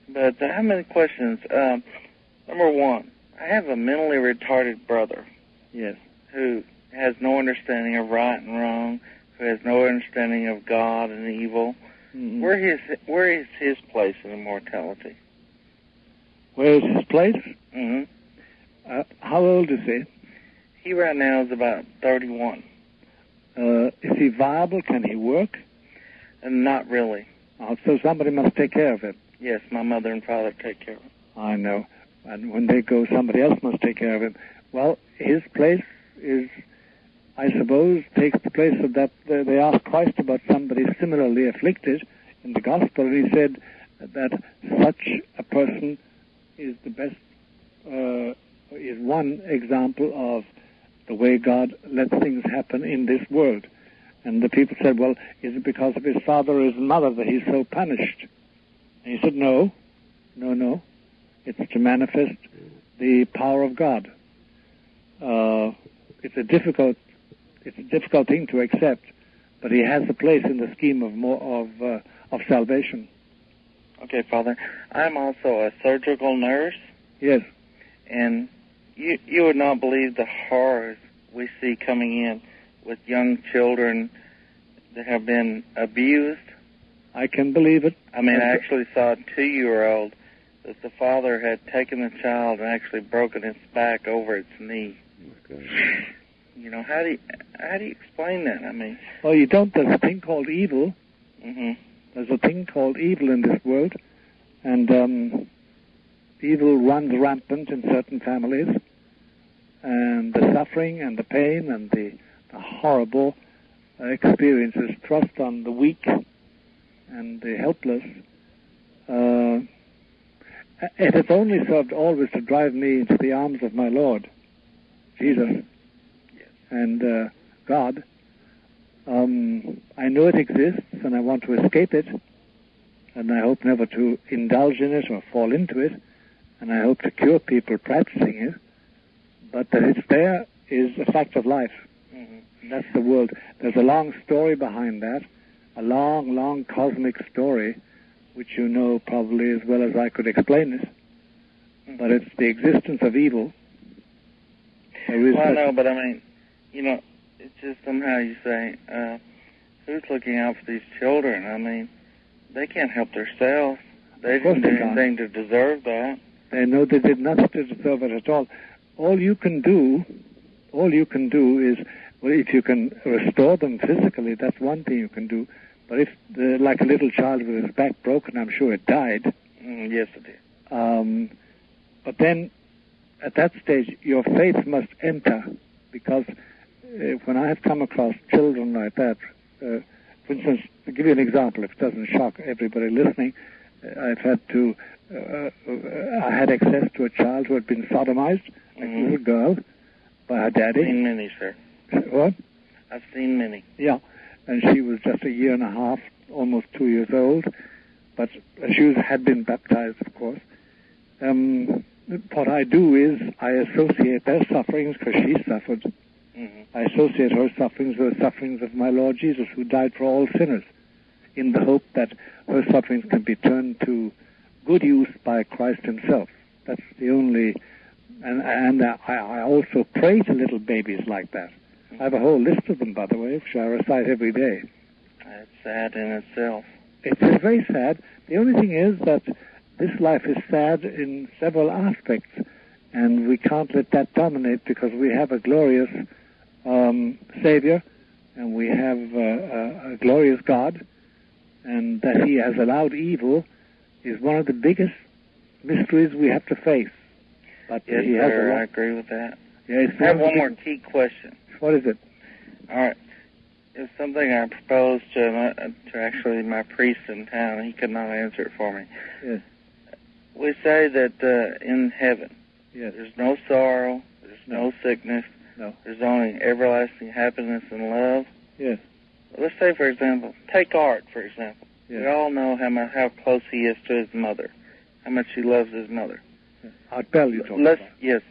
S13: But I have many questions. Number one, I have a mentally retarded brother.
S2: Yes.
S13: Who has no understanding of right and wrong, who has no understanding of God and evil.
S2: Mm-hmm.
S13: Where is his place in immortality?
S2: Where is his place?
S13: Mm-hmm.
S2: How old is he?
S13: He right now is about 31.
S2: Is he viable? Can he work?
S13: Not really.
S2: So somebody must take care of him.
S13: Yes, my mother and father take care of him.
S2: I know. And when they go, somebody else must take care of him. Well, his place is, I suppose, takes the place of that. They asked Christ about somebody similarly afflicted in the gospel, and he said that such a person is the best, is one example of the way God lets things happen in this world. And the people said, well, is it because of his father or his mother that he's so punished? And he said, no. It's to manifest the power of God. It's a difficult thing to accept, but he has a place in the scheme of salvation.
S13: Okay, Father. I'm also a surgical nurse.
S2: Yes.
S13: And you would not believe the horrors we see coming in with young children that have been abused.
S2: I can believe it.
S13: I mean, I actually saw a 2-year-old that the father had taken the child and actually broken its back over its knee.
S1: Okay.
S13: You know, how do you explain that? I mean,
S2: well, you don't. There's a thing called evil.
S13: Mm-hmm.
S2: There's a thing called evil in this world, and evil runs rampant in certain families, and the suffering and the pain and the horrible experiences thrust on the weak and the helpless. It has only served always to drive me into the arms of my Lord, Jesus, and God. I know it exists, and I want to escape it, and I hope never to indulge in it or fall into it, and I hope to cure people practicing it, but that it's there is a fact of life. Mm-hmm. That's the world. There's a long story behind that, a long, long cosmic story, which you know probably as well as I could explain it, but it's the existence of evil.
S13: Well, I know, but I mean, you know, it's just somehow you say, who's looking out for these children? I mean, they can't help themselves. They didn't do anything to deserve that.
S2: They know they did nothing to deserve it at all. All you can do is, well, if you can restore them physically, that's one thing you can do. But if, like a little child with his back broken, I'm sure it died.
S13: Yes, it did.
S2: But then, at that stage, your faith must enter, because when I have come across children like that, for instance, to give you an example, if it doesn't shock everybody listening, I had access to a child who had been sodomized, a little girl, by her daddy.
S13: I've seen many, sir.
S2: What?
S13: I've seen many.
S2: Yeah, and she was just a year and a half, almost 2 years old, but she had been baptized, of course. What I do is I associate their sufferings, because she suffered. Mm-hmm. I associate her sufferings with the sufferings of my Lord Jesus, who died for all sinners, in the hope that her sufferings can be turned to good use by Christ himself. That's the only... And I also pray to little babies like that. I have a whole list of them, by the way, which I recite every day.
S13: It's sad in itself.
S2: It is very sad. The only thing is that this life is sad in several aspects, and we can't let that dominate, because we have a glorious Savior, and we have a glorious God, and that he has allowed evil is one of the biggest mysteries we have to face. But
S13: yes, sir, I agree with that.
S2: Yeah,
S13: I have one more key question.
S2: What is it?
S13: All right. It's something I proposed to actually my priest in town. He could not answer it for me.
S2: Yes.
S13: We say that in heaven,
S2: yes,
S13: there's no sorrow, there's no sickness, there's only everlasting happiness and love.
S2: Yes.
S13: Let's say, for example, take Art, for example.
S2: Yes.
S13: We all know how close he is to his mother, how much he loves his mother.
S2: Art Bell, you're talking about.
S13: Yes.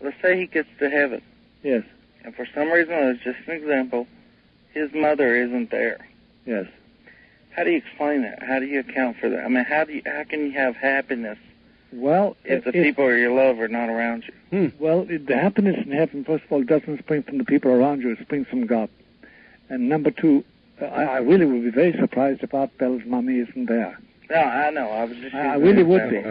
S13: Let's say he gets to heaven.
S2: Yes.
S13: And for some reason, it's just an example, his mother isn't there.
S2: Yes.
S13: How do you explain that? How do you account for that? I mean, how can you have happiness if the people you love are not around you?
S2: Well, the happiness in heaven, first of all, doesn't spring from the people around you. It springs from God. And number two, I really would be very surprised if Art Bell's mommy isn't there.
S13: No, I know. I was just.
S2: I really would be.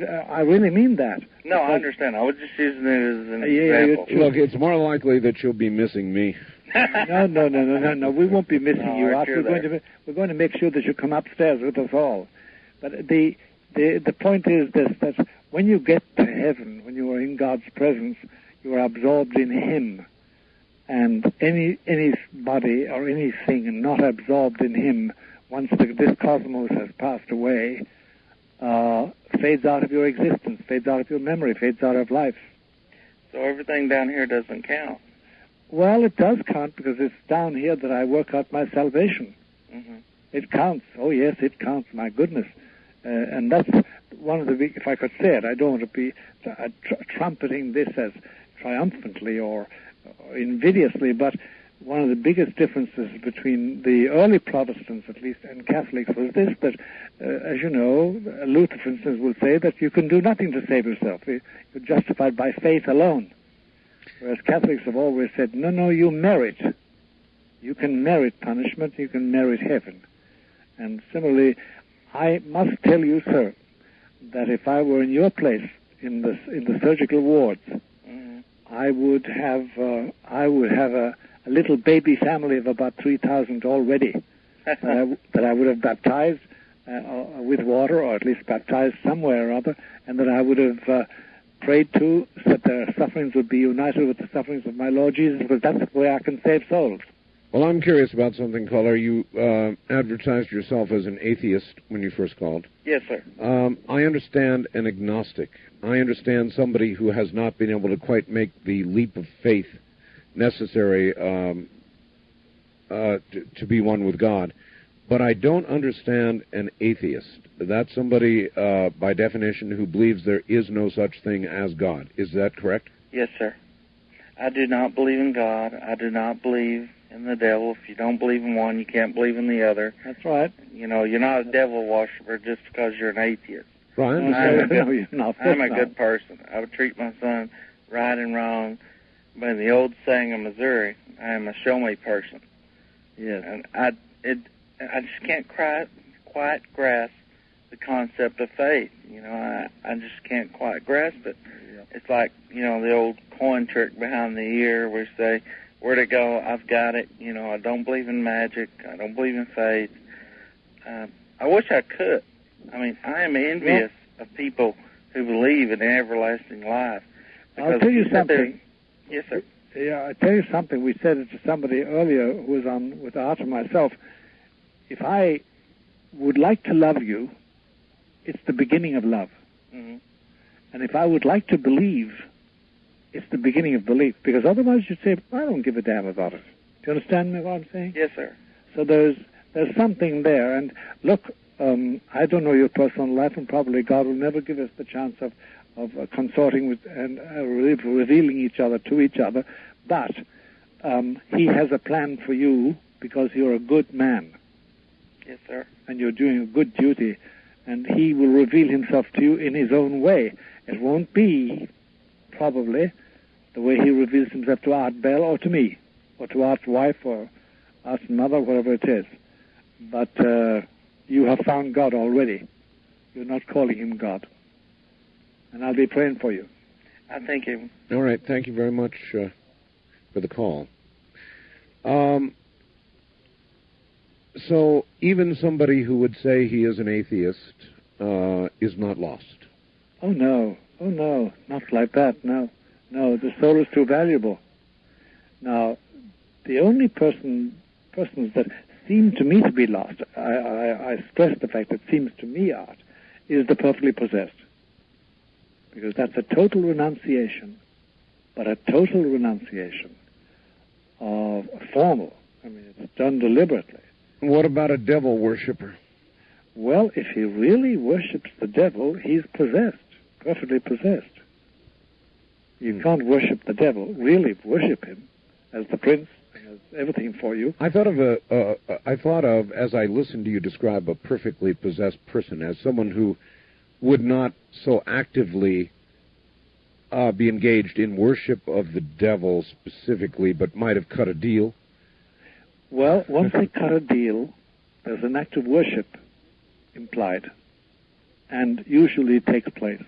S2: I really mean that.
S13: No, I understand. I was just using it as an example.
S1: Look, it's more likely that you'll be missing me.
S2: No. We won't be missing you, Art. We're going to make sure that you come upstairs with us all. But the point is this: that when you get to heaven, when you are in God's presence, you are absorbed in Him, and anybody or anything not absorbed in Him, once this cosmos has passed away, fades out of your existence, fades out of your memory, fades out of life.
S13: So everything down here doesn't count.
S2: Well, it does count because it's down here that I work out my salvation.
S13: Mm-hmm.
S2: It counts. Oh, yes, it counts. My goodness. And that's one of the big, if I could say it, I don't want to be trumpeting this as triumphantly or invidiously, but one of the biggest differences between the early Protestants, at least, and Catholics was this, that, as you know, Luther, for instance, will say that you can do nothing to save yourself. You're justified by faith alone. Whereas Catholics have always said, no, you merit. You can merit punishment, you can merit heaven. And similarly, I must tell you, sir, that if I were in your place in the surgical wards, I would have a little baby family of about 3,000 already that I would have baptized with water, or at least baptized somewhere or other, and that I would have prayed to, so that their sufferings would be united with the sufferings of my Lord Jesus, because that's the way I can save souls.
S1: Well, I'm curious about something, caller. You advertised yourself as an atheist when you first called.
S13: Yes, sir.
S1: I understand an agnostic. I understand somebody who has not been able to quite make the leap of faith necessary to be one with God. But I don't understand an atheist. That's somebody, by definition, who believes there is no such thing as God. Is that correct?
S13: Yes, sir. I do not believe in God. I do not believe in the devil. If you don't believe in one, you can't believe in the other.
S2: That's right.
S13: You know, you're not a devil worshiper just because you're an atheist.
S1: Right.
S13: I'm a good person. I would treat my son right and wrong. But in the old saying of Missouri, I am a show-me person.
S2: Yes.
S13: And I just can't quite grasp the concept of faith. You know, I just can't quite grasp it. Yeah. It's like, you know, the old coin trick behind the ear where you say, where to go, I've got it. You know, I don't believe in magic. I don't believe in faith. I wish I could. I mean, I am envious of people who believe in an everlasting life.
S2: I'll tell you something.
S13: Yes, sir.
S2: Yeah, I'll tell you something. We said it to somebody earlier who was on with Art and myself. If I would like to love you, it's the beginning of love.
S13: Mm-hmm.
S2: And if I would like to believe, it's the beginning of belief. Because otherwise you'd say, I don't give a damn about it. Do you understand me what I'm saying?
S13: Yes, sir.
S2: So there's something there. And look, I don't know your personal life, and probably God will never give us the chance of consorting with and revealing each other to each other. But He has a plan for you because you're a good man.
S13: Yes, sir.
S2: And you're doing a good duty. And He will reveal Himself to you in His own way. It won't be, probably, the way He reveals Himself to Art Bell or to me, or to Art's wife or Art's mother, whatever it is. But you have found God already. You're not calling Him God. And I'll be praying for you.
S13: I thank you.
S1: All right. Thank you very much for the call. So even somebody who would say he is an atheist is not lost.
S2: Oh, no. Not like that, no. No, the soul is too valuable. Now, the only persons that seem to me to be lost, I stress the fact that seems to me, Art, is the perfectly possessed. Because that's a total renunciation, but a total renunciation of formal. I mean, it's done deliberately.
S1: What about a devil worshiper?
S2: Well, if he really worships the devil, he's possessed. perfectly possessed. You can't worship the devil, really worship him as the prince, as everything for you.
S1: I thought of, as I listened to you describe a perfectly possessed person, as someone who would not so actively be engaged in worship of the devil specifically, but might have cut a deal.
S2: Well, once they cut a deal, there's an act of worship implied, and usually it takes place.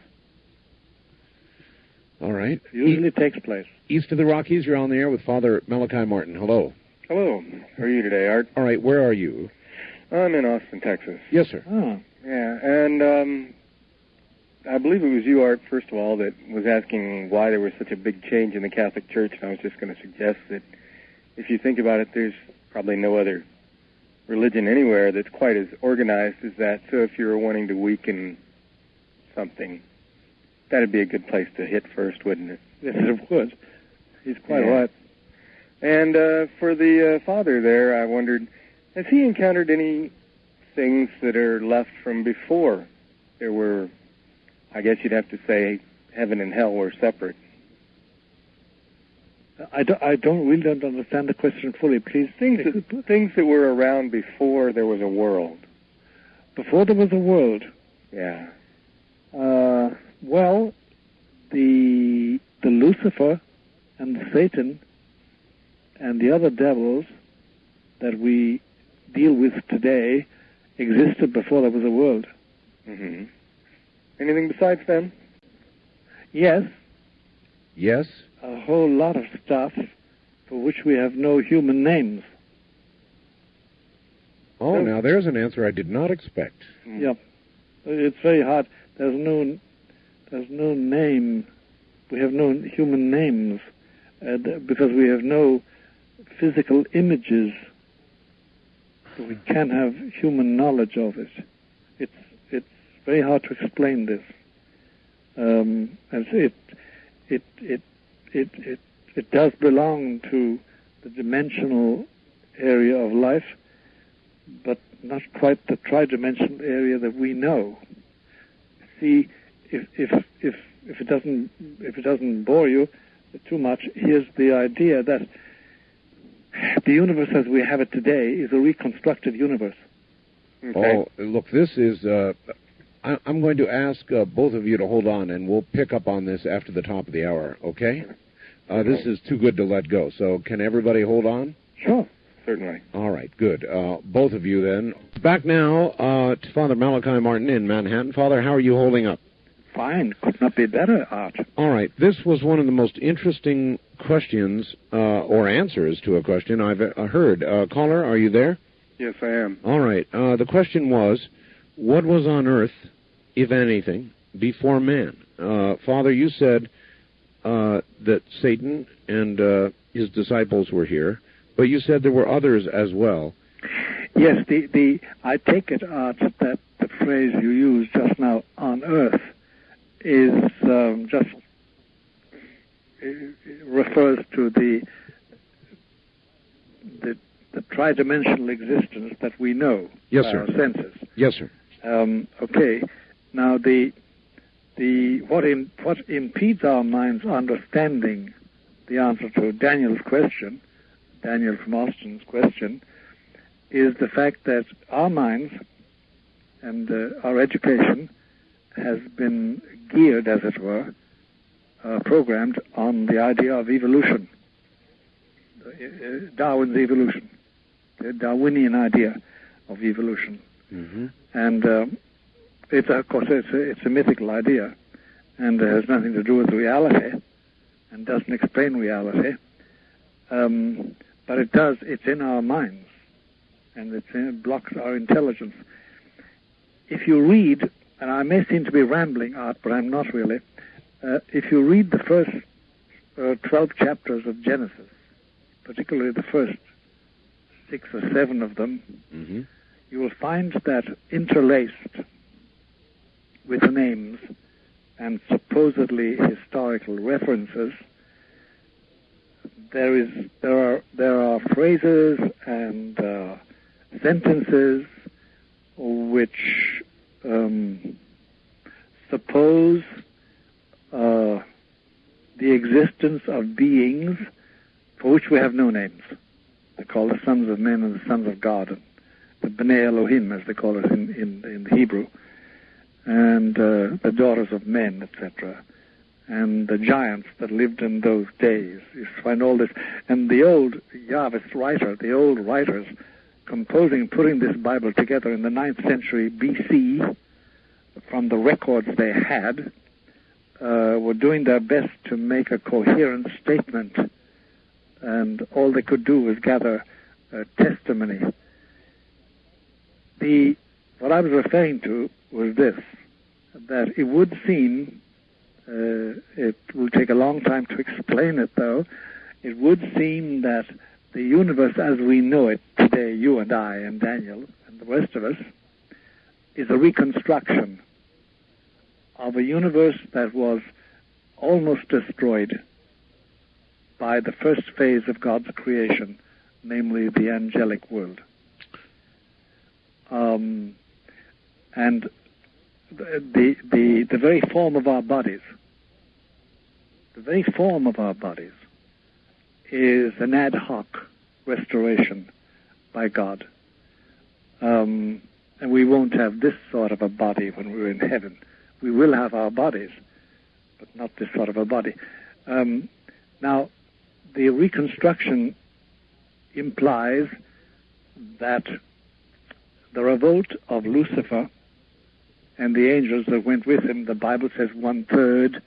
S1: All right.
S2: Usually takes place.
S1: East of the Rockies, you're on the air with Father Malachi Martin. Hello.
S14: Hello. How are you today, Art?
S1: All right. Where are you?
S14: I'm in Austin, Texas.
S1: Yes, sir.
S2: Oh.
S14: Yeah, and I believe it was you, Art, first of all, that was asking why there was such a big change in the Catholic Church, and I was just going to suggest that if you think about it, there's probably no other religion anywhere that's quite as organized as that. So if you're wanting to weaken something, that'd be a good place to hit first, wouldn't it?
S2: Yes, it would. He's quite right.
S14: And for the father there, I wondered, has he encountered any things that are left from before there were, I guess you'd have to say, heaven and hell were separate?
S2: I really don't understand the question fully. Please.
S14: Things that were around before there was a world.
S2: Before there was a world?
S14: Yeah.
S2: Well, the Lucifer and Satan and the other devils that we deal with today existed before there was a world.
S14: Mm-hmm. Anything besides them?
S2: Yes.
S1: Yes?
S2: A whole lot of stuff for which we have no human names.
S1: Oh, now there's an answer I did not expect.
S2: Yeah. It's very hard. There's no name. We have no human names because we have no physical images. So we can't have human knowledge of it. It's very hard to explain this. And it does belong to the dimensional area of life, but not quite the tridimensional area that we know. See, if it doesn't bore you too much, here's the idea that the universe as we have it today is a reconstructed universe.
S1: Okay. Oh, look, this is... I'm going to ask both of you to hold on, and we'll pick up on this after the top of the hour, okay? This is too good to let go. So can everybody hold on?
S2: Sure.
S14: Certainly.
S1: All right, good. Both of you then. Back now to Father Malachi Martin in Manhattan. Father, how are you holding up?
S2: Fine. Could not be better, Art.
S1: All right. This was one of the most interesting questions or answers to a question I've heard. Caller, are you there?
S14: Yes, I am.
S1: All right. The question was, what was on earth, if anything, before man? Father, you said that Satan and his disciples were here, but you said there were others as well.
S2: Yes, I take it, Art, that the phrase you used just now, on earth, is just refers to the tridimensional existence that we know.
S1: Yes,
S2: by
S1: sir.
S2: Our senses.
S1: Yes, sir.
S2: Okay. Now, what impedes our mind's understanding the answer to Daniel from Austin's question, is the fact that our minds and our education has been geared, as it were, programmed on the idea of evolution, Darwin's evolution, the Darwinian idea of evolution.
S1: Mm-hmm.
S2: And it's a mythical idea, and it has nothing to do with reality, and doesn't explain reality. But it does. It's in our minds, and it blocks our intelligence. If you read, and I may seem to be rambling, Art, but I'm not really. If you read the first 12 chapters of Genesis, particularly the first 6 or 7 of them,
S1: mm-hmm.
S2: you will find that interlaced with the names and supposedly historical references, there are phrases and sentences which suppose the existence of beings for which we have no names. They're called the sons of men and the sons of God, the Bnei Elohim, as they call it in Hebrew, and the daughters of men, etc., and the giants that lived in those days. You find all this. And the old Yahwist writer, the old writers, putting this Bible together in the 9th century BC, from the records they had, were doing their best to make a coherent statement, and all they could do was gather testimony. What I was referring to was this, that it would seem, it will take a long time to explain it though, it would seem that the universe as we know it today, you and I and Daniel and the rest of us, is a reconstruction of a universe that was almost destroyed by the first phase of God's creation, namely the angelic world. And the very form of our bodies, is an ad hoc restoration by God. And we won't have this sort of a body when we're in heaven. We will have our bodies, but not this sort of a body. Now, the reconstruction implies that the revolt of Lucifer and the angels that went with him, the Bible says 1/3,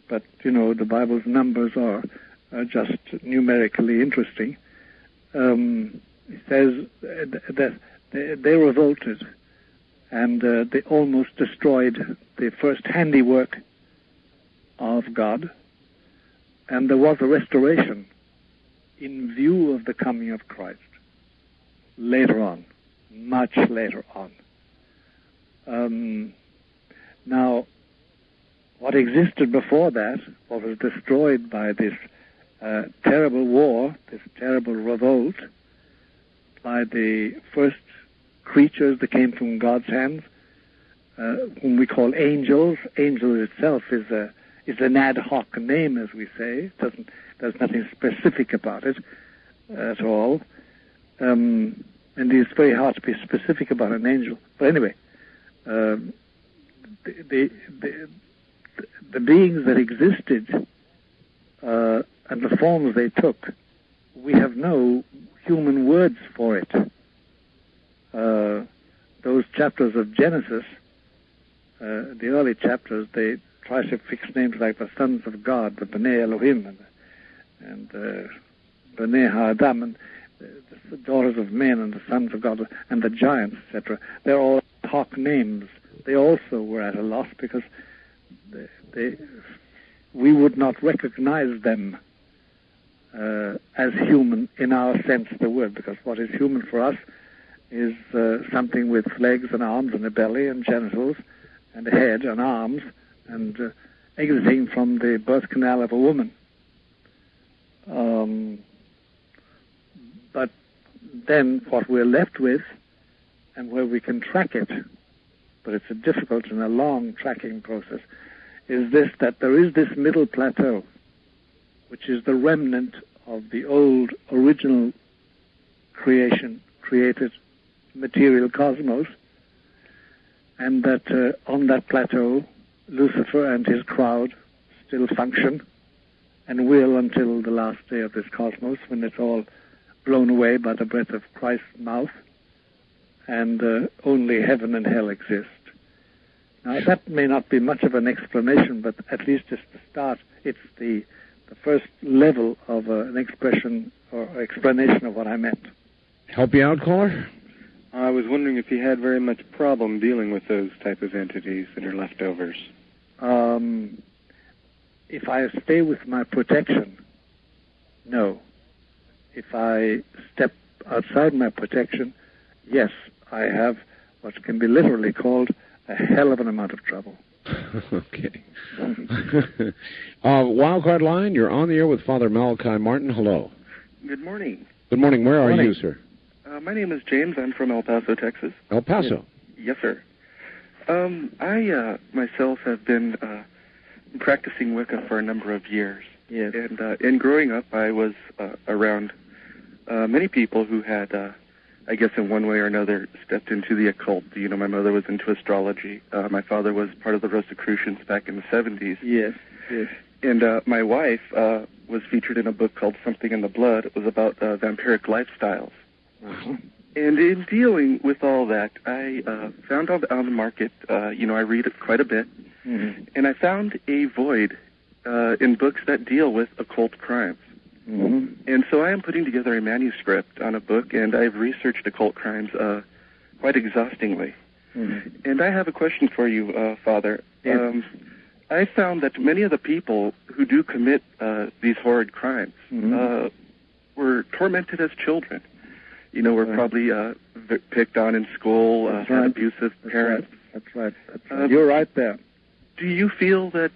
S2: but, the Bible's numbers are just numerically interesting. It says that they revolted, and they almost destroyed the first handiwork of God, and there was a restoration in view of the coming of Christ later on, much later on. Now, what existed before that, what was destroyed by this terrible war, this terrible revolt, by the first creatures that came from God's hands, whom we call angels. Angel itself is an ad hoc name, as we say. There's nothing specific about it at all. And it's very hard to be specific about an angel. But anyway, the beings that existed and the forms they took, we have no human words for it. Those chapters of Genesis, the early chapters, they try to fix names like the sons of God, the Bnei Elohim, and Bnei Ha'adam, and the daughters of men, and the sons of God, and the giants, etc. They're all hoc names. They also were at a loss because we would not recognize them as human in our sense of the word, because what is human for us is something with legs and arms and a belly and genitals and a head and arms and exiting from the birth canal of a woman. But then what we're left with, and where we can track it, but it's a difficult and a long tracking process, is this, that there is this middle plateau, which is the remnant of the old original created material cosmos, and that on that plateau, Lucifer and his crowd still function and will until the last day of this cosmos, when it's all blown away by the breath of Christ's mouth, and only heaven and hell exist. Now, that may not be much of an explanation, but at least it's the start. It's the first level of an expression or explanation of what I meant.
S1: Help you out, caller?
S14: I was wondering if you had very much problem dealing with those type of entities that are leftovers.
S2: If I stay with my protection, no. If I step outside my protection, yes, I have what can be literally called a hell of an amount of trouble.
S1: Okay. Wildcard line, you're on the air with Father Malachi Martin. Hello.
S15: Good morning.
S1: Good morning. Where are you, sir?
S15: My name is James. I'm from El Paso, Texas.
S1: El Paso?
S15: Yes, sir. I myself have been practicing Wicca for a number of years.
S2: Yes.
S15: And in growing up, I was around many people who had, I guess in one way or another, stepped into the occult. You know, my mother was into astrology. My father was part of the Rosicrucians back in the 70s.
S2: Yes, yes.
S15: And my wife was featured in a book called Something in the Blood. It was about vampiric lifestyles.
S2: Uh-huh.
S15: And in dealing with all that, I found on the market, you know, I read it quite a bit, and I found a void in books that deal with occult crimes. And so I am putting together a manuscript on a book, and I've researched occult crimes quite exhaustingly. And I have a question for you, Father.
S2: Yes.
S15: I found that many of the people who do commit these horrid crimes were tormented as children. You know, were probably picked on in school, had abusive parents.
S2: That's right. You're right there.
S15: Do you feel that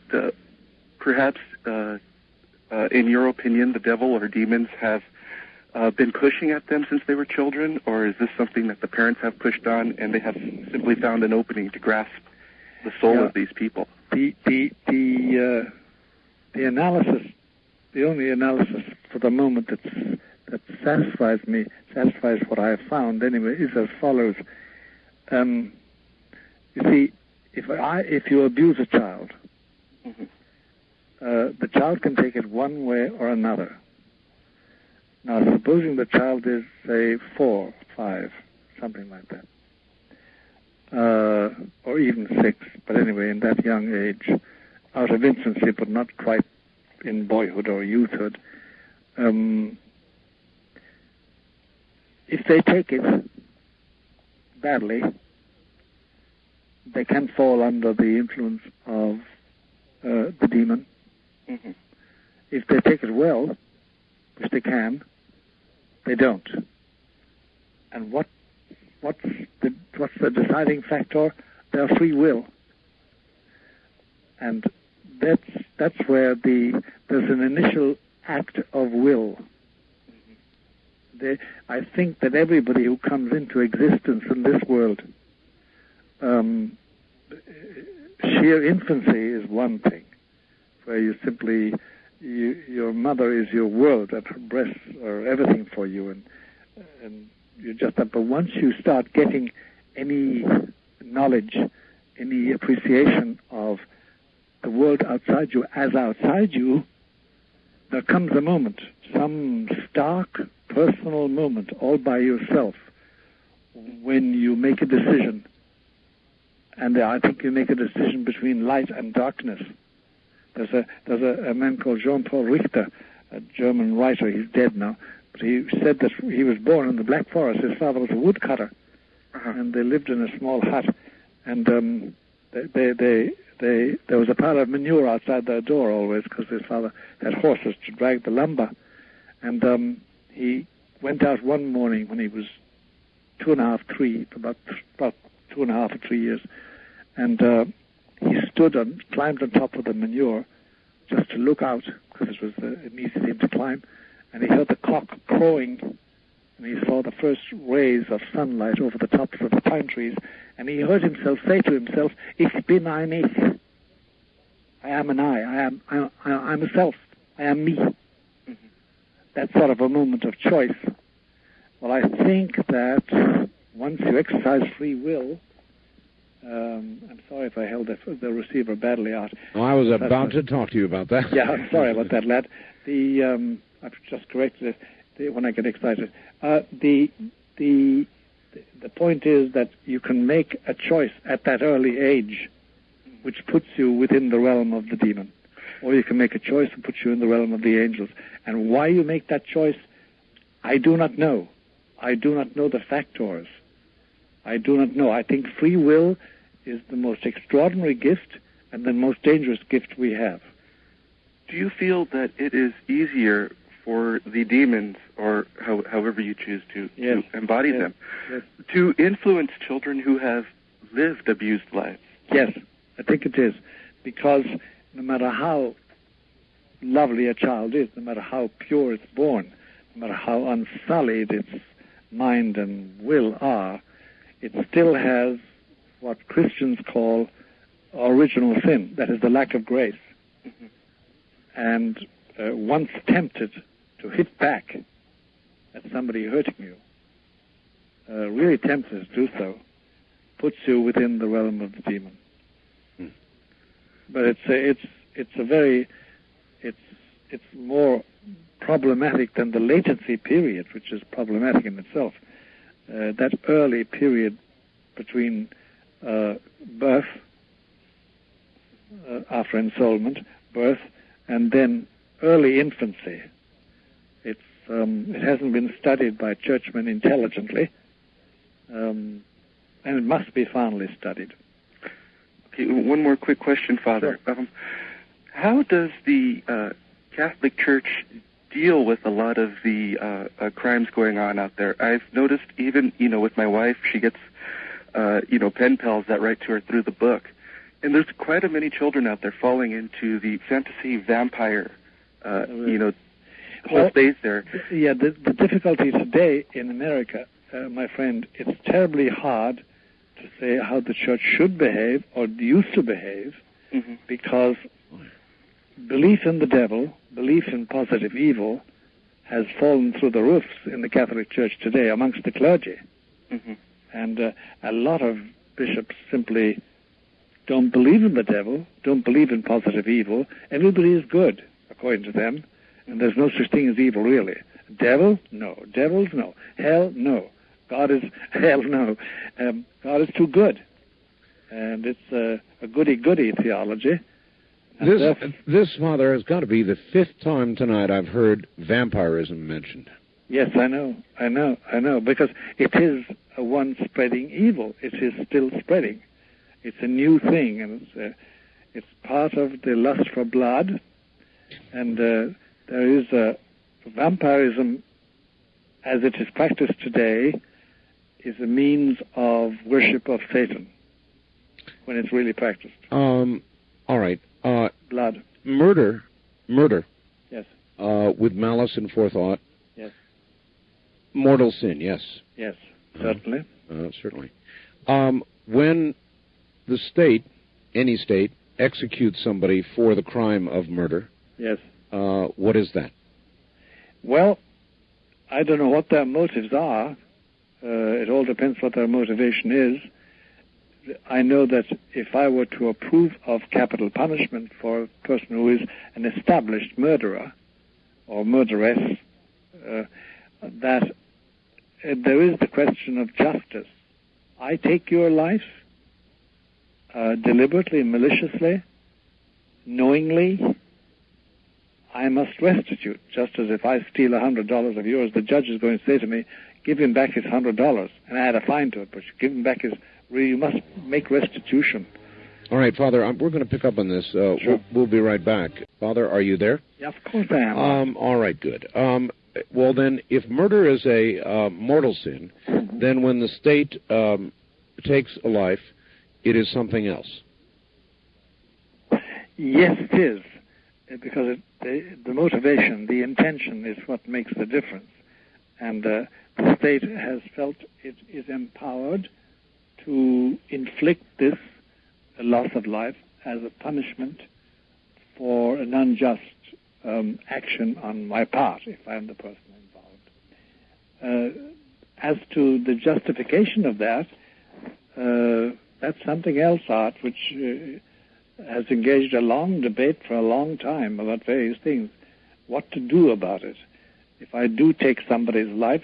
S15: perhaps, in your opinion, the devil or demons have been pushing at them since they were children, or is this something that the parents have pushed on and they have simply found an opening to grasp the soul of these people?
S2: The analysis, the only analysis for the moment that satisfies me, satisfies what I have found anyway, is as follows. You see, if you abuse a child, the child can take it one way or another. Now, supposing the child is, say, 4, 5, something like that, or even 6, but anyway, in that young age, out of infancy, but not quite in boyhood or youthhood, if they take it badly, they can fall under the influence of the demon. If they take it well, which they can, they don't. And what's the deciding factor? Their free will. And that's where there's an initial act of will. I think that everybody who comes into existence in this world, sheer infancy is one thing, where you simply, your mother is your world, and her breasts are everything for you, and you just. But once you start getting any knowledge, any appreciation of the world outside you as outside you, there comes a moment, some stark personal moment, all by yourself, when you make a decision. And I think you make a decision between light and darkness. There's a man called Jean-Paul Richter, a German writer. He's dead now, but he said that he was born in the Black Forest. His father was a woodcutter, and they lived in a small hut. And there was a pile of manure outside their door always, because his father had horses to drag the lumber. And he went out one morning when he was 2.5, 3, about 2.5 or 3 years, and he stood and climbed on top of the manure just to look out, because it was an easy thing to climb, and he heard the cock crowing, and he saw the first rays of sunlight over the tops of the pine trees, and he heard himself say to himself, "Ich bin ein Ich." I am an I'm a self. I am me. That's sort of a moment of choice. Well, I think that once you exercise free will, I'm sorry if I held the receiver badly out.
S1: Oh, I was about to talk to you about that.
S2: Yeah, I'm sorry about that, lad. I've just corrected it when I get excited. The point is that you can make a choice at that early age, which puts you within the realm of the demon. Or you can make a choice and put you in the realm of the angels. And why you make that choice, I do not know. I do not know the factors. I do not know. I think free will is the most extraordinary gift and the most dangerous gift we have.
S15: Do you feel that it is easier for the demons, or however you choose to embody them, to influence children who have lived abused lives?
S2: Yes, I think it is. Because no matter how lovely a child is, no matter how pure it's born, no matter how unsullied its mind and will are, it still has what Christians call original sin, that is the lack of grace. and once tempted to hit back at somebody hurting you, really tempted to do so, puts you within the realm of the demon. But it's more problematic than the latency period, which is problematic in itself. That early period between birth, after ensoulment, birth, and then early infancy. It hasn't been studied by churchmen intelligently, and it must be finally studied.
S15: Okay, one more quick question, Father. Sure. How does the Catholic Church deal with a lot of the crimes going on out there? I've noticed even, with my wife, she gets, pen pals that write to her through the book. And there's quite a many children out there falling into the fantasy vampire, whole space there.
S2: Yeah, the difficulty today in America, my friend, it's terribly hard to say how the church should behave or used to behave, because belief in the devil, belief in positive evil, has fallen through the roofs in the Catholic Church today amongst the clergy. And a lot of bishops simply don't believe in the devil, don't believe in positive evil. Everybody is good, according to them, and there's no such thing as evil, really. Devil? No. Devils? No. Hell? No. God is hell? No. God is too good. And it's a goody-goody theology.
S1: This, Father, has got to be the fifth time tonight I've heard vampirism mentioned.
S2: Yes, I know, because it is one spreading evil. It is still spreading. It's a new thing, and it's part of the lust for blood. And there is vampirism, as it is practiced today, is a means of worship of Satan when it's really practiced.
S1: All right.
S2: Blood.
S1: Murder.
S2: Yes.
S1: With malice and forethought.
S2: Yes.
S1: Mortal sin, yes.
S2: Yes, certainly.
S1: Certainly. When the state, any state, executes somebody for the crime of murder,
S2: yes.
S1: What is that?
S2: Well, I don't know what their motives are. It all depends what their motivation is. I know that if I were to approve of capital punishment for a person who is an established murderer or murderess, that there is the question of justice. I take your life deliberately, maliciously, knowingly. I must restitute, just as if I steal $100 of yours, the judge is going to say to me, give him back his $100, and I add a fine to it, but give him back his... You must make restitution.
S1: All right, Father, we're going to pick up on this.
S2: Sure.
S1: We'll be right back. Father, are you there?
S2: Yeah, of course I am.
S1: All right, good. Well, then, if murder is a mortal sin, then when the state takes a life, it is something else.
S2: Yes, it is, because the motivation, the intention is what makes the difference. And the state has felt it is empowered to inflict this loss of life as a punishment for an unjust action on my part, if I'm the person involved. As to the justification of that, that's something else, Art, which has engaged a long debate for a long time about various things. What to do about it? If I do take somebody's life,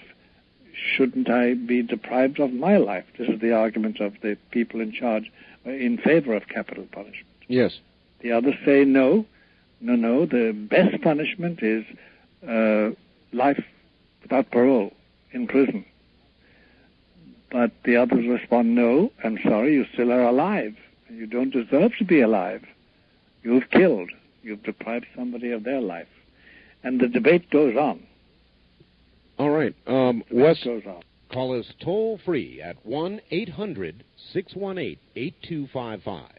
S2: shouldn't I be deprived of my life? This is the argument of the people in charge in favor of capital punishment.
S1: Yes.
S2: The others say no. The best punishment is life without parole in prison. But the others respond, no, I'm sorry, you still are alive. You don't deserve to be alive. You've killed. You've deprived somebody of their life. And the debate goes on.
S1: All right. Wes, call us toll-free at 1-800-618-8255.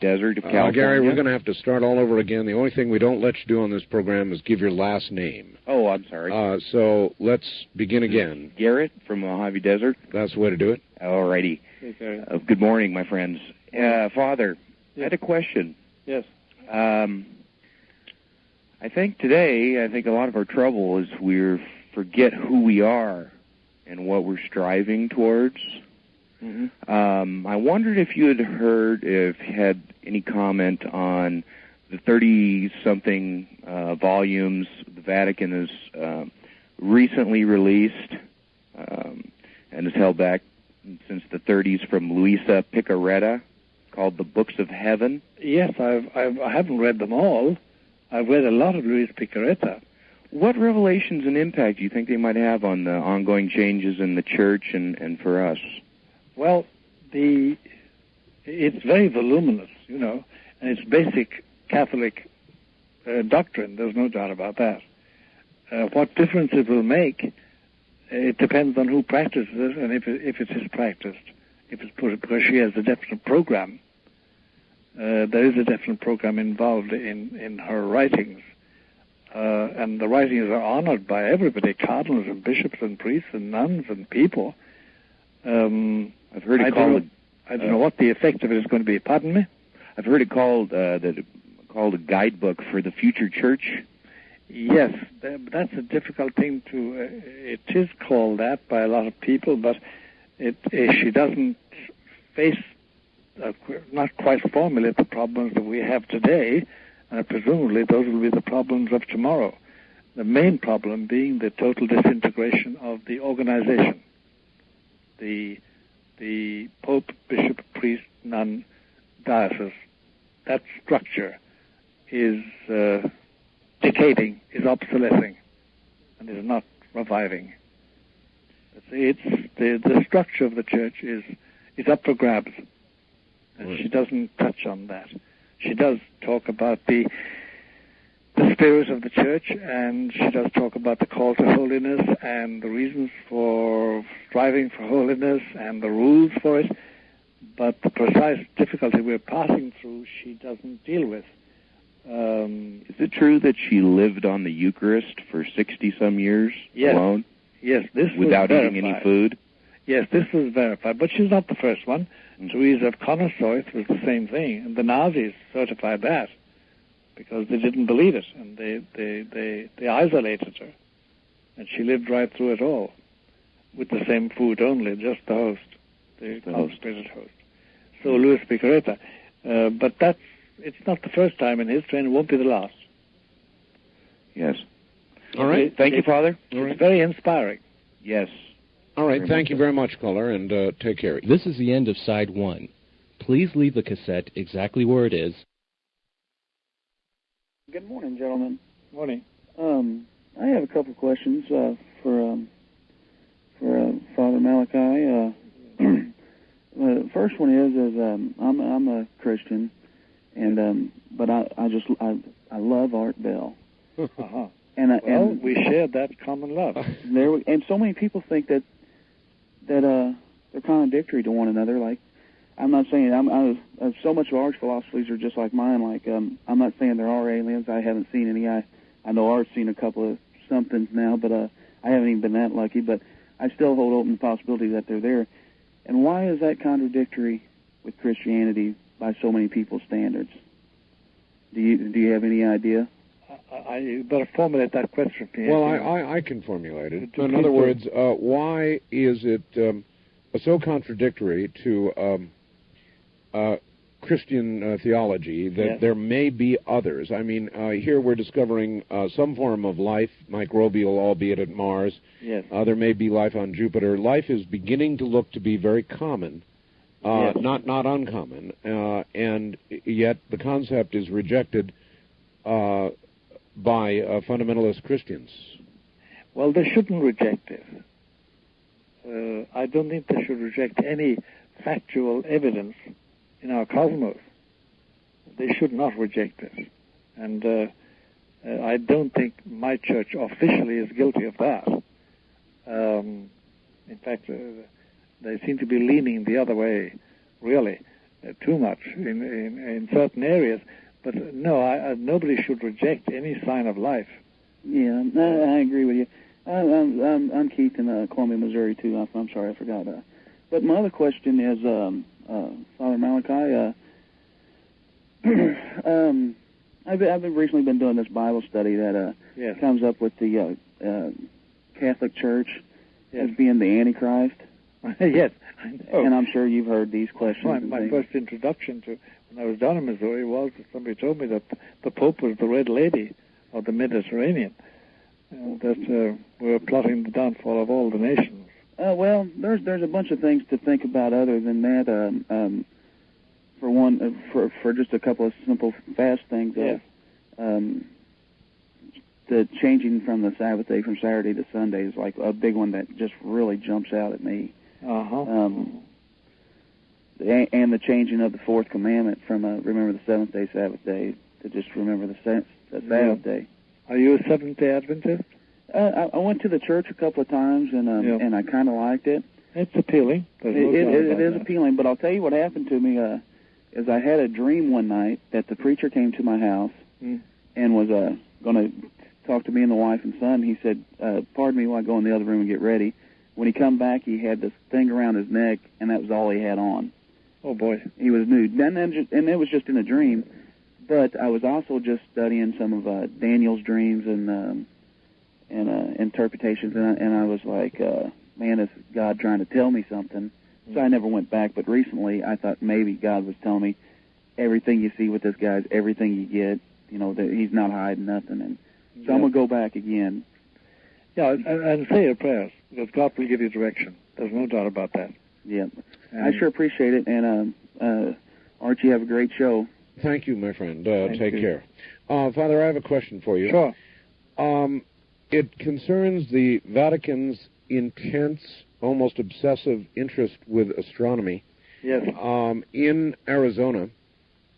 S16: Desert of California.
S1: Gary, we're going to have to start all over again. The only thing we don't let you do on this program is give your last name.
S16: Oh, I'm sorry.
S1: So let's begin again.
S16: Garrett from Mojave Desert.
S1: That's the way to do it.
S16: All righty. Good morning, my friends. Father, I had a question.
S2: Yes.
S16: I think today, a lot of our trouble is we forget who we are and what we're striving towards. Mm-hmm. I wondered if you had any comment on the 30-something volumes the Vatican has recently released and has held back since the 30s from Luisa Picaretta, called The Books of Heaven.
S2: Yes, I haven't read them all. I've read a lot of Luisa Picaretta.
S16: What revelations and impact do you think they might have on the ongoing changes in the church and for us?
S2: Well, it's very voluminous, and it's basic Catholic doctrine. There's no doubt about that. What difference it will make, it depends on who practices it and if it is practiced. If it's put, because she has a definite program. There is a definite program involved in her writings. And the writings are honored by everybody, cardinals and bishops and priests and nuns and people.
S16: I've heard it
S2: I don't know what the effect of it is going to be. Pardon me?
S16: I've heard it called a guidebook for the future church.
S2: Yes, that's a difficult thing it is called that by a lot of people, but she doesn't face, not quite formulate the problems that we have today, and presumably those will be the problems of tomorrow. The main problem being the total disintegration of the organization. The Pope, Bishop, Priest, Nun, Diocese, that structure is decaying, is obsolescing, and is not reviving. The structure of the church is up for grabs, and she doesn't touch on that. She does talk about the spirit of the church, and she does talk about the call to holiness and the reasons for striving for holiness and the rules for it, but the precise difficulty we're passing through, she doesn't deal with.
S16: Is it true that she lived on the Eucharist for 60-some years alone?
S2: Yes, this was
S16: without
S2: verified.
S16: eating any food?
S2: Yes, this was verified, but she's not the first one. Teresa of Connorsouth was the same thing, and the Nazis certified that because they didn't believe it, and they isolated her, and she lived right through it all with the same food only, just the host, the consecrated host. So Luis Picaretta, but it's not the first time in history, and it won't be the last.
S16: Yes. All right. Thank you, Father.
S2: It's very inspiring.
S16: Yes.
S1: All right. Thank you very much, caller, and take care.
S17: This is the end of side one. Please leave the cassette exactly where it is.
S18: Good morning, gentlemen.
S2: Morning.
S18: I have a couple of questions for Father Malachi. The first one is I'm a Christian, and but I love Art Bell.
S2: Uh-huh.
S18: And
S2: we share that common love.
S18: And so many people think that they're contradictory to one another. Like, I'm not saying so much of Art's philosophies are just like mine. Like, I'm not saying there are aliens. I haven't seen any. I know Art's seen a couple of somethings now, but I haven't even been that lucky. But I still hold open the possibility that they're there. And why is that contradictory with Christianity by so many people's standards? Do you have any idea?
S2: You better formulate that question, Pierre.
S1: Well, I can formulate it. In other words, why is it so contradictory to Christian theology that there may be others? I mean, here we're discovering some form of life, microbial, albeit at Mars.
S2: Yes.
S1: There may be life on Jupiter. Life is beginning to look to be very common, not uncommon, and yet the concept is rejected by fundamentalist Christians.
S2: Well, they shouldn't reject it. I don't think they should reject any factual evidence in our cosmos. They should not reject it. And I don't think my church officially is guilty of that. In fact, they seem to be leaning the other way, really, too much in certain areas. But no, nobody should reject any sign of life.
S18: Yeah, I agree with you. I'm Keith in Columbia, Missouri, too. I'm sorry, I forgot. But my other question is, Father Malachi, I've recently been doing this Bible study that comes up with the Catholic Church as being the Antichrist.
S2: Yes, I know.
S18: And I'm sure you've heard these questions.
S2: My first introduction to when I was down in Missouri was that somebody told me that the Pope was the Red Lady of the Mediterranean, and that we were plotting the downfall of all the nations.
S18: Well, there's a bunch of things to think about other than that. For one, for just a couple of simple, fast things. The changing from the Sabbath day from Saturday to Sunday is like a big one that just really jumps out at me. And the changing of the fourth commandment from remember the seventh day Sabbath day to just remember the Sabbath day.
S2: Are you a Seventh-day Adventist?
S18: I went to the church a couple of times and I kind of liked it.
S2: It's appealing.
S18: It is appealing, but I'll tell you what happened to me. Is I had a dream one night that the preacher came to my house and was going to talk to me and the wife and son. He said, "Pardon me while I go in the other room and get ready." When he come back, he had this thing around his neck, and that was all he had on.
S2: Oh boy!
S18: He was nude, and it was just in a dream. But I was also just studying some of Daniel's dreams and interpretations, and I was like, "Man, is God trying to tell me something?" So I never went back. But recently, I thought maybe God was telling me everything you see with this guy is everything you get. You know, that he's not hiding nothing, and so I'm gonna go back again.
S2: Yeah, and say your prayers, because God will give you direction. There's no doubt about that.
S18: Yeah. I sure appreciate it, and Archie, have a great show.
S1: Thank you, my friend. Take care. Father, I have a question for you.
S2: Sure.
S1: It concerns the Vatican's intense, almost obsessive interest with astronomy.
S2: Yes.
S1: In Arizona,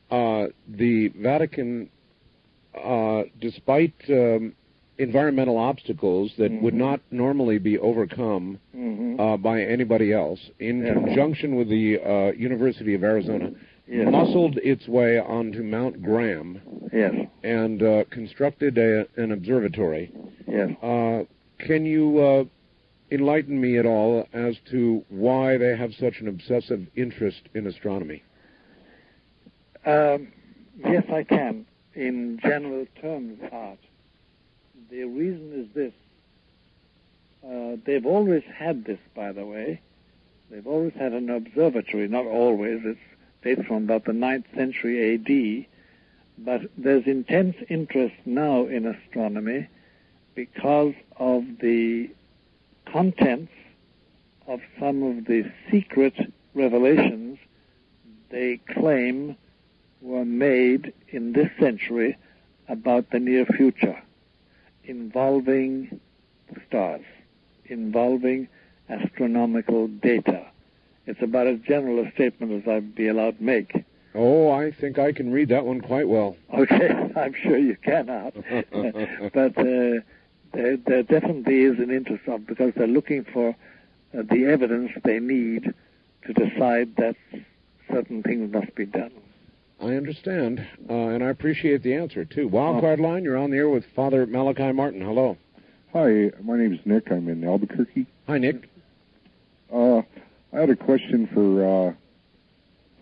S1: the Vatican, despite environmental obstacles that would not normally be overcome by anybody else, in conjunction with the University of Arizona, muscled its way onto Mount Graham and constructed an observatory.
S2: Yes.
S1: Can you enlighten me at all as to why they have such an obsessive interest in astronomy?
S2: Yes, I can. In general terms, Art. The reason is this. They've always had this, by the way. They've always had an observatory. Not always. It dates from about the 9th century A.D. But there's intense interest now in astronomy because of the contents of some of the secret revelations they claim were made in this century about the near future, involving the stars, involving astronomical data. It's about as general a statement as I'd be allowed to make.
S1: Oh, I think I can read that one quite well.
S2: Okay, I'm sure you cannot. But there definitely is an interest because they're looking for the evidence they need to decide that certain things must be done.
S1: I understand, and I appreciate the answer, too. Wildcard Line, you're on the air with Father Malachi Martin. Hello.
S19: Hi, my name's Nick. I'm in Albuquerque.
S1: Hi, Nick.
S19: I had a question for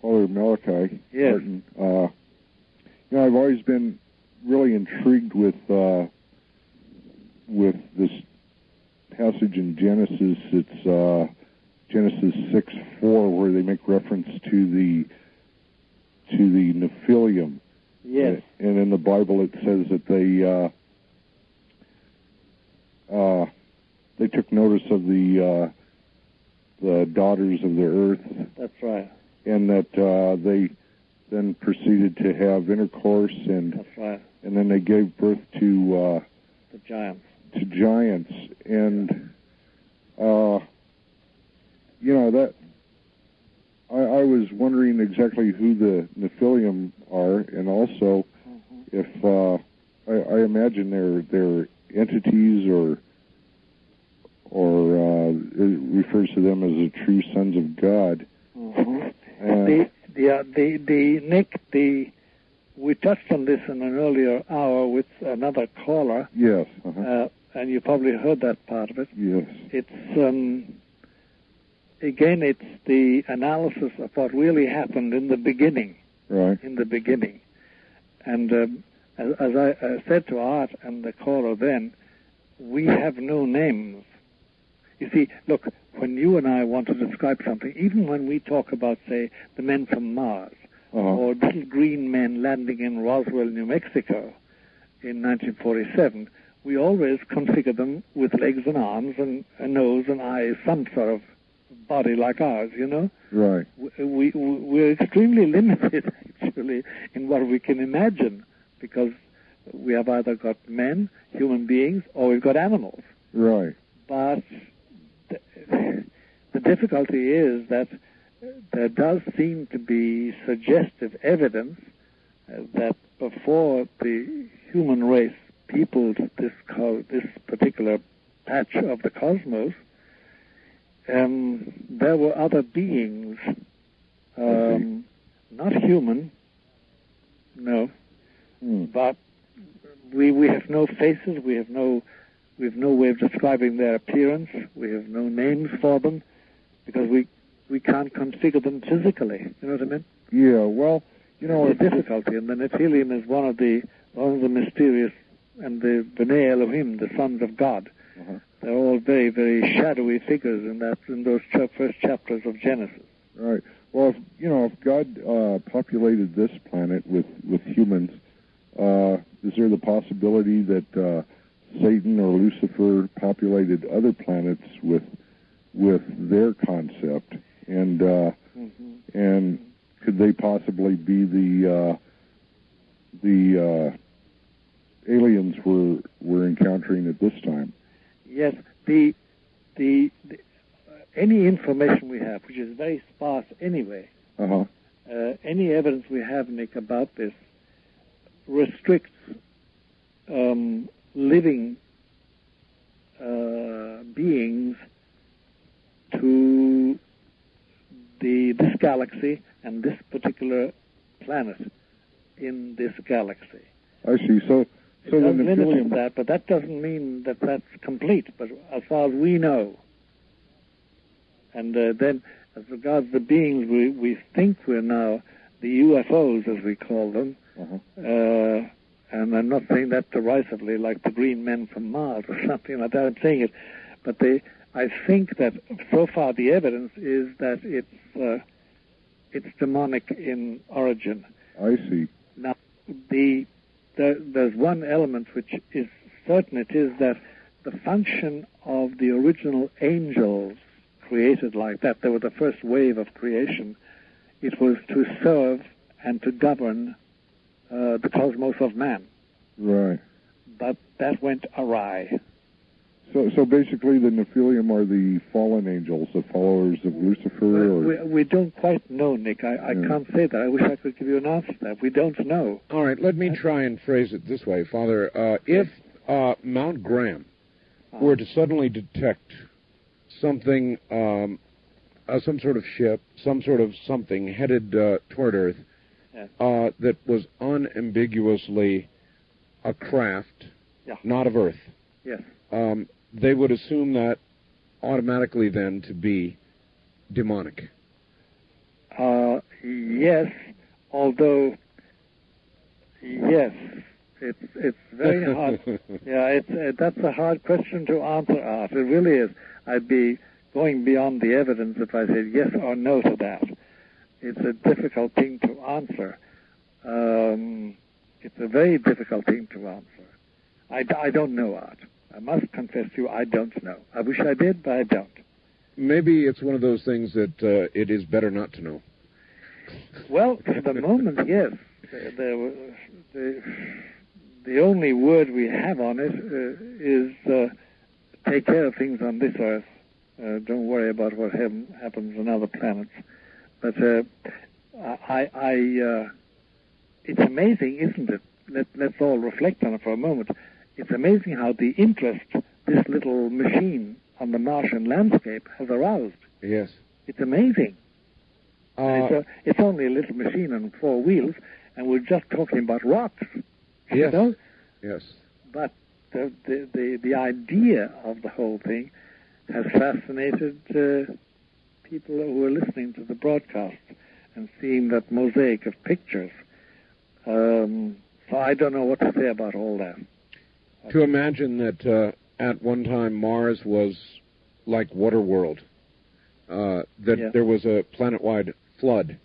S19: Father Malachi Martin. I've always been really intrigued with this passage in Genesis. It's Genesis 6:4, where they make reference to the Nephilim.
S2: Yes.
S19: And in the Bible it says that they took notice of the daughters of the earth.
S2: That's right.
S19: And that they then proceeded to have intercourse, and
S2: that's right.
S19: And then they gave birth to
S2: the giants.
S19: To giants, and that. I was wondering exactly who the Nephilim are, and also if I imagine they're entities, or it refers to them as the true sons of God.
S2: Nick, we touched on this in an earlier hour with another caller.
S19: Yes.
S2: And you probably heard that part of it.
S19: Yes.
S2: It's again, it's the analysis of what really happened in the beginning.
S19: Right.
S2: In the beginning. And as I said to Art and the caller then, we have no names. You see, look, when you and I want to describe something, even when we talk about, say, the men from Mars, or little green men landing in Roswell, New Mexico in 1947, we always configure them with legs and arms and a nose and eyes, some sort of body like ours, you know?
S19: Right.
S2: We're extremely limited, actually, in what we can imagine, because we have either got men, human beings, or we've got animals.
S19: Right.
S2: But the difficulty is that there does seem to be suggestive evidence that before the human race peopled this particular patch of the cosmos, there were other beings, not human, no, but we have no faces, we have no way of describing their appearance, we have no names for them, because we can't configure them physically. You know what I mean?
S19: Yeah. Well, you know,
S2: it's a difficulty, and the Nephilim is one of the mysterious, and the B'nai Elohim, the sons of God. They're all very, very shadowy figures in those first chapters of Genesis.
S19: Right. Well, if God populated this planet with humans, is there the possibility that Satan or Lucifer populated other planets with their concept, and could they possibly be the aliens we're encountering at this time?
S2: Yes, the any information we have, which is very sparse anyway, any evidence we have, Nick, about this restricts living beings to this galaxy and this particular planet in this galaxy.
S19: I see. So
S2: it does limit that, but that doesn't mean that that's complete. But as far as we know, and then as regards the beings we think we're now, the UFOs as we call them, and I'm not saying that derisively like the green men from Mars or something like that. I'm saying it, but I think that so far the evidence is that it's demonic in origin.
S19: I see.
S2: Now, there's one element which is certain. It is that the function of the original angels created like that, they were the first wave of creation, it was to serve and to govern the cosmos of man.
S19: Right.
S2: But that went awry.
S19: So basically the Nephilim are the fallen angels, the followers of Lucifer? Or?
S2: We don't quite know, Nick. I can't say that. I wish I could give you an answer to that. We don't know.
S1: All right, let me try and phrase it this way, Father. If Mount Graham were to suddenly detect something, some sort of ship, some sort of something headed toward Earth that was unambiguously a craft, not of Earth, they would assume that automatically then to be demonic.
S2: Yes, although, yes, it's very hard. That's a hard question to answer, Art. It really is. I'd be going beyond the evidence if I said yes or no to that. It's a difficult thing to answer. It's a very difficult thing to answer. I don't know, Art. I must confess to you, I don't know. I wish I did, but I don't.
S1: Maybe it's one of those things that it is better not to know.
S2: Well, for the moment, yes. The only word we have on it is take care of things on this Earth. Don't worry about what happens on other planets. But it's amazing, isn't it? Let's all reflect on it for a moment. It's amazing how the interest this little machine on the Martian landscape has aroused.
S1: Yes.
S2: It's amazing. It's only a little machine on 4 wheels, and we're just talking about rocks.
S1: Yes.
S2: You know?
S1: Yes.
S2: But the idea of the whole thing has fascinated people who are listening to the broadcast and seeing that mosaic of pictures. So I don't know what to say about all that.
S1: To imagine that at one time Mars was like Waterworld, that there was a planet-wide flood,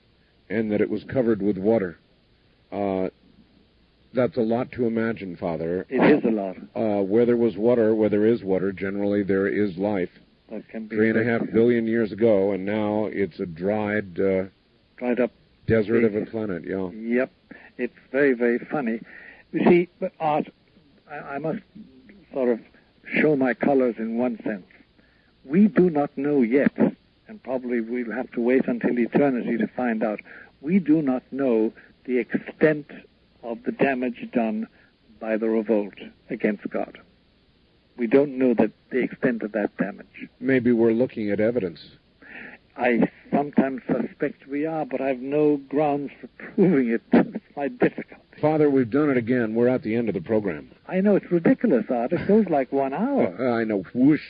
S1: and that it was covered with water. That's a lot to imagine, Father.
S2: It is a lot.
S1: Where there was water, where there is water, generally there is life.
S2: That can be
S1: 3.5 billion years ago, and now it's a dried
S2: up
S1: desert of a planet. Yeah.
S2: Yep. It's very, very funny. You see, but Art, I must sort of show my colors in one sense. We do not know yet, and probably we'll have to wait until eternity to find out. We do not know the extent of the damage done by the revolt against God. We don't know the extent of that damage.
S1: Maybe we're looking at evidence.
S2: I sometimes suspect we are, but I've no grounds for proving it. It's my difficulty.
S1: Father, we've done it again. We're at the end of the program.
S2: I know, it's ridiculous, Art. It goes like 1 hour.
S1: I know. Whoosh.